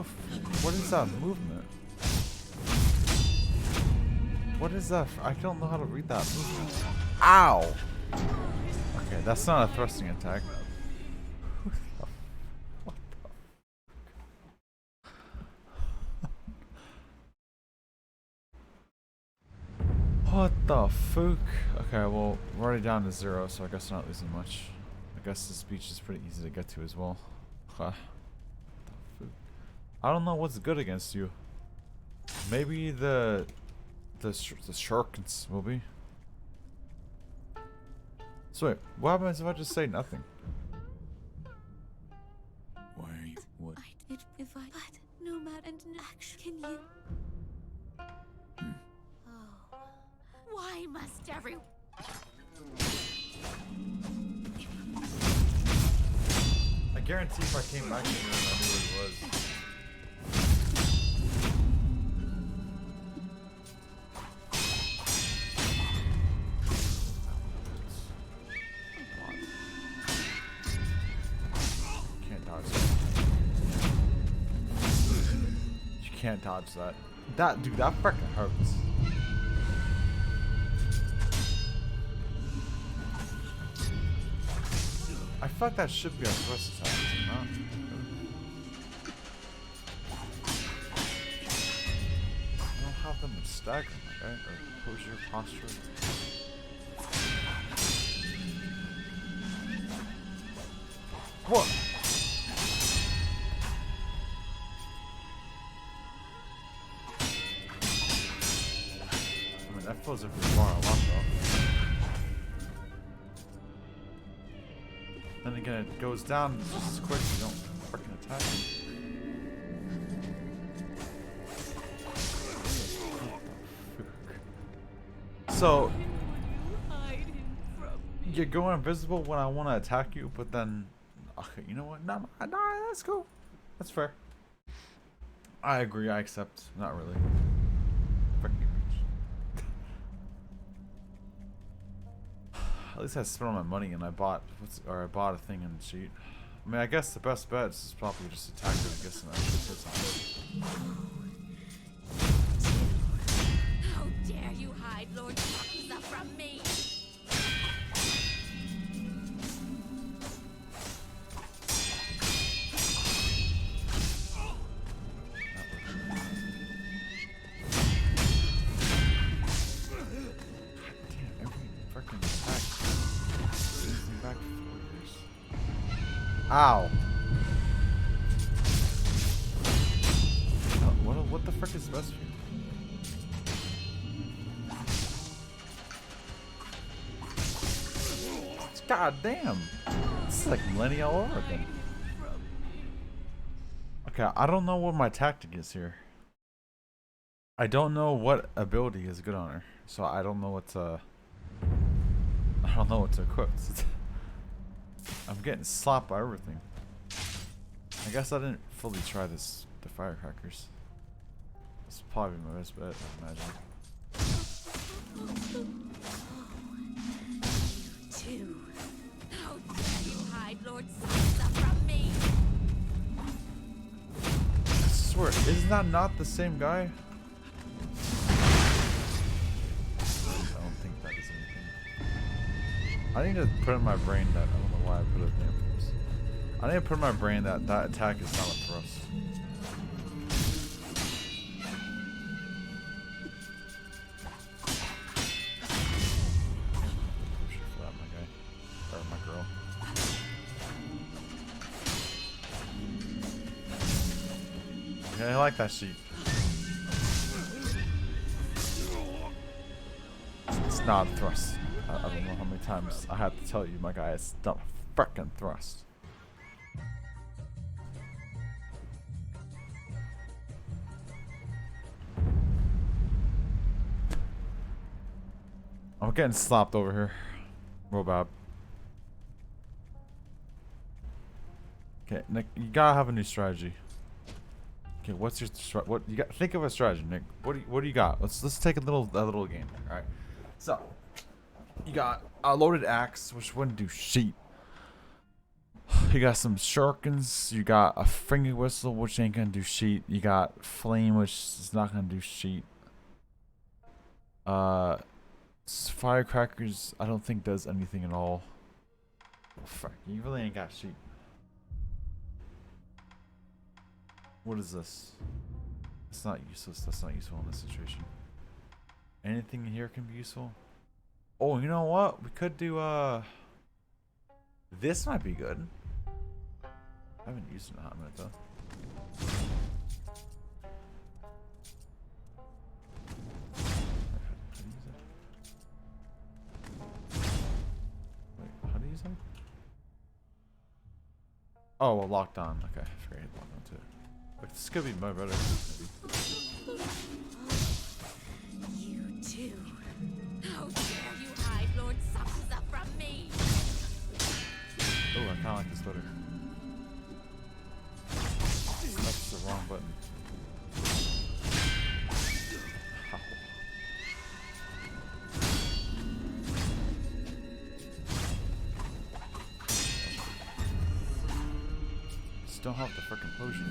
what is that movement? What is that? I don't know how to read that movement. Ow! Okay, that's not a thrusting attack. What the fuck? Okay, well, we're already down to 0, so I guess we're not losing much. I guess this beach is pretty easy to get to as well. Huh. I don't know what's good against you. Maybe the sharks will be. So wait, what happens if I just say nothing? Why? What? But no matter, and no action. Can you? Oh, why must everyone? I guarantee if I came back here and I knew what it was. Can't dodge that. Dude, that freaking hurts. I thought that should be a thrust attack, is it not? I don't have them staggering, okay? Or posture, posture. What? That feels like we far a lot though. Then again, it goes down just as quick, you don't freaking attack it. So, you go invisible when I want to attack you, but then, okay, you know what? No, that's cool. That's fair. I agree, I accept. Not really. At least I spent all my money and I bought a thing and cheat. I mean, I guess the best bet is probably just attack it and get some extra hits on it. How dare you hide Lord Sakusa from me? Ow. What the frick is best for you? God damn. This is like millennial Oregon. Okay, I don't know what my tactic is here. I don't know what ability is good on her, so I don't know what to. I don't know what to equip. I'm getting slapped by everything. I guess I didn't fully try the firecrackers. That's probably my best bet, I imagine. You too. How dare you hide Lord Sansa from me? I swear, isn't that not the same guy? I don't think that is anything. I need to put in my brain that I don't know why I put it in. I need to put in my brain that that attack is not a thrust. For that, my guy or my girl. Yeah, I like that sheep. It's not a thrust. I don't know how many times I have to tell you, my guy, it's not a frickin' thrust. I'm getting slapped over here. Robab. Okay, Nick, you gotta have a new strategy. Okay, what's your what you got? Think of a strategy, Nick. What do you got? Let's take a little game. All right. So you got a loaded axe, which wouldn't do shit. You got some shurikens. You got a finger whistle, which ain't gonna do shit. You got flame, which is not gonna do shit. Firecrackers, I don't think does anything at all. Fuck, you really ain't got shit. What is this? It's not useless. That's not useful in this situation. Anything in here can be useful. Oh, you know what? We could do this might be good. I haven't used it in a hot minute though. Wait, how do you use them? Oh, well, locked on. Okay, I forgot you locked on too. Like, this could be my better. Maybe. You too. How dare you hide Lord Sansa from me? Oh, I kinda like this better. That's the wrong button. Ow. Just don't have the frickin' potion.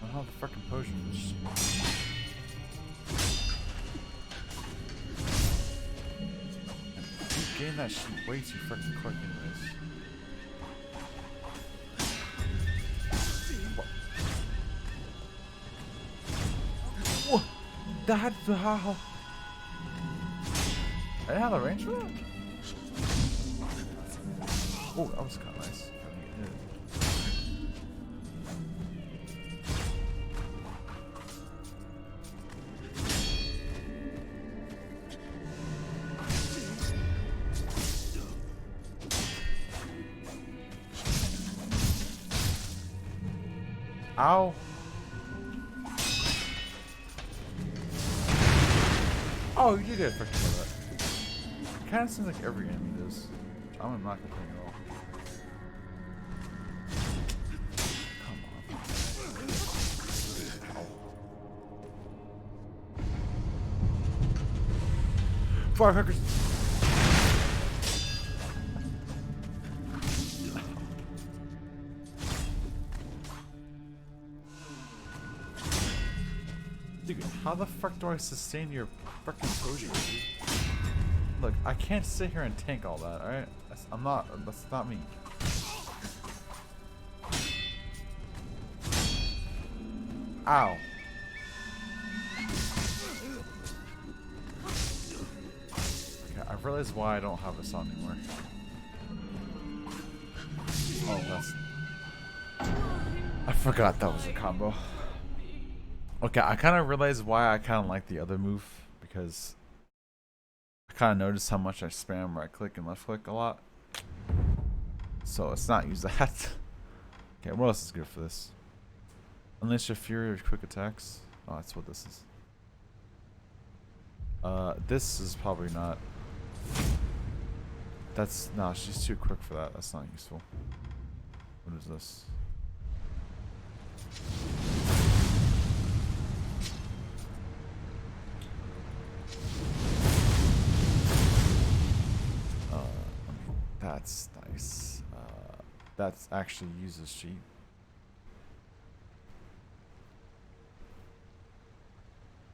I don't have the frickin' potion. Just... You gain that shit way too frickin' quick anyways. What? That how? I didn't have a range for that? Oh, that was kind of nice. Ow. Oh, you did get a freaking of that. It kind of seems like every enemy does. I'm not complaining at all. Come on. Oh. Firecrackers! Dude, how the fuck do I sustain your frickin' potion, dude? Look, I can't sit here and tank all that, alright? That's not me. Ow. Okay, I realized why I don't have this on anymore. Oh, that's... I forgot that was a combo. Okay, I kind of realized why I kind of like the other move, because I kind of noticed how much I spam right click and left click a lot. So let's not use that. Okay, what else is good for this? Unleash your fury or quick attacks. Oh, that's what this is. This is probably not. That's nah. She's too quick for that. That's not useful. What is this? That's nice. That's actually uses sheet.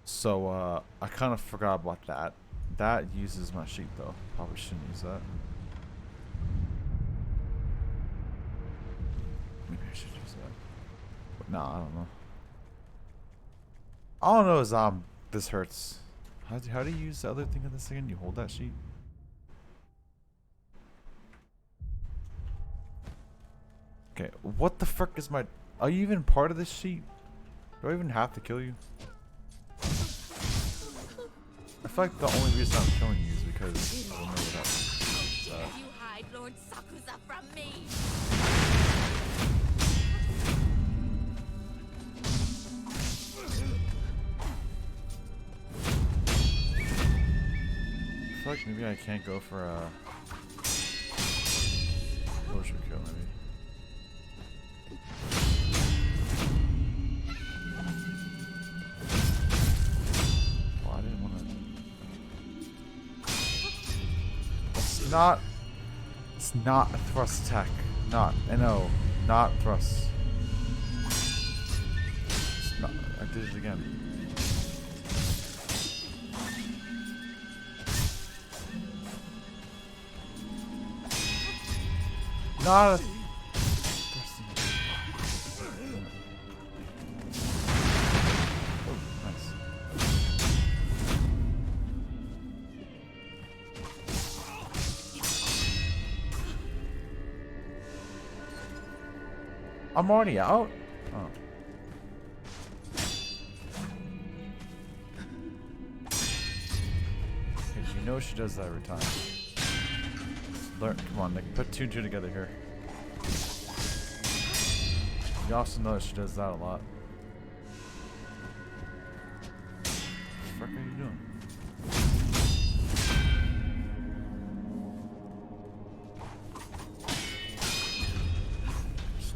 So I kind of forgot about that. That uses my sheet though. Probably shouldn't use that. Maybe I should use that. But no, I don't know. All I know is this hurts. How do you use the other thing of this again? You hold that sheet. Okay, what the frick is my... Are you even part of this sheet? Do I even have to kill you? I feel like the only reason I'm killing you is because I don't know what happens. You hide Lord Sakusa from me. I feel like maybe I can't go for a... closure kill, maybe. It's not a thrust attack. Not thrust. It's not, I did it again. Not a thrusting. Oh, nice. I'm already out? Oh. Because you know she does that every time. Learn, come on, Nick, put 2 and 2 together here. You also know that she does that a lot. What the fuck are you doing?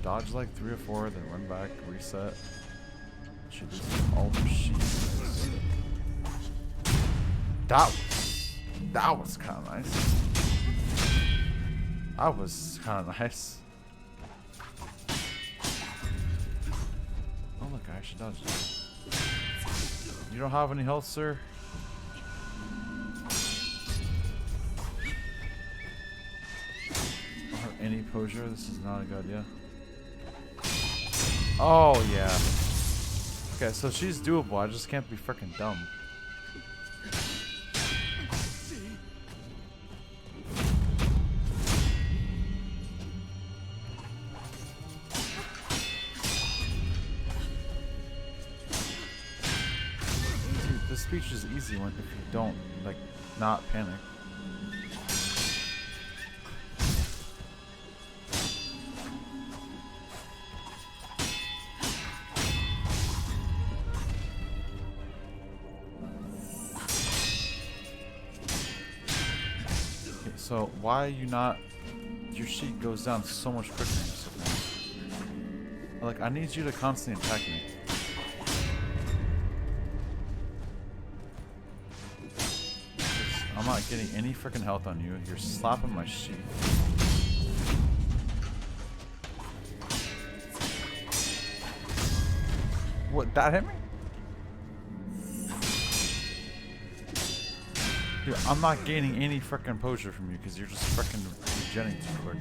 Dodge like 3 or 4, then run back, reset. She loses all the sheets. That was kind of nice. That was kind of nice. Oh look, I actually dodged it. You don't have any health, sir? I don't have any posure. This is not a good idea. Oh, yeah. Okay, so she's doable. I just can't be freaking dumb. Dude, this speech is easy when if you don't, like, not panic. So why are you not? Your sheet goes down so much quicker. Like I need you to constantly attack me. I'm not getting any freaking health on you. You're slapping my sheet. What? That hit me? Dude, I'm not gaining any frickin' posure from you because you're just frickin' regenning too quick.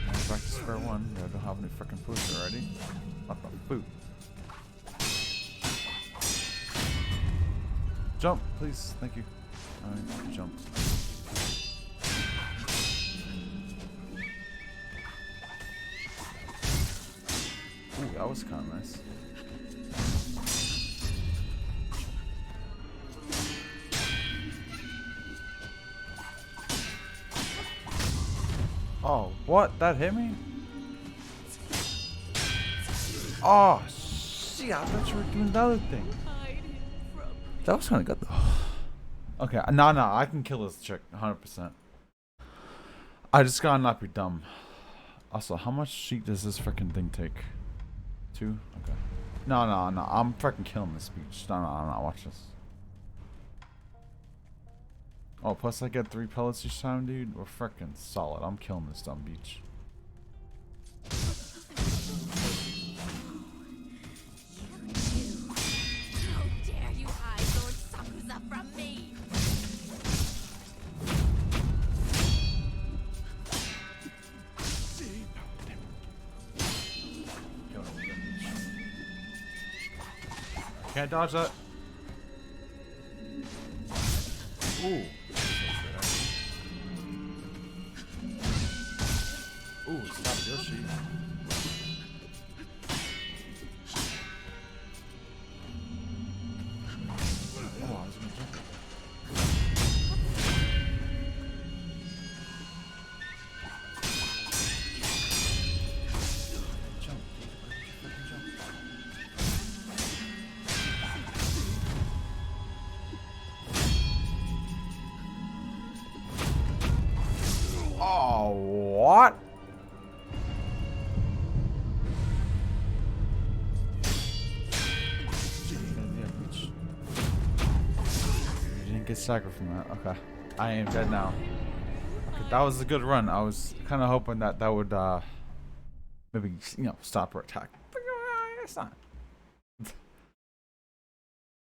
Now back to square one. I don't have any frickin' posure already. What the boot? Jump, please. Thank you. Alright, jump. that was kind of nice. Oh, what? That hit me? Oh, shit, I thought you were doing the other thing. That was kind of good, though. Okay, no, I can kill this chick, 100%. I just gotta not be dumb. Also, how much sheet does this freaking thing take? 2? Okay. No, I'm freaking killing this beach. No, watch this. Oh, plus I get 3 pellets each time, dude. We're freaking solid. I'm killing this dumb beach. How dare you hide Lord Sakuza from me? Can't dodge that. Ooh. Ooh, stop Yoshi. Oh, I was gonna jump. Jump. Freaking jump. Oh, what? You didn't get staggered from that. Okay. I am dead now. Okay, that was a good run. I was kind of hoping that would maybe, you know, stop her attack. But it's not.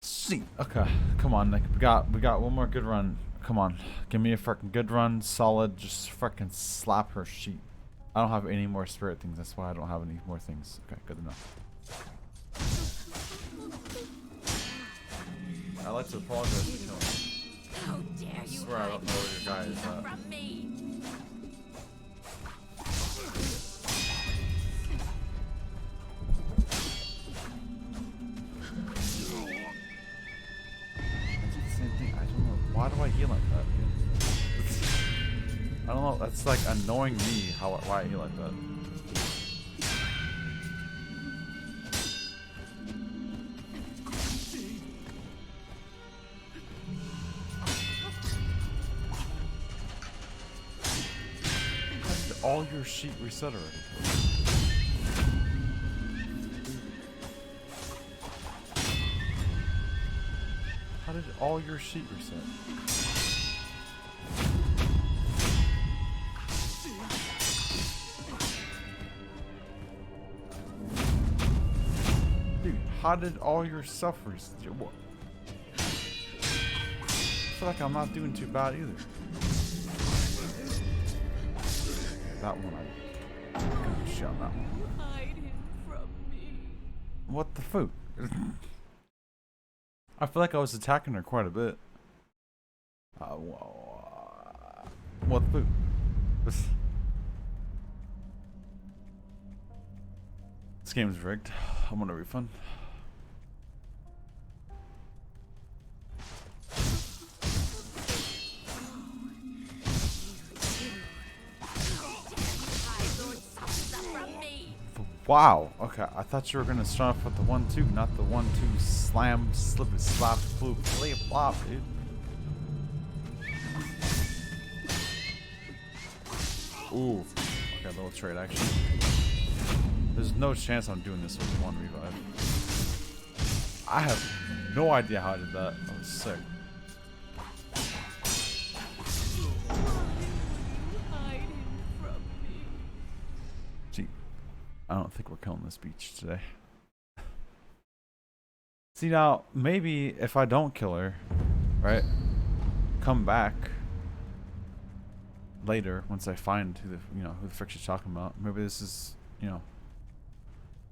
See. Okay. Come on, Nick. We got one more good run. Come on. Give me a freaking good run. Solid. Just freaking slap her sheet. I don't have any more spirit things. That's why I don't have any more things. Okay, good enough. I like to apologize for killing. How dare you I swear I don't know where your guy is at. from me? Same thing. I don't know. Why do I heal like that? I don't know. That's like annoying me. Why I heal like that? All your sheet reset already. How did all your sheet reset? Dude, how did all your stuff reset? What? I feel like I'm not doing too bad either. That one, I couldn't shit on that one. Hide him from me. What the fuck? I feel like I was attacking her quite a bit. What the fuck? This game's rigged. I want a refund. Wow. Okay, I thought you were gonna start off with the 1-2, not the 1-2 slam, slip, and slap, flip, flip, flop, dude. Ooh. Okay, a little trade action. There's no chance I'm doing this with 1 revive. I have no idea how I did that. That was sick. Gee. I don't think we're killing this beach today. See, now, maybe if I don't kill her, right, come back later once I find who the frick she's talking about. Maybe this is,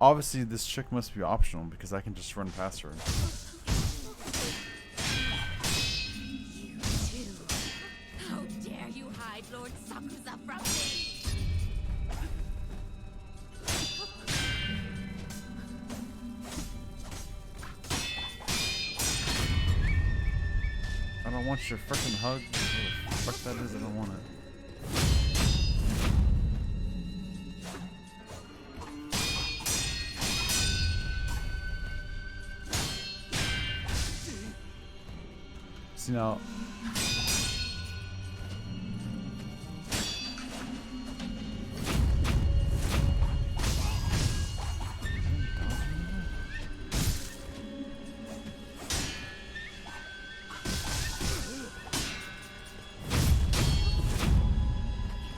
obviously this chick must be optional because I can just run past her. You too. How dare you hide Lord Sakuza from me? don't want your freaking hug. What the fuck that is, I don't want it. See now.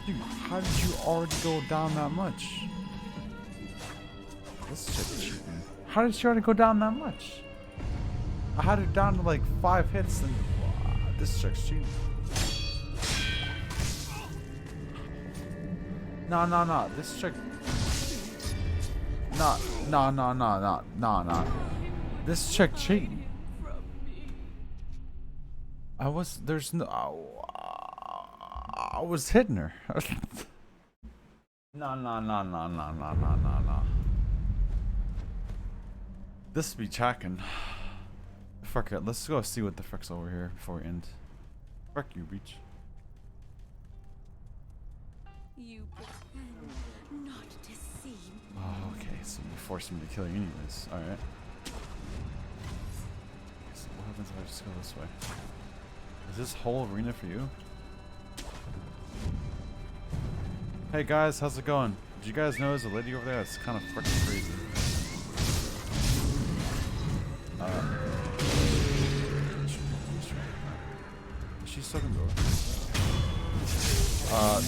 Dude, how did you already go down that much? This shit's cheating. How did she already go down that much? I had it down to like 5 hits and this chick's cheating. No. This chick. No. This chick cheating. I was hitting her. No. This be checking. Fuck it, let's go see what the frick's over here before we end. Fuck you, Beach. You pretend not to see me. Oh, okay, so you forced me to kill you anyways. Alright. So what happens if I just go this way? Is this whole arena for you? Hey guys, how's it going? Did you guys know there's a lady over there that's kind of freaking crazy? She's stuck in the door.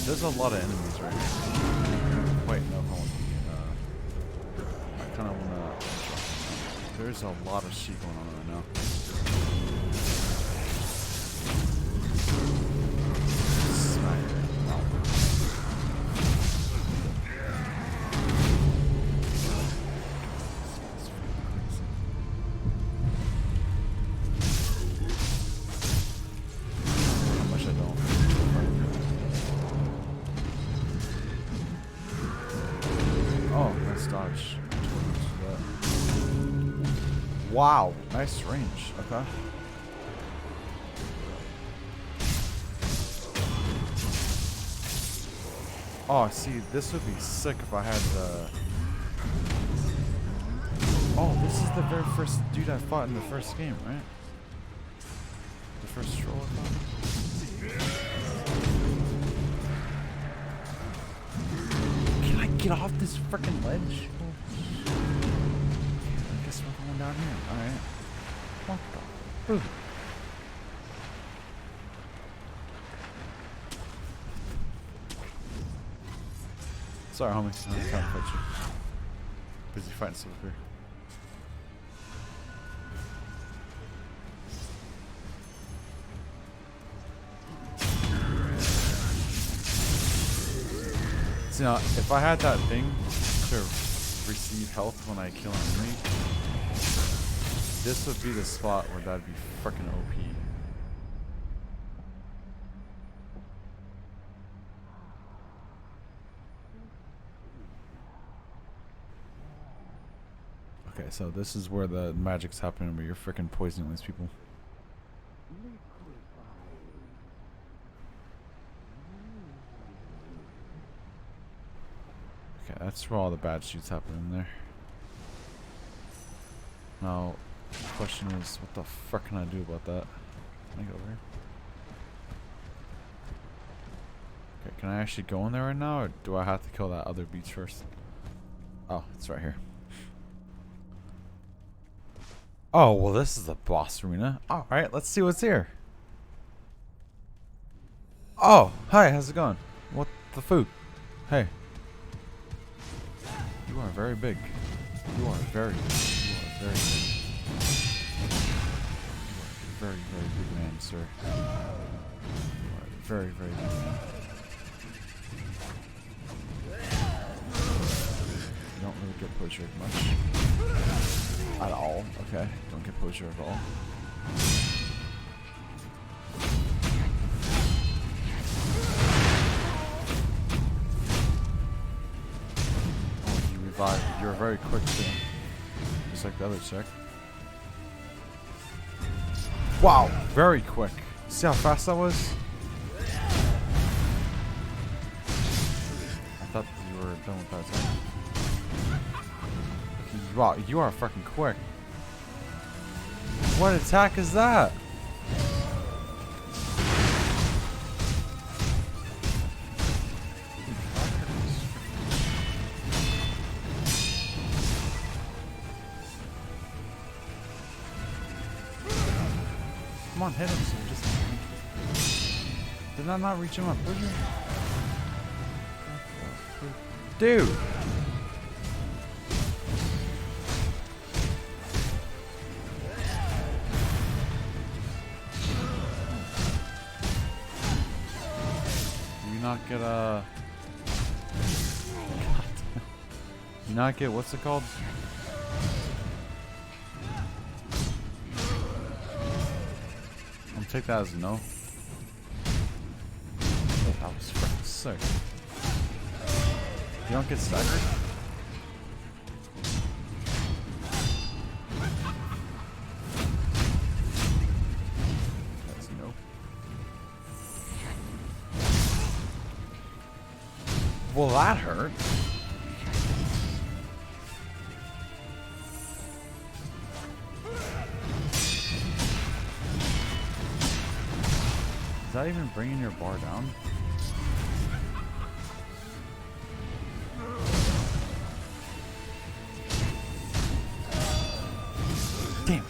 There's a lot of enemies right here. I don't quite know if I want to. I kind of want to. There's a lot of shit going on right now. Smack it. Dodge. Wow, nice range. Okay. Oh, see, this would be sick if I had the. Oh, this is the very first dude I fought in the first game, right? The first troll I fought. Get off this freaking ledge. Oh, I guess we're going down here. Alright. What the? Ooh. Sorry, homie. I'm trying to fight you. Busy fighting stuff here. So now, if I had that thing to receive health when I kill an enemy, this would be the spot where that'd be freaking OP. Okay, so this is where the magic's happening, where you're freaking poisoning these people. Okay, that's where all the bad shoots happen in there. Now, the question is, what the fuck can I do about that? Can I go over here? Okay, can I actually go in there right now, or do I have to kill that other beach first? Oh, it's right here. Oh, well, this is the boss arena. Alright, let's see what's here. Oh, hi, how's it going? What the food? Hey. You are very big. You are very big. You are very big. You are a very, very big man, sir. You are a very, very big man. You don't really get poachered much. At all. Okay. Don't get poachered at all. You're very quick too. Just like the other chick. Wow, very quick. See how fast that was? I thought you were done with that attack. Wow, you are fucking quick. What attack is that? Come on, hit him. So just did I not reach him up? Did you? Dude. Not get a not get what's it called? I'll take that as a no. Oh, that was freaking sick. You don't get staggered? That's a no. Well, that hurt. Is that even bringing your bar down? Damn.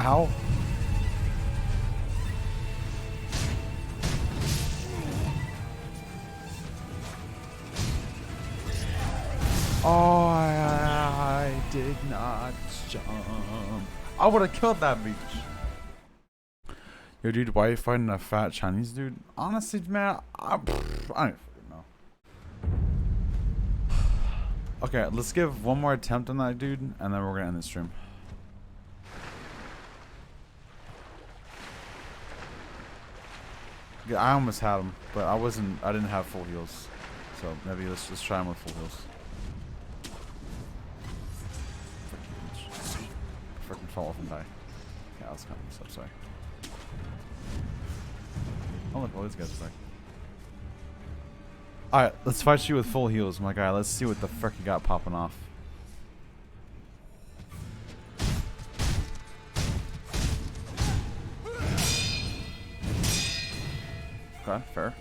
Ow. Oh, I did not jump. I would have killed that bitch. Yo, dude, why are you fighting a fat Chinese dude? Honestly, man, I don't fucking know. Okay, let's give one more attempt on that dude, and then we're gonna end the stream. Yeah, I almost had him, but I didn't have full heals. So maybe let's just try him with full heals. Freaking fall off and die. Yeah, I was kind of sorry. Oh look, all these guys are back. Alright, let's fight you with full heals, my guy. Let's see what the frick you got popping off. Okay, fair.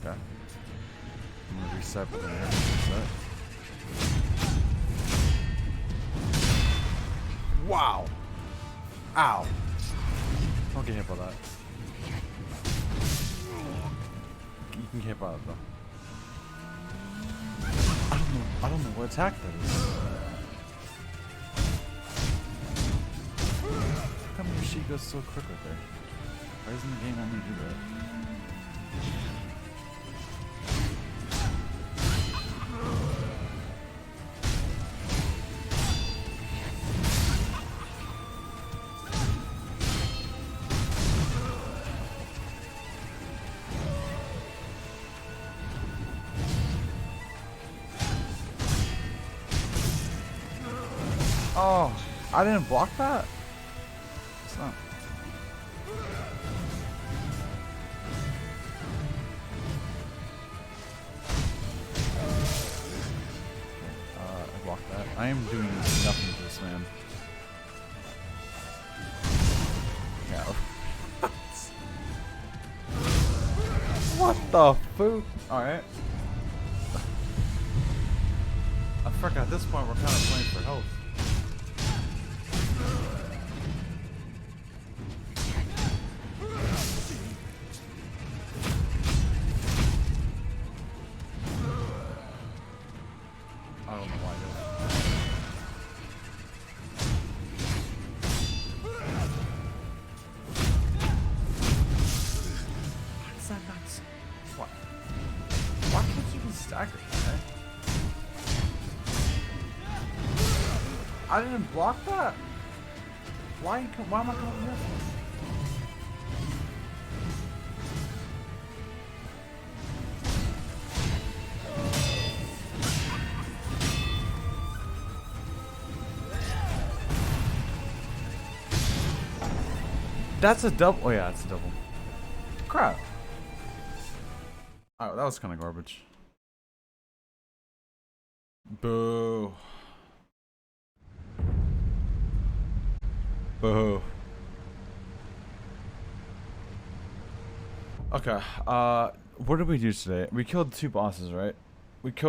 Okay. I'm gonna reset with an air reset. Wow! Ow! Don't get hit by that. You can get hit by that though. I don't know what attack that is. How come your sheet goes so quick right there? Why doesn't the game only do that? Oh, I didn't block that? It's not. I blocked that. I am doing nothing to this man. Yeah. What the food? Alright. I forgot at this point we're kind of playing for health. I don't know why How's that not? What? Why can't you be staggered, man? I didn't block that. Why am I coming here for? that's a double. Oh yeah, it's a double. Crap. Oh, that was kind of garbage. Boo. Boo. Okay. What did we do today? We killed 2 bosses, right? We killed